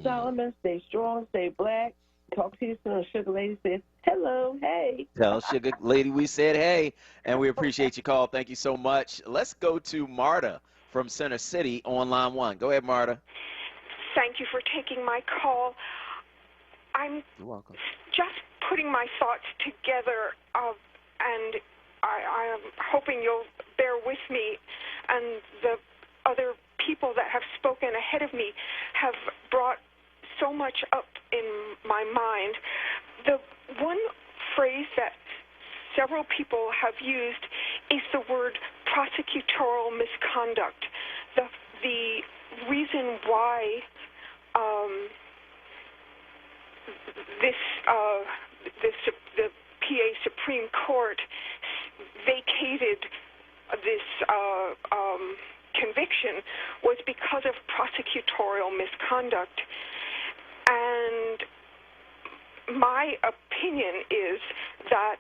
Solomon, stay strong, stay black. Talk to you soon. Sugar Lady says, hello, hey. Tell Sugar Lady we said hey, and we appreciate your call. Thank you so much. Let's go to Marta from Center City on line 1. Go ahead, Marta. Thank you for taking my call. I'm You're welcome. just putting my thoughts together, and I am hoping you'll bear with me. And the other people that have spoken ahead of me have brought so much up in my mind. The one phrase that several people have used is the word prosecutorial misconduct. The reason why the PA Supreme Court vacated this conviction was because of prosecutorial misconduct. And my opinion is that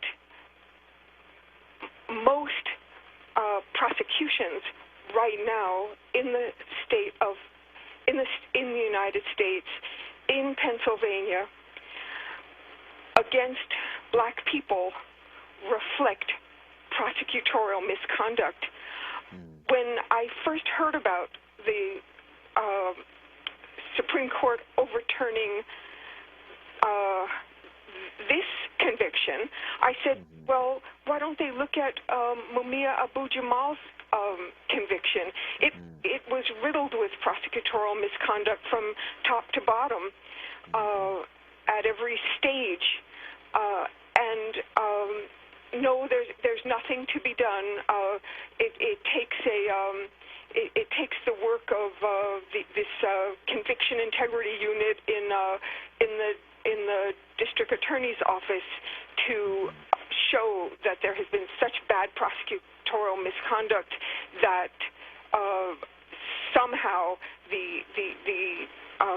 most prosecutions right now in the United States, in Pennsylvania, against black people reflect prosecutorial misconduct. When I first heard about the Supreme Court overturning this conviction, I said, well, why don't they look at Mumia Abu-Jamal's conviction? It was riddled with prosecutorial misconduct from top to bottom at every stage. No, there's nothing to be done. It takes the work of this conviction integrity unit in the district attorney's office to show that there has been such bad prosecutorial misconduct that somehow the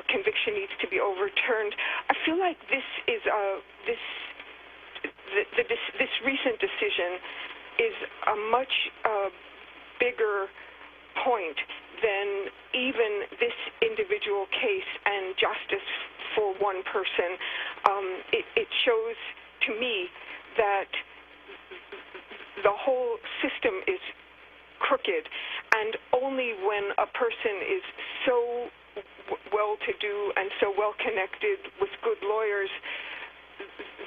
conviction needs to be overturned. I feel like this recent decision is a much bigger point than even this individual case and justice for one person. It shows to me that the whole system is crooked, and only when a person is so well-to-do and so well-connected with good lawyers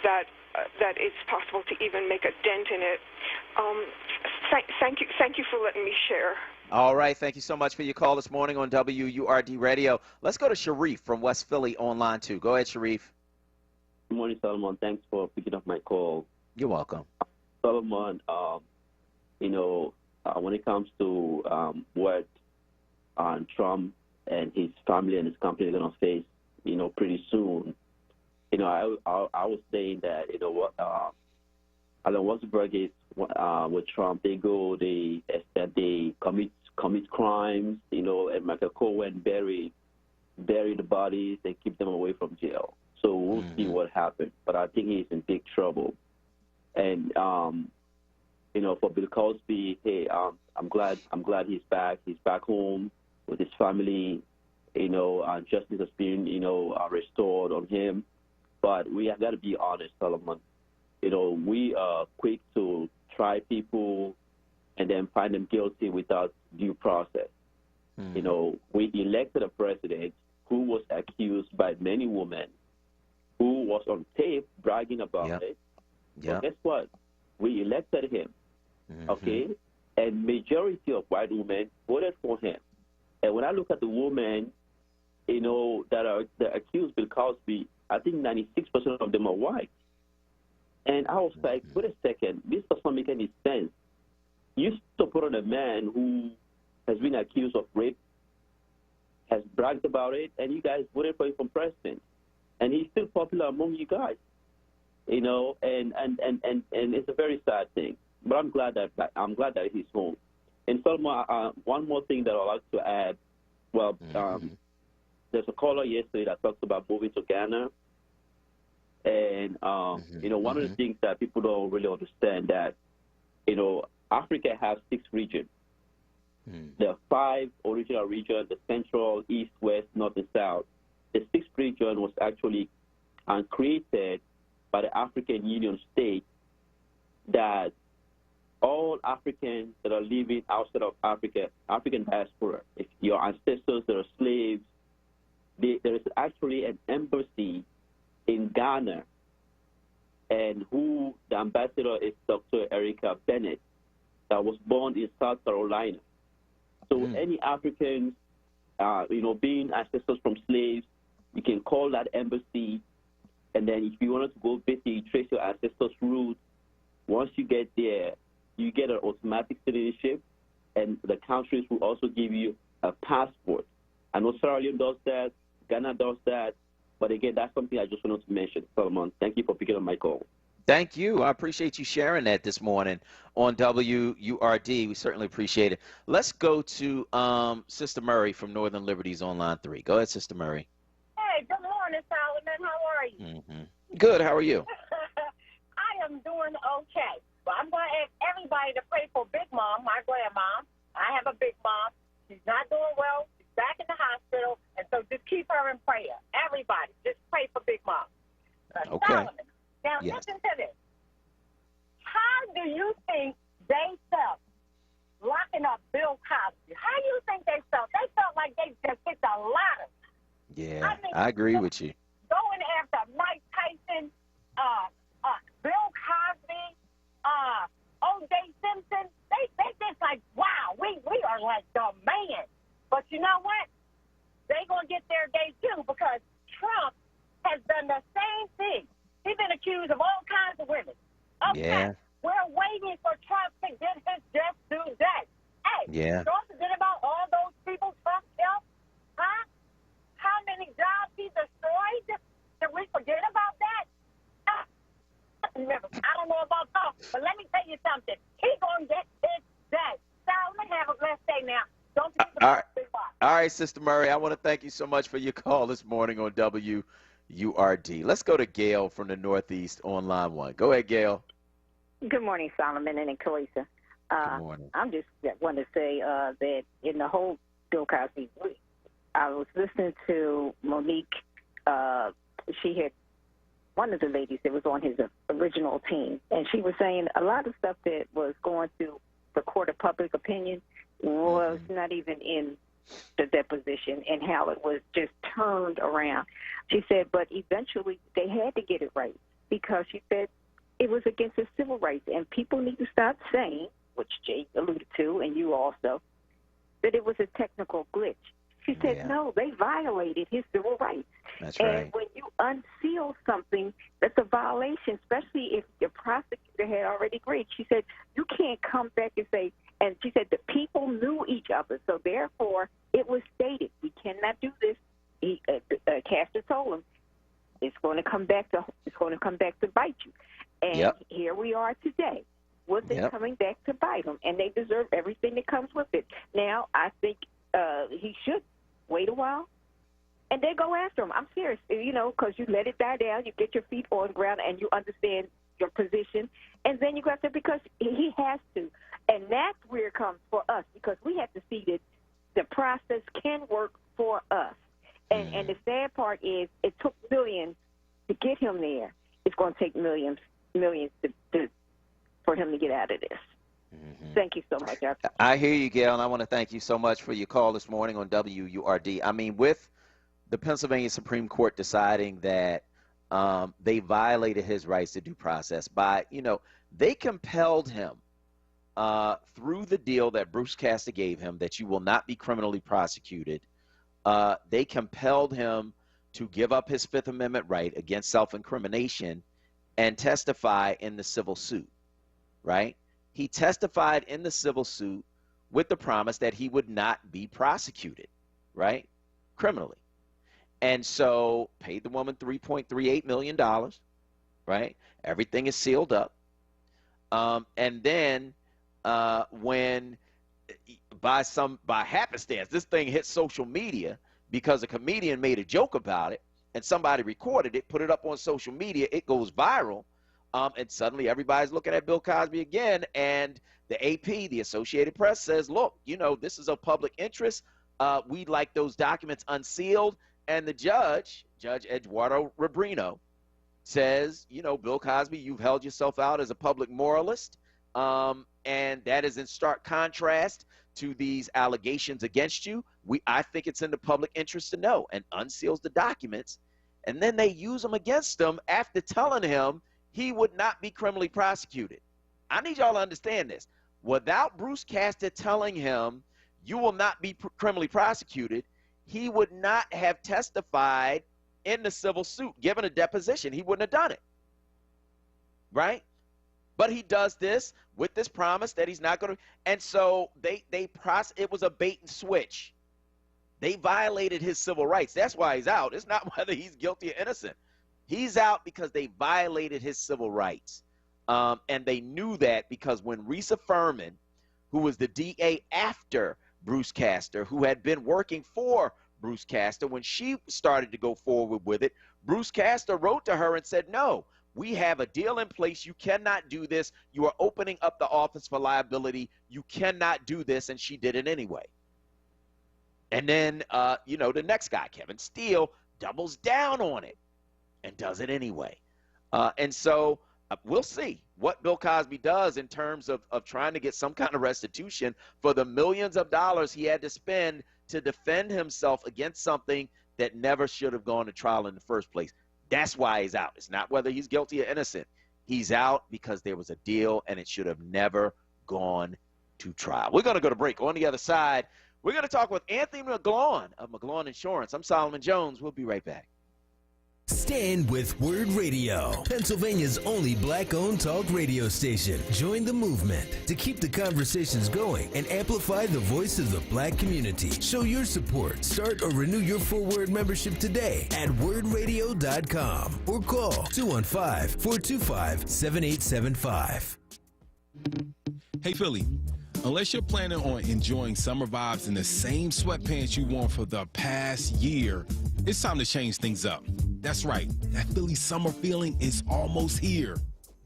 that it's possible to even make a dent in it. Thank you for letting me share. All right, thank you so much for your call this morning on WURD Radio. Let's go to Sharif from West Philly on line 2. Go ahead, Sharif. Good morning, Solomon. Thanks for picking up my call. You're welcome. Solomon, when it comes to what Trump and his family and his company are going to face, pretty soon, I was saying that, once the verdict with Trump, they commit crimes, and Michael Cohen bury the bodies and keep them away from jail. So we'll see what happens. But I think he's in big trouble. And for Bill Cosby, hey, I'm glad he's back. He's back home with his family. Justice has been restored on him. But we have got to be honest, Solomon. We are quick to try people and then find them guilty without due process. We elected a president who was accused by many women, who was on tape bragging about it. But guess what? We elected him, okay? And majority of white women voted for him. And when I look at the women, that accused Bill Cosby, I think 96% of them are white. And I was like, wait a second, this does not make any sense. You support on a man who has been accused of rape, has bragged about it, and you guys voted for him for president. And he's still popular among you guys, you know, and it's a very sad thing. But I'm glad that he's home. And Solomon, one more thing that I'd like to add. Well, there's a caller yesterday that talked about moving to Ghana. And, you know, one of the things that people don't really understand that, you know, Africa has 6 regions. There are 5 original regions, the central, east, west, north, and south. The 6th region was actually created by the African Union state that all Africans that are living outside of Africa, African diaspora, if your ancestors that are slaves, there is actually an embassy in Ghana, and who the ambassador is Dr. Erica Bennett, that was born in South Carolina. So any Africans, you know, being ancestors from slaves, you can call that embassy, and then if you wanted to go basically trace your ancestors' roots, once you get there, you get an automatic citizenship, and the countries will also give you a passport. I know Sierra Leone does that, Ghana does that, but again, that's something I just wanted to mention, Solomon. Thank you for picking up my call. Thank you. I appreciate you sharing that this morning on WURD. We certainly appreciate it. Let's go to Sister Murray from Northern Liberties on line 3. Go ahead, Sister Murray. Hey, good morning, Solomon. How are you? Good. How are you? I am doing okay. Well, I'm going to ask everybody to pray for Big Mom, my grandma. I have a Big Mom. She's not doing well. She's back in the hospital. And so just keep her in prayer. Everybody, just pray for Big Mom. Okay. Solomon, now listen to this. How do you think they felt locking up Bill Cosby? How do you think they felt? They felt like they just hit the lottery. Yeah, I agree with you. Going after Mike Tyson, Bill Cosby, O.J. Simpson, they just like, wow, we are like the man. But you know what? They going to get their day too, because Trump has done the same thing. He's been accused of all kinds of women. Okay, we're waiting for Trump to get his just due day. Hey, don't forget about all those people Trump helped, huh? How many jobs he destroyed? Did we forget about that? Remember, I don't know about that, but let me tell you something. He's going to get his day. Solomon, have a blessed day now. Don't forget about the big box. All right, Sister Murray, I want to thank you so much for your call this morning on WURD. Let's go to Gail from the Northeast on line 1. Go ahead, Gail. Good morning, Solomon and Kalisa. Good morning. I'm just want to say that in the whole Bill Cosby week, I was listening to Monique. She had one of the ladies that was on his original team, and she was saying a lot of stuff that was going through the court of public opinion was not even in the deposition, and how it was just turned around. She said, but eventually they had to get it right, because she said it was against his civil rights, and people need to stop saying, which Jay alluded to, and you also, that it was a technical glitch. She said, no, they violated his civil rights. That's and right. when you unseal something that's a violation, especially if the prosecutor had already agreed, she said, you can't come back and say, and she said the people knew each other, so therefore it was stated, we cannot do this. Castor told him, it's going to come back to bite you. And here we are today with it coming back to bite them, and they deserve everything that comes with it. Now, I think he should wait a while, and then go after him. I'm serious, because you let it die down, you get your feet on the ground, and you understand your position, and then you go after, because he has to. And that's where it comes for us, because we have to see that the process can work for us. And the sad part is it took millions to get him there. It's going to take millions for him to get out of this. Thank you so much. I hear you, Gail, and I want to thank you so much for your call this morning on WURD. I mean, with the Pennsylvania Supreme Court deciding that they violated his rights to due process by, they compelled him through the deal that Bruce Castor gave him that you will not be criminally prosecuted. They compelled him to give up his Fifth Amendment right against self-incrimination and testify in the civil suit, right? He testified in the civil suit with the promise that he would not be prosecuted, right, criminally. And so paid the woman $3.38 million, right? Everything is sealed up. And then when by happenstance, this thing hit social media because a comedian made a joke about it and somebody recorded it, put it up on social media, it goes viral. And suddenly everybody's looking at Bill Cosby again. And the AP, the Associated Press, says, look, you know, this is of public interest. We'd like those documents unsealed. And the judge, Judge Eduardo Rubino, says, you know, Bill Cosby, you've held yourself out as a public moralist. And that is in stark contrast to these allegations against you. I think it's in the public interest to know, and unseals the documents. And then they use them against him after telling him he would not be criminally prosecuted. I need y'all to understand this. Without Bruce Castor telling him you will not be criminally prosecuted, he would not have testified in the civil suit, given a deposition. He wouldn't have done it, right? But he does this with this promise that he's not going to. And so it was a bait and switch. They violated his civil rights. That's why he's out. It's not whether he's guilty or innocent. He's out because they violated his civil rights. And they knew that because when Risa Furman, who was the DA after Bruce Castor, who had been working for Bruce Castor, when she started to go forward with it, Bruce Castor wrote to her and said, no, we have a deal in place. You cannot do this. You are opening up the office for liability. You cannot do this. And she did it anyway. And then, you know, the next guy, Kevin Steele, doubles down on it and does it anyway. And so we'll see what Bill Cosby does in terms of trying to get some kind of restitution for the millions of dollars he had to spend to defend himself against something that never should have gone to trial in the first place. That's why he's out. It's not whether he's guilty or innocent. He's out because there was a deal and it should have never gone to trial. We're going to go to break. On the other side, we're going to talk with Anthony McGlawn of McGlawn Insurance. I'm Solomon Jones. We'll be right back. Stand with WURD Radio, Pennsylvania's only black-owned talk radio station. Join the movement to keep the conversations going and amplify the voice of the black community. Show your support. Start or renew your full WURD membership today at WURDradio.com or call 215-425-7875. Hey, Philly. Unless you're planning on enjoying summer vibes in the same sweatpants you wore for the past year, it's time to change things up. That's right, that Philly summer feeling is almost here.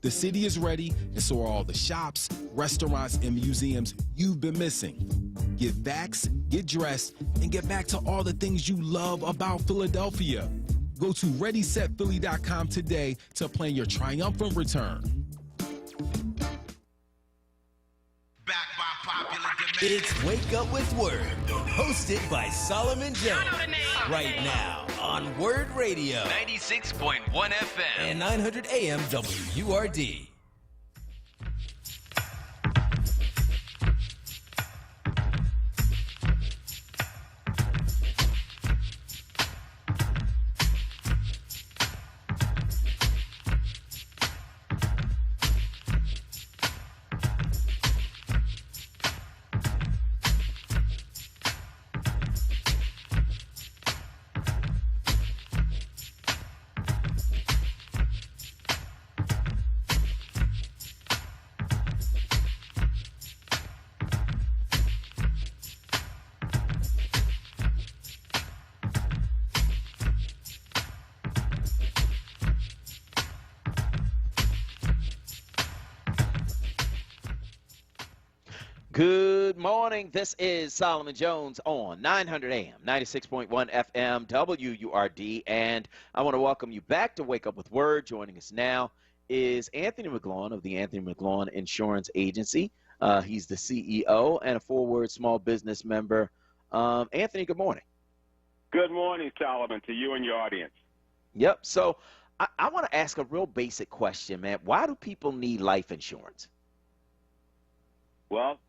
The city is ready, and so are all the shops, restaurants, and museums you've been missing. Get vaxxed, get dressed, and get back to all the things you love about Philadelphia. Go to ReadySetPhilly.com today to plan your triumphant return. It's Wake Up with WURD, hosted by Solomon Jones. Right now on WURD Radio. 96.1 FM. And 900 AM WURD. Good morning. This is Solomon Jones on 900 AM, 96.1 FM, WURD, and I want to welcome you back to Wake Up with WURD. Joining us now is Anthony McGlawn of the Anthony McGlawn Insurance Agency. He's the CEO and a forward small business member. Anthony, good morning. Good morning, Solomon, to you and your audience. Yep. So I want to ask a real basic question, man. Why do people need life insurance? Well,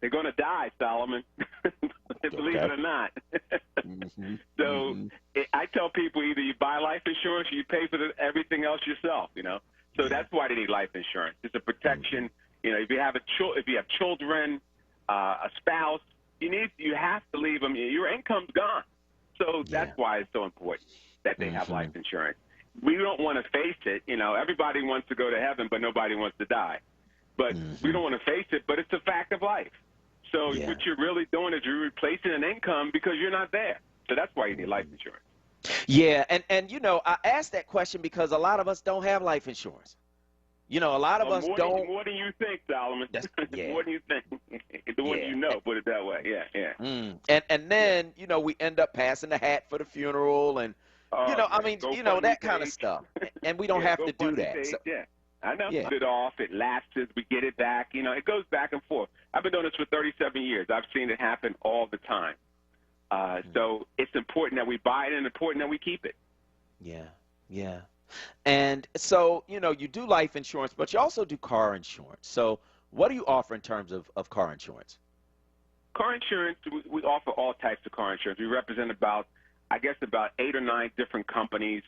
they're going to die, Solomon, believe it or not. So I tell people either you buy life insurance or you pay for everything else yourself, you know. So that's why they need life insurance. It's a protection. You know, if you have children, a spouse, you have to leave them. Your income's gone. So that's why it's so important that they have life insurance. We don't want to face it. You know, everybody wants to go to heaven, but nobody wants to die. But we don't want to face it, but it's a fact of life. So what you're really doing is you're replacing an income because you're not there. So that's why you need life insurance. Yeah, and you know, I asked that question because a lot of us don't have life insurance. You know, a lot of us don't. More than you think, Solomon. More than you think. The one you know, put it that way. Yeah. And then, you know, we end up passing the hat for the funeral and, you know, I mean, you know, that kind of stuff. And we don't have to do that. So, I know. Put it off. It lapses. We get it back. You know, it goes back and forth. I've been doing this for 37 years. I've seen it happen all the time. So it's important that we buy it and important that we keep it. Yeah. And so, you know, you do life insurance, but you also do car insurance. So what do you offer in terms of car insurance? Car insurance, we offer all types of car insurance. We represent about 8 or 9 different companies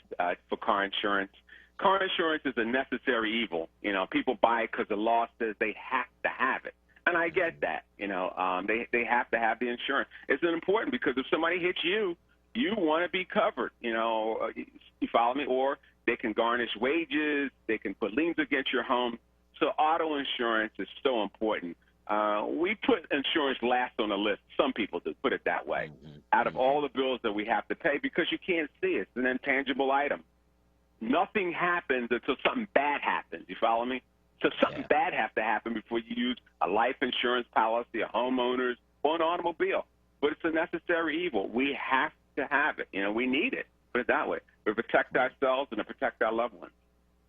for car insurance. Car insurance is a necessary evil. You know, people buy it because the law says they have to have it. And I get that. You know, they have to have the insurance. It's important because if somebody hits you, you want to be covered. You know, you follow me? Or they can garnish wages. They can put liens against your home. So auto insurance is so important. We put insurance last on the list. Some people do, put it that way, out of all the bills that we have to pay because you can't see it. It's an intangible item. Nothing happens until something bad happens. You follow me? So something bad has to happen before you use a life insurance policy, a homeowner's, or an automobile. But it's a necessary evil. We have to have it. You know, we need it. Put it that way. To protect ourselves and to protect our loved ones.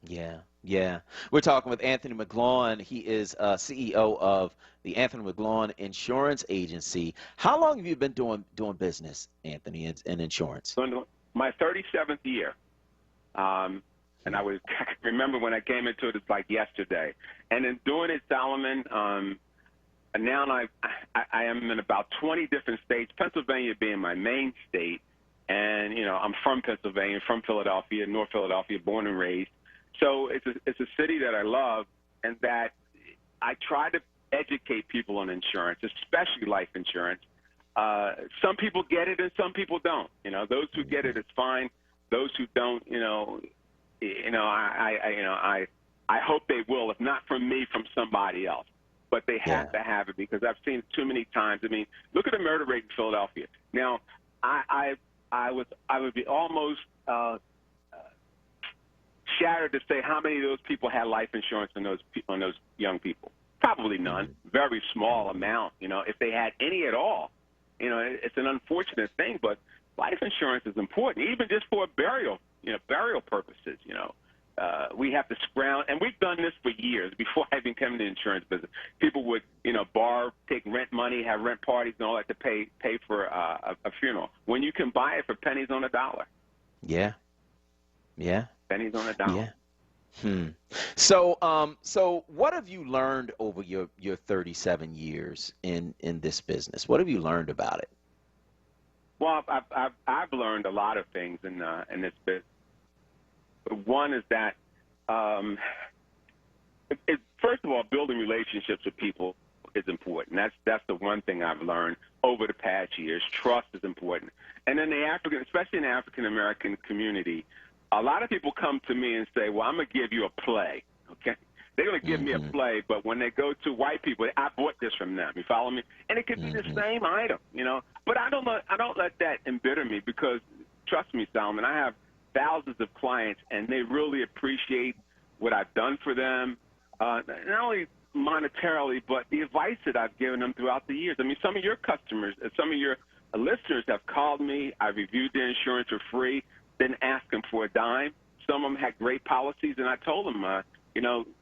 Yeah. We're talking with Anthony McGlawn. He is CEO of the Anthony McGlawn Insurance Agency. How long have you been doing business, Anthony, in insurance? My 37th year. And I remember when I came into it, it's like yesterday. And in doing it, Solomon, and now I am in about 20 different states, Pennsylvania being my main state. And, you know, I'm from Pennsylvania, from Philadelphia, North Philadelphia, born and raised. So it's a city that I love and that I try to educate people on insurance, especially life insurance. Some people get it and some people don't. You know, those who get it, it's fine. Those who don't, I hope they will, if not from me, from somebody else. But they have to have it because I've seen it too many times. I mean, look at the murder rate in Philadelphia. Now, I would be almost shattered to say how many of those people had life insurance on those young people. Probably none. Very small amount. You know, if they had any at all. You know, it's an unfortunate thing, but life insurance is important, even just for burial purposes. You know, we have to scrounge, and we've done this for years before I even came into the insurance business. People would, borrow, take rent money, have rent parties and all that to pay for a funeral when you can buy it for pennies on a dollar. Yeah. Pennies on a dollar. Yeah. So what have you learned over your 37 years in this business? What have you learned about it? Well, I've learned a lot of things in this business. One is that, first of all, building relationships with people is important. That's the one thing I've learned over the past years. Trust is important. And in especially in the African American community, a lot of people come to me and say, well, I'm going to give you a play, okay? They're going to give me a play, but when they go to white people, I bought this from them. You follow me? And it could be the same item, But I don't let that embitter me because, trust me, Solomon, I have thousands of clients, and they really appreciate what I've done for them, not only monetarily, but the advice that I've given them throughout the years. I mean, some of your customers, some of your listeners have called me. I reviewed their insurance for free, didn't ask them for a dime. Some of them had great policies, and I told them,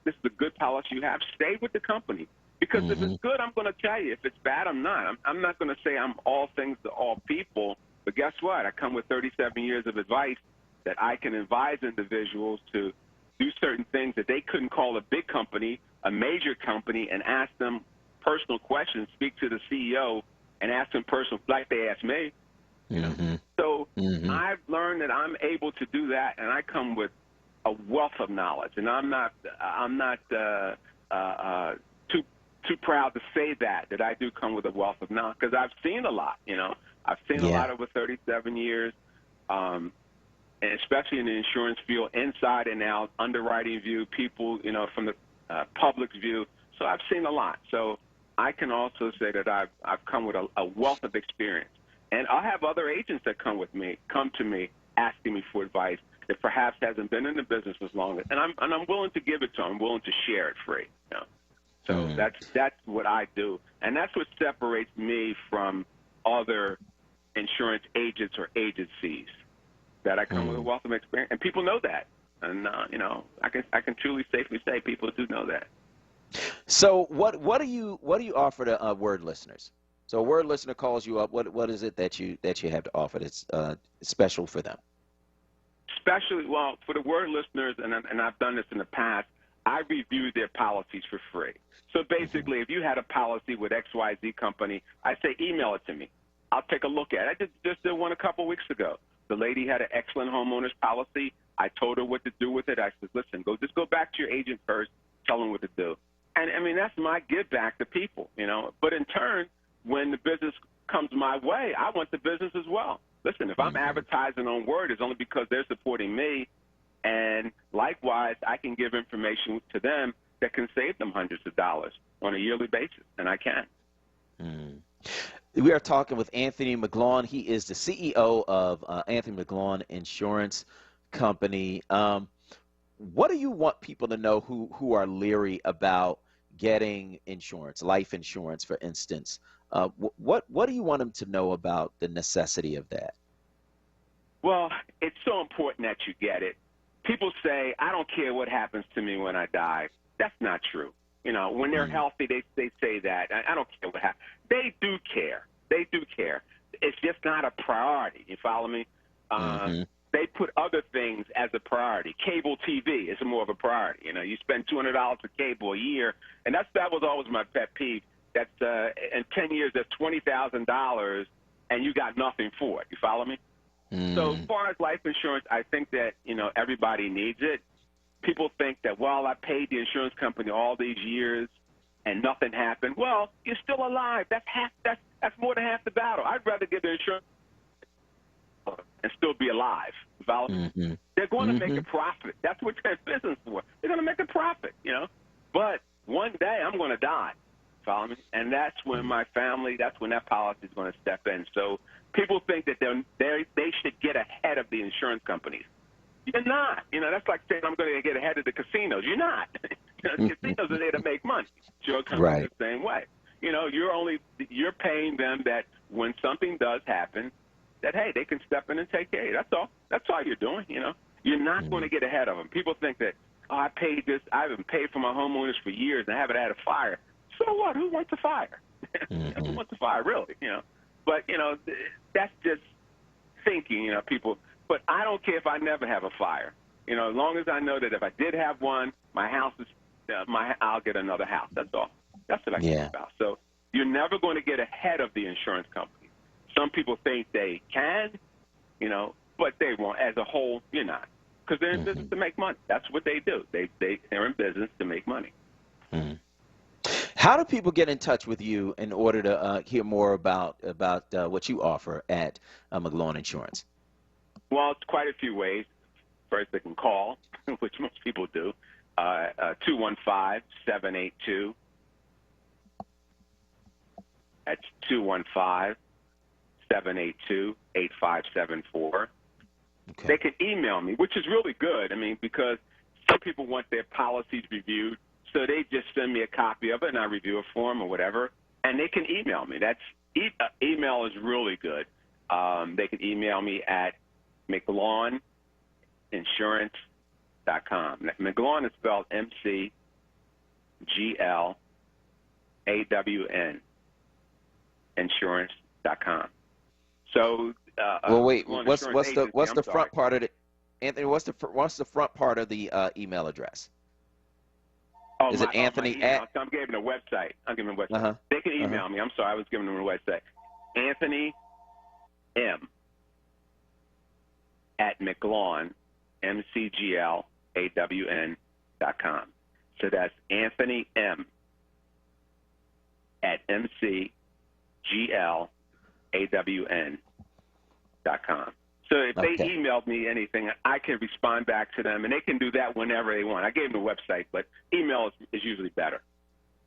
this is a good policy you have. Stay with the company. Because if it's good, I'm going to tell you. If it's bad, I'm not. I'm not going to say I'm all things to all people. But guess what? I come with 37 years of advice that I can advise individuals to do certain things that they couldn't call a big company, a major company, and ask them personal questions, speak to the CEO, and ask them personal, like they asked me. So I've learned that I'm able to do that, and I come with a wealth of knowledge, and I'm not too proud to say that I do come with a wealth of knowledge, because I've seen a lot. I've seen a lot over 37 years, and especially in the insurance field, inside and out, underwriting view, people, from the public's view. So I've seen a lot. So I can also say that I've come with a wealth of experience, and I'll have other agents that come to me asking me for advice that perhaps hasn't been in the business as long, and I'm willing to give it to them. I'm willing to share it free. So that's what I do, and that's what separates me from other insurance agents or agencies. That I come with a wealth of experience, and people know that, and I can truly safely say people do know that. So what do you offer to WURD listeners? So a WURD listener calls you up. What is it that you have to offer that's special for them? Especially, well, for the WURD listeners, and I've done this in the past, I reviewed their policies for free. So basically, if you had a policy with XYZ company, I say email it to me. I'll take a look at it. I just did one a couple weeks ago. The lady had an excellent homeowner's policy. I told her what to do with it. I said, listen, just go back to your agent first, tell them what to do. And, I mean, that's my give back to people, But in turn, when the business comes my way, I want the business as well. Listen, if I'm advertising on WURD, it's only because they're supporting me. And likewise, I can give information to them that can save them hundreds of dollars on a yearly basis, and I can. We are talking with Anthony McGlawn. He is the CEO of Anthony McGlawn Insurance Company. What do you want people to know who are leery about getting insurance, life insurance, for instance? What do you want them to know about the necessity of that? Well, it's so important that you get it. People say, I don't care what happens to me when I die. That's not true. When they're healthy, they say that. I don't care what happens. They do care. They do care. It's just not a priority. You follow me? They put other things as a priority. Cable TV is more of a priority. You spend $200 for cable a year, and that was always my pet peeve. That's in 10 years, that's $20,000, and you got nothing for it. You follow me? So as far as life insurance, I think that everybody needs it. People think that, well, I paid the insurance company all these years and nothing happened. Well, you're still alive. That's more than half the battle. I'd rather get the insurance and still be alive. Follow me? They're going to make a profit. That's what they're in business for. They're going to make a profit, But one day I'm going to die. Follow me? And that's when that's when that policy is going to step in. So people think that they should get ahead of the insurance companies. You're not. That's like saying I'm going to get ahead of the casinos. You're not. Casinos are there to make money. Insurance companies are the same way. You're paying them that when something does happen, that hey, they can step in and take care of you. That's all. That's all you're doing. You're not going to get ahead of them. People think that I paid this. I haven't paid for my homeowners for years and I haven't had a fire. So what? Who wants a fire? Who wants a fire, really? But that's just thinking. People. But I don't care if I never have a fire. As long as I know that if I did have one, my house is I'll get another house. That's all. That's what I care about. So you're never going to get ahead of the insurance company. Some people think they can, but they won't. As a whole, you're not, because they're in business to make money. That's what they do. They're in business to make money. How do people get in touch with you in order to hear more about what you offer at McGlawn Insurance? Well, it's quite a few ways. First, they can call, which most people do, 215-782. That's 215-782-8574. Okay. They can email me, which is really good. I mean, because some people want their policies reviewed, so they just send me a copy of it, and I review it for them or whatever, and they can email me. Email is really good. They can email me at McGlawnInsurance.com. McGlawn is spelled McGlawn, insurance.com. So, well, wait. What's the front part of it, Anthony? What's the front part of the email address? Oh, is it Anthony at? I'm giving a website. They can email me. I'm sorry, I was giving them a website. Anthony M. at McGlawn, McGlawn, mcglawinsurance@mcglawinsurance.com. So that's Anthony M at mcglawin.com. So if they emailed me anything, I can respond back to them, and they can do that whenever they want. I gave them the website, but email is usually better.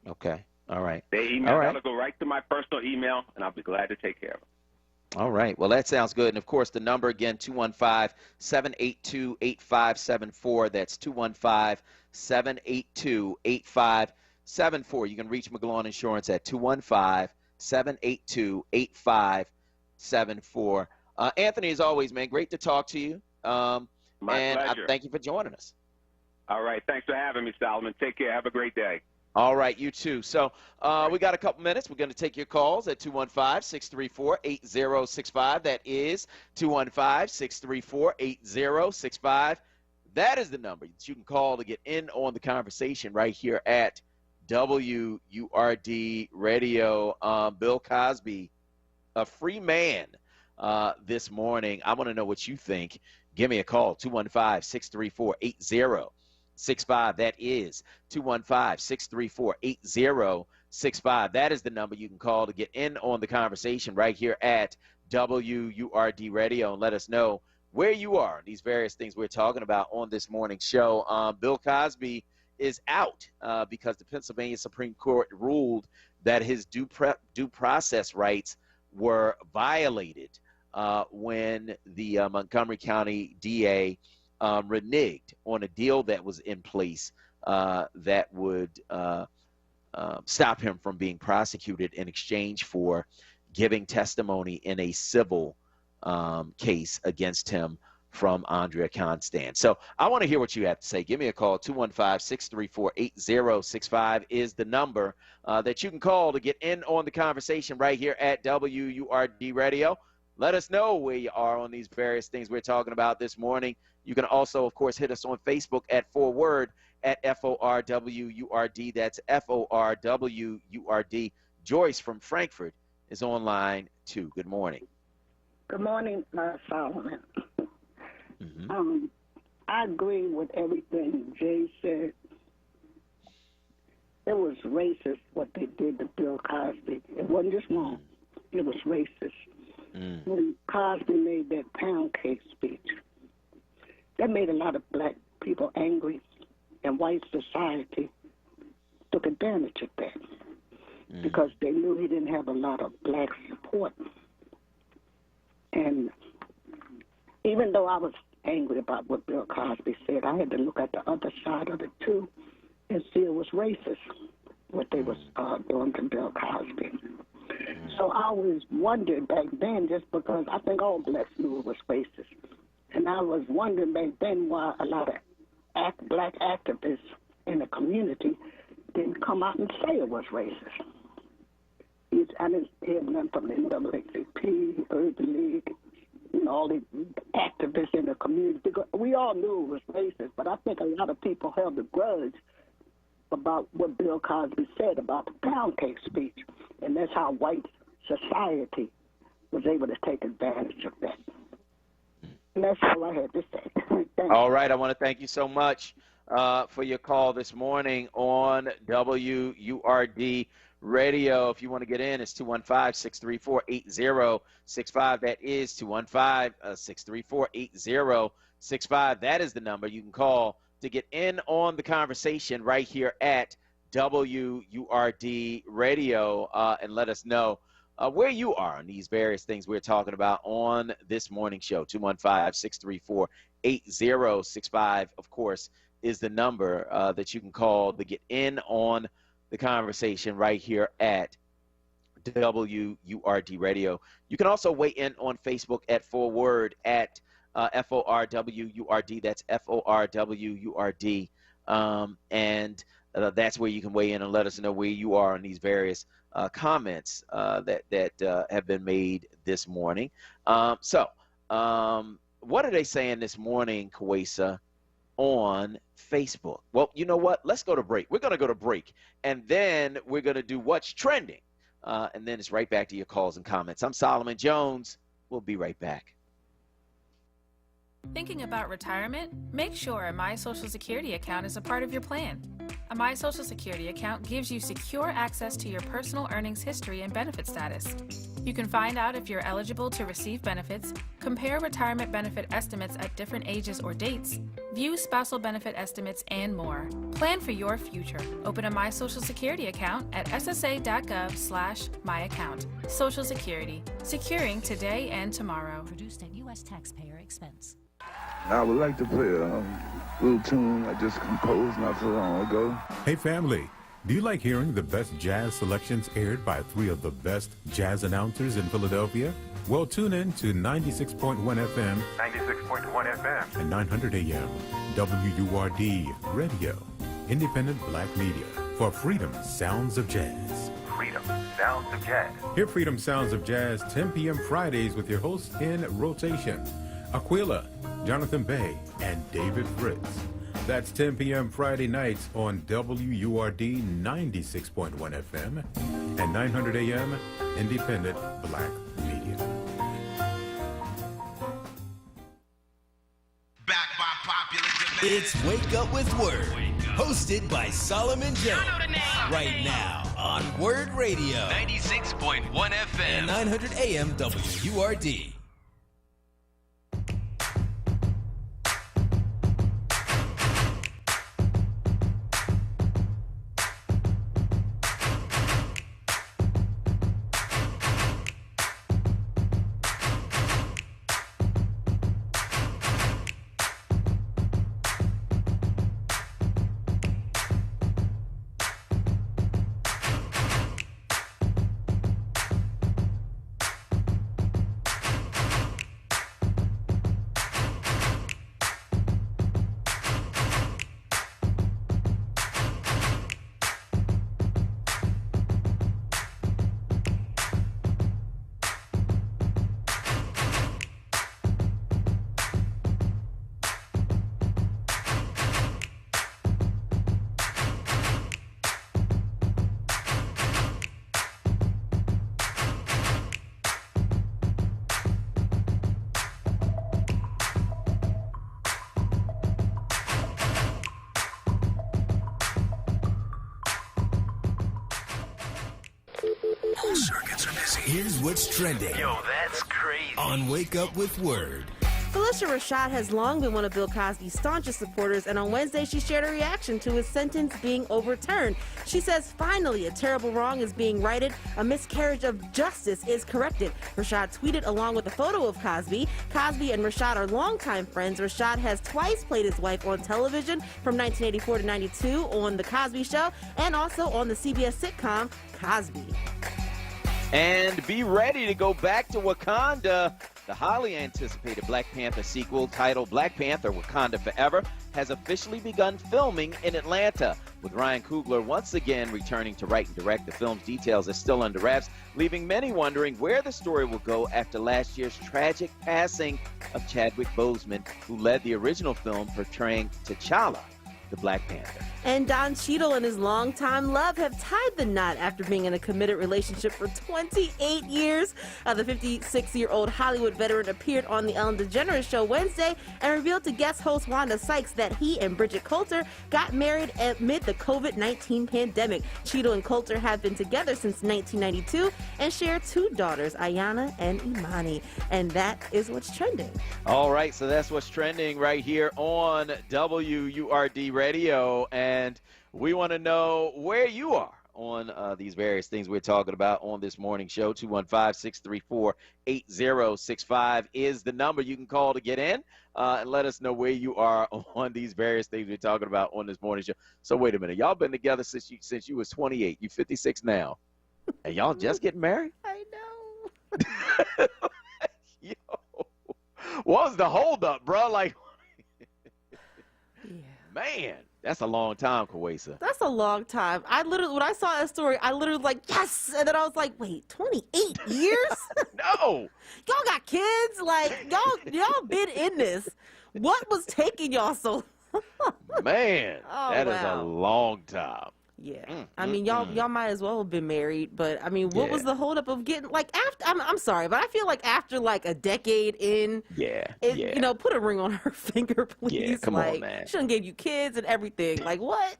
Okay. All right. They email, All right. that'll go right to my personal email, and I'll be glad to take care of it. All right. Well, that sounds good. And, of course, the number again, 215-782-8574. That's 215-782-8574. You can reach McGlaw Insurance at 215-782-8574. Anthony, as always, man, great to talk to you. My pleasure. Thank you for joining us. All right. Thanks for having me, Solomon. Take care. Have a great day. All right, you too. So we got a couple minutes. We're going to take your calls at 215-634-8065. That is 215-634-8065. That is the number that you can call to get in on the conversation right here at WURD Radio. Bill Cosby, a free man this morning. I want to know what you think. Give me a call, 215-634-8065. That is 215-634-8065. That is the number you can call to get in on the conversation right here at WURD Radio and let us know where you are on these various things we're talking about on this morning's show. Bill Cosby is out because the Pennsylvania Supreme Court ruled that his due process rights were violated when the Montgomery County DA reneged on a deal that was in place that would stop him from being prosecuted in exchange for giving testimony in a civil case against him from Andrea Constand. So I want to hear what you have to say. Give me a call. 215-634-8065 is the number that you can call to get in on the conversation right here at WURD Radio. Let us know where you are on these various things we're talking about this morning. You can also, of course, hit us on Facebook at ForWord at FORWURD. That's FORWURD. Joyce from Frankfurt is online, too. Good morning. Good morning, Solomon. I agree with everything Jay said. It was racist what they did to Bill Cosby. It wasn't just wrong. It was racist. When Cosby made that pound cake speech, that made a lot of black people angry, and white society took advantage of that because they knew he didn't have a lot of black support. And even though I was angry about what Bill Cosby said, I had to look at the other side of it, too, and see it was racist, what they was doing to Bill Cosby. So I always wondered back then, just because I think all blacks knew it was racist. And I was wondering back then why a lot of black activists in the community didn't come out and say it was racist. I didn't hear none from the NAACP, Urban League, all the activists in the community. We all knew it was racist, but I think a lot of people held a grudge about what Bill Cosby said about the pound cake speech. And that's how white society was able to take advantage of that. And that's all I had to say. All right. I want to thank you so much for your call this morning on WURD Radio. If you want to get in, it's 215-634-8065. That is 215-634-8065. That is the number you can call to get in on the conversation right here at WURD Radio and let us know where you are on these various things we're talking about on this morning show. 215-634-8065, of course, is the number that you can call to get in on the conversation right here at WURD Radio. You can also weigh in on Facebook at ForWord at FORWURD. That's FORWURD. And that's where you can weigh in and let us know where you are on these various comments that have been made this morning. So what are they saying this morning, Kawesa, on Facebook? Well, you know what? Let's go to break. We're going to go to break, and then we're going to do what's trending. And then it's right back to your calls and comments. I'm Solomon Jones. We'll be right back. Thinking about retirement? Make sure a My Social Security account is a part of your plan. A My Social Security account gives you secure access to your personal earnings history and benefit status. You can find out if you're eligible to receive benefits, compare retirement benefit estimates at different ages or dates, view spousal benefit estimates, and more. Plan for your future. Open a My Social Security account at ssa.gov/myaccount. Social Security, securing today and tomorrow. Produced at U.S. taxpayer expense. I would like to play a little tune I just composed not so long ago. Hey family, do you like hearing the best jazz selections aired by 3 of the best jazz announcers in Philadelphia? Well, tune in to 96.1 FM, 96.1 FM, and 900 AM, WURD Radio, independent black media for Freedom Sounds of Jazz. Freedom Sounds of Jazz. Hear Freedom Sounds of Jazz 10 p.m. Fridays with your hosts in rotation, Aquila, Jonathan Bay, and David Fritz. That's 10 p.m. Friday nights on WURD 96.1 FM and 900 AM, independent black media. It's Wake Up with Word, hosted by Solomon Jones. Right now on WURD Radio, 96.1 FM and 900 AM WURD. Circuits are busy. Here's what's trending. Yo, that's crazy. On Wake Up with Word. Phylicia Rashad has long been one of Bill Cosby's staunchest supporters, and on Wednesday she shared a reaction to his sentence being overturned. She says, finally, a terrible wrong is being righted. A miscarriage of justice is corrected. Rashad tweeted along with a photo of Cosby. Cosby and Rashad are longtime friends. Rashad has twice played his wife on television from 1984 to 92 on The Cosby Show and also on the CBS sitcom Cosby. And be ready to go back to Wakanda. The highly anticipated Black Panther sequel titled Black Panther Wakanda Forever has officially begun filming in Atlanta, with Ryan Coogler once again returning to write and direct. The film's details are still under wraps, leaving many wondering where the story will go after last year's tragic passing of Chadwick Boseman, who led the original film portraying T'Challa, the Black Panther. And Don Cheadle and his longtime love have tied the knot after being in a committed relationship for 28 years. The 56-year-old Hollywood veteran appeared on The Ellen DeGeneres Show Wednesday and revealed to guest host Wanda Sykes that he and Bridget Coulter got married amid the COVID-19 pandemic. Cheadle and Coulter have been together since 1992 and share 2 daughters, Ayanna and Imani. And that is what's trending. All right, so that's what's trending right here on WURD Radio. And we want to know where you are on these various things we're talking about on this morning show. 215-634-8065 is the number you can call to get in and let us know where you are on these various things we're talking about on this morning show. So wait a minute. Y'all been together since you was 28. You 56 now. And y'all just getting married? I know. Yo, what was the holdup, bro? Like, man. That's a long time, Kawesa. That's a long time. When I saw that story, I literally was like, yes! And then I was like, wait, 28 years? No! Y'all got kids? Like, y'all been in this. What was taking y'all so long? Man, Oh, that is wow. a long time. Yeah. I mean, y'all might as well have been married, but I mean, what was the holdup of getting like after? I'm sorry, but I feel like after like a decade in, you know, put a ring on her finger, please. Yeah, come like, on, man. She done gave you kids and everything. Like what,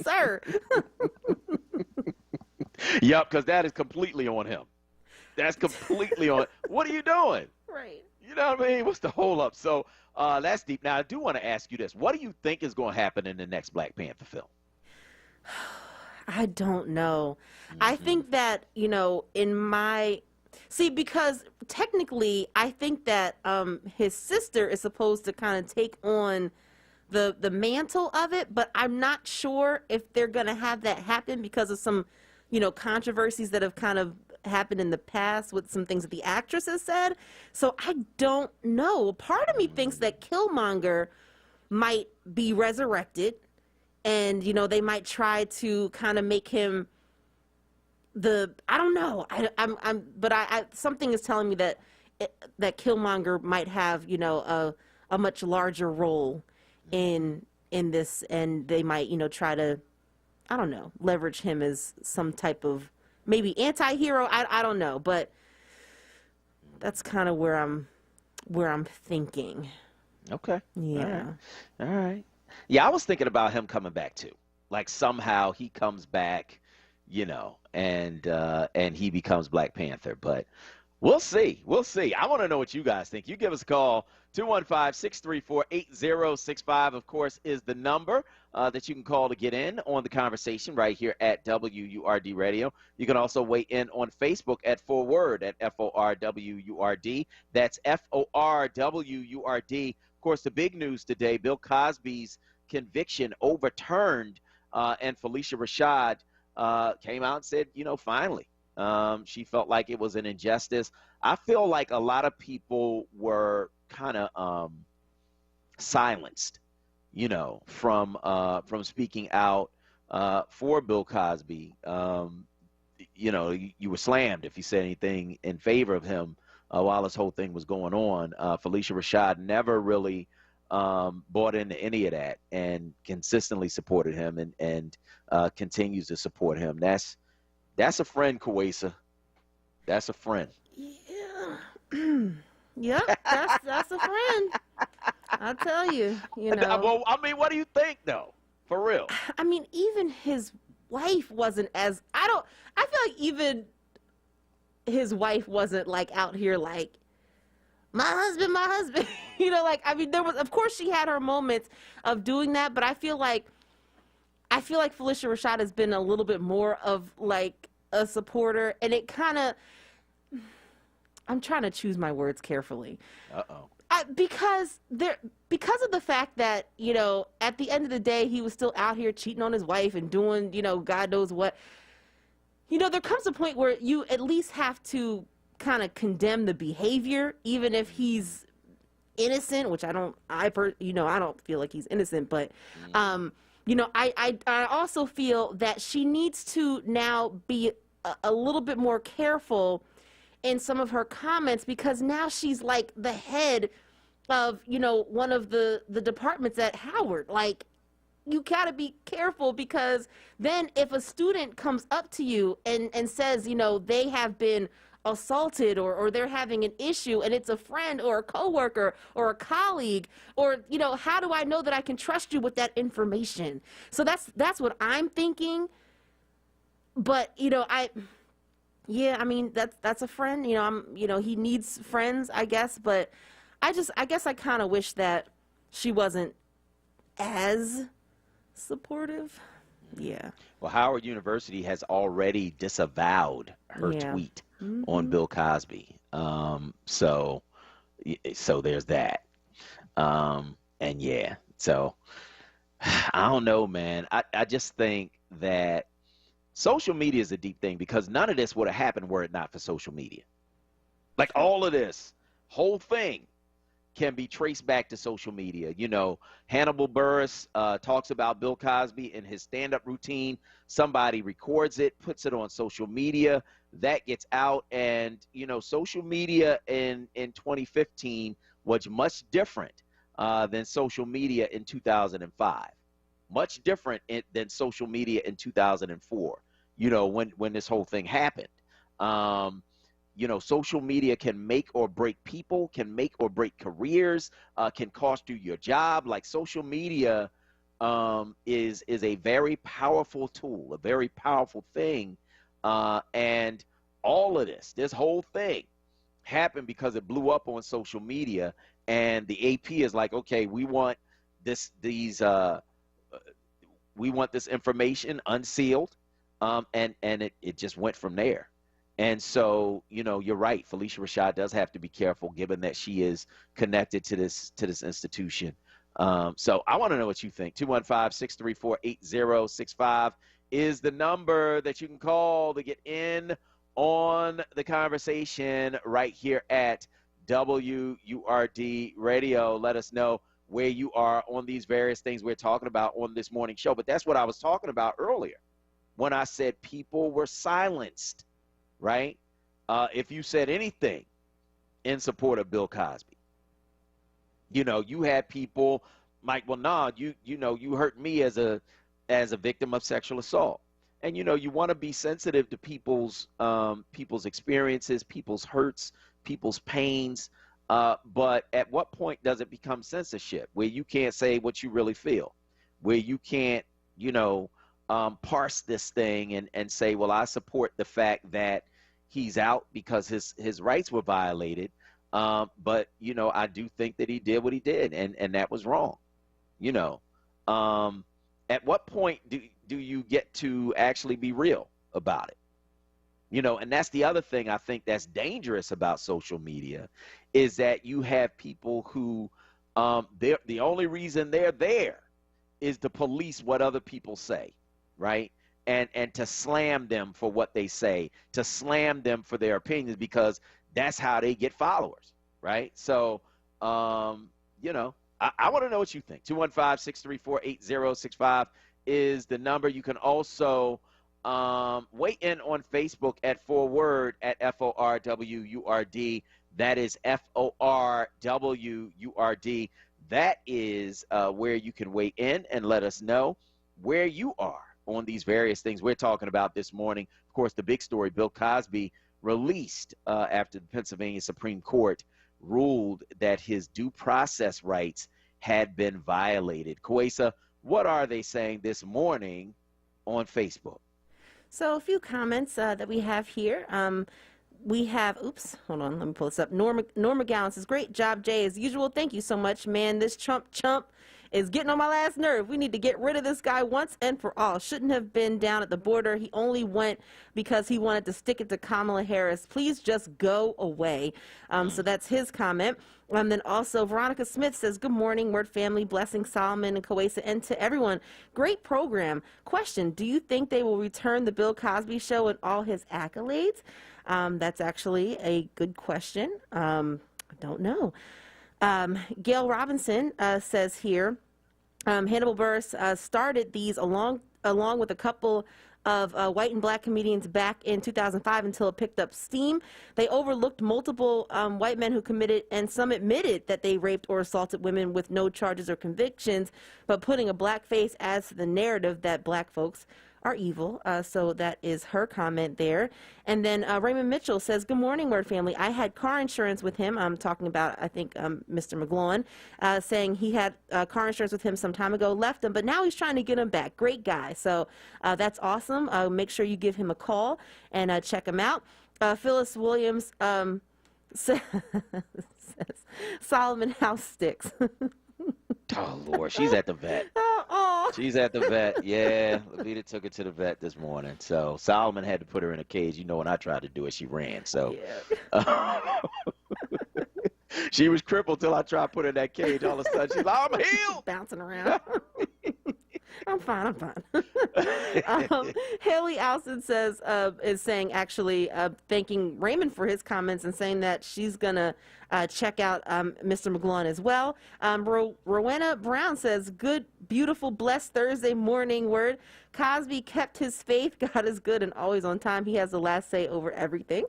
sir? Yep, because that is completely on him. That's completely on. What are you doing? Right. You know what I mean? What's the holdup? So that's deep. Now I do want to ask you this: what do you think is going to happen in the next Black Panther film? I don't know. I think that, you know, because technically I think that his sister is supposed to kind of take on the mantle of it, but I'm not sure if they're going to have that happen because of some, you know, controversies that have kind of happened in the past with some things that the actress has said. So I don't know. Part of me thinks that Killmonger might be resurrected. And, you know, they might try to kind of make him I don't know. But something is telling me that Killmonger might have, you know, a much larger role in this, and they might, you know, try to, I don't know, leverage him as some type of maybe anti-hero. I don't know, but that's kind of where I'm thinking. Okay. Yeah. All right. Yeah, I was thinking about him coming back too. Like somehow he comes back, you know, and he becomes Black Panther. But we'll see. We'll see. I want to know what you guys think. You give us a call. 215-634-8065, of course, is the number that you can call to get in on the conversation right here at WURD Radio. You can also weigh in on Facebook at onWURD, at FORWURD. That's FORWURD. Of course, the big news today, Bill Cosby's conviction overturned, and Felicia Rashad came out and said, you know, finally, she felt like it was an injustice. I feel like a lot of people were kind of silenced, you know, from speaking out for Bill Cosby. You know, you were slammed if you said anything in favor of him while this whole thing was going on. Felicia Rashad never really bought into any of that and consistently supported him and continues to support him. That's a friend, Kawesa. That's a friend. Yeah. Yep, that's a friend. I'll tell you, you know. Well, I mean, what do you think, though? For real. I mean, even his wife wasn't as, I feel like even his wife wasn't like out here like, my husband. You know, like, I mean, there was, of course she had her moments of doing that, but I feel like Felicia Rashad has been a little bit more of like a supporter, and it kind of, I'm trying to choose my words carefully. Because of the fact that, you know, at the end of the day, he was still out here cheating on his wife and doing, you know, God knows what. You know, there comes a point where you at least have to kind of condemn the behavior, even if he's innocent, which I don't feel like he's innocent, but, you know, I also feel that she needs to now be a little bit more careful in some of her comments, because now she's like the head of, you know, one of the departments at Howard. Like, you gotta be careful, because then if a student comes up to you and says, you know, they have been assaulted or they're having an issue, and it's a friend or a coworker or a colleague, or, you know, how do I know that I can trust you with that information? So that's what I'm thinking. But, you know, yeah, I mean, that's a friend, you know, he needs friends, I guess, but I guess I kind of wish that she wasn't as supportive. Yeah. Well, Howard University has already disavowed her tweet on Bill Cosby. So there's that. And yeah, so I don't know, man. I just think that social media is a deep thing, because none of this would have happened were it not for social media. Like, all of this whole thing can be traced back to social media. You know, Hannibal Buress talks about Bill Cosby in his stand-up routine. Somebody records it, puts it on social media, that gets out. And, you know, social media in 2015 was much different than social media in 2005. much different than social media in 2004, when this whole thing happened. Social media can make or break people, can make or break careers, can cost you your job. Like, social media is a very powerful tool, a very powerful thing. And all of this whole thing happened because it blew up on social media, and the AP is like, okay, we want this information unsealed, and it just went from there. And so, you're right. Felicia Rashad does have to be careful, given that she is connected to this institution. So I want to know what you think. 215-634-8065 is the number that you can call to get in on the conversation right here at WURD Radio. Let us know where you are on these various things we're talking about on this morning show. But that's what I was talking about earlier when I said people were silenced. Right? If you said anything in support of Bill Cosby, you had people like, well, nah, you hurt me as a victim of sexual assault. And, you want to be sensitive to people's experiences, people's hurts, people's pains. But at what point does it become censorship, where you can't say what you really feel, where you can't, parse this thing and say, well, I support the fact that he's out because his rights were violated. But, I do think that he did what he did, and that was wrong. At what point do you get to actually be real about it? And that's the other thing I think that's dangerous about social media, is that you have people who the only reason they're there is to police what other people say. Right? And to slam them for what they say, to slam them for their opinions, because that's how they get followers. Right? So, I want to know what you think. 215-634-8065 is the number. You can also weigh in on Facebook at FORWURD, at FORWURD. That is FORWURD. That is where you can weigh in and let us know where you are on these various things we're talking about this morning. Of course, the big story, Bill Cosby released after the Pennsylvania Supreme Court ruled that his due process rights had been violated. Kwesa, what are they saying this morning on Facebook? So a few comments that we have here. We have, hold on, let me pull this up. Norma Gowan says, great job, Jay, as usual. Thank you so much, man. This Trump chump is getting on my last nerve. We need to get rid of this guy once and for all. Shouldn't have been down at the border. He only went because he wanted to stick it to Kamala Harris. Please just go away. So that's his comment. Then also Veronica Smith says, good morning, Word family, blessing Solomon and Kwesa, and to everyone. Great program. Question, do you think they will return the Bill Cosby show and all his accolades? That's actually a good question. I don't know. Gail Robinson says here, Hannibal Buress started these along with a couple of white and black comedians back in 2005 until it picked up steam. They overlooked multiple white men who committed, and some admitted that they raped or assaulted women with no charges or convictions, but putting a black face adds to the narrative that black folks are evil. So that is her comment there. And then Raymond Mitchell says, good morning, Word family. I had car insurance with him. I'm talking about, I think, Mr. McGlowan, saying he had car insurance with him some time ago, left him, but now he's trying to get him back. Great guy. So that's awesome. Make sure you give him a call and check him out. Phyllis Williams says, Solomon House sticks. Oh, Lord, she's at the vet. Oh. She's at the vet. Yeah, Levita took her to the vet this morning. So Solomon had to put her in a cage. When I tried to do it, she ran. So yeah. She was crippled till I tried to put her in that cage. All of a sudden, she's like, I'm healed. Bouncing around. I'm fine. Haley Alston says, is saying, actually, thanking Raymond for his comments and saying that she's going to check out Mr. McGlowan as well. Rowena Brown says, good, beautiful, blessed Thursday morning, Word. Cosby kept his faith. God is good and always on time. He has the last say over everything.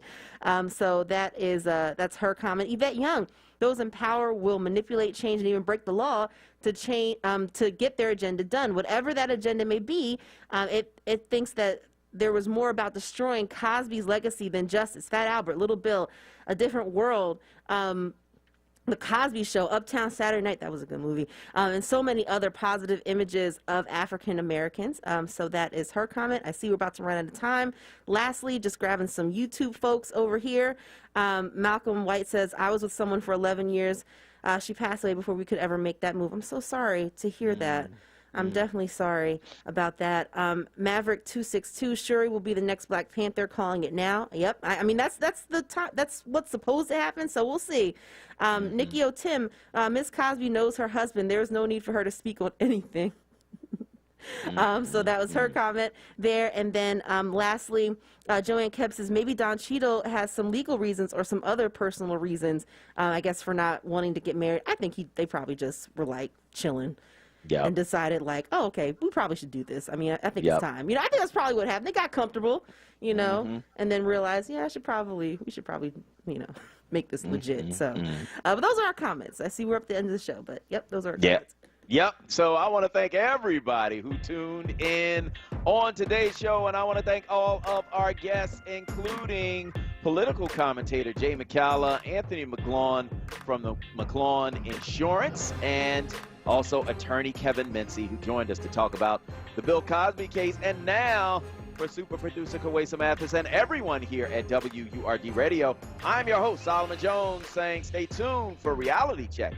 So that is that's her comment. Yvette Young those in power will manipulate, change, and even break the law to change, to get their agenda done. Whatever that agenda may be, it thinks that there was more about destroying Cosby's legacy than justice. Fat Albert, Little Bill, A Different World, The Cosby Show, Uptown Saturday Night, that was a good movie, and so many other positive images of African Americans. So that is her comment. I see we're about to run out of time. Lastly, just grabbing some YouTube folks over here. Malcolm White says, I was with someone for 11 years. She passed away before we could ever make that move. I'm so sorry to hear that. I'm definitely sorry about that. Maverick262, Shuri will be the next Black Panther, calling it now. Yep. I mean, that's the time. That's what's supposed to happen. So we'll see. Nikki O'Tim, Miss Cosby knows her husband. There's no need for her to speak on anything. So that was her comment there. And then lastly, Joanne Kebb says maybe Don Cheadle has some legal reasons or some other personal reasons, I guess, for not wanting to get married. I think they probably just were like chilling. Yeah. And decided like, oh, okay, we probably should do this. I mean, I think it's time. You know, I think that's probably what happened. They got comfortable, you know, and then realized, yeah, we should probably, you know, make this legit. So, but those are our comments. I see we're up at the end of the show, but yep, those are our comments. Yep. So I want to thank everybody who tuned in on today's show, and I want to thank all of our guests, including political commentator Jay McCalla, Anthony McGlawn from the McGlawn Insurance, and also attorney Kevin Mincy, who joined us to talk about the Bill Cosby case. And now, for super producer Kawesa Mathis and everyone here at WURD Radio, I'm your host, Solomon Jones, saying stay tuned for Reality Check.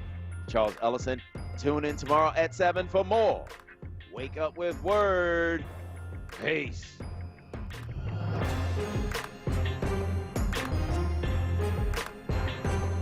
Charles Ellison, tune in tomorrow at 7 for more. Wake up with Word. Peace.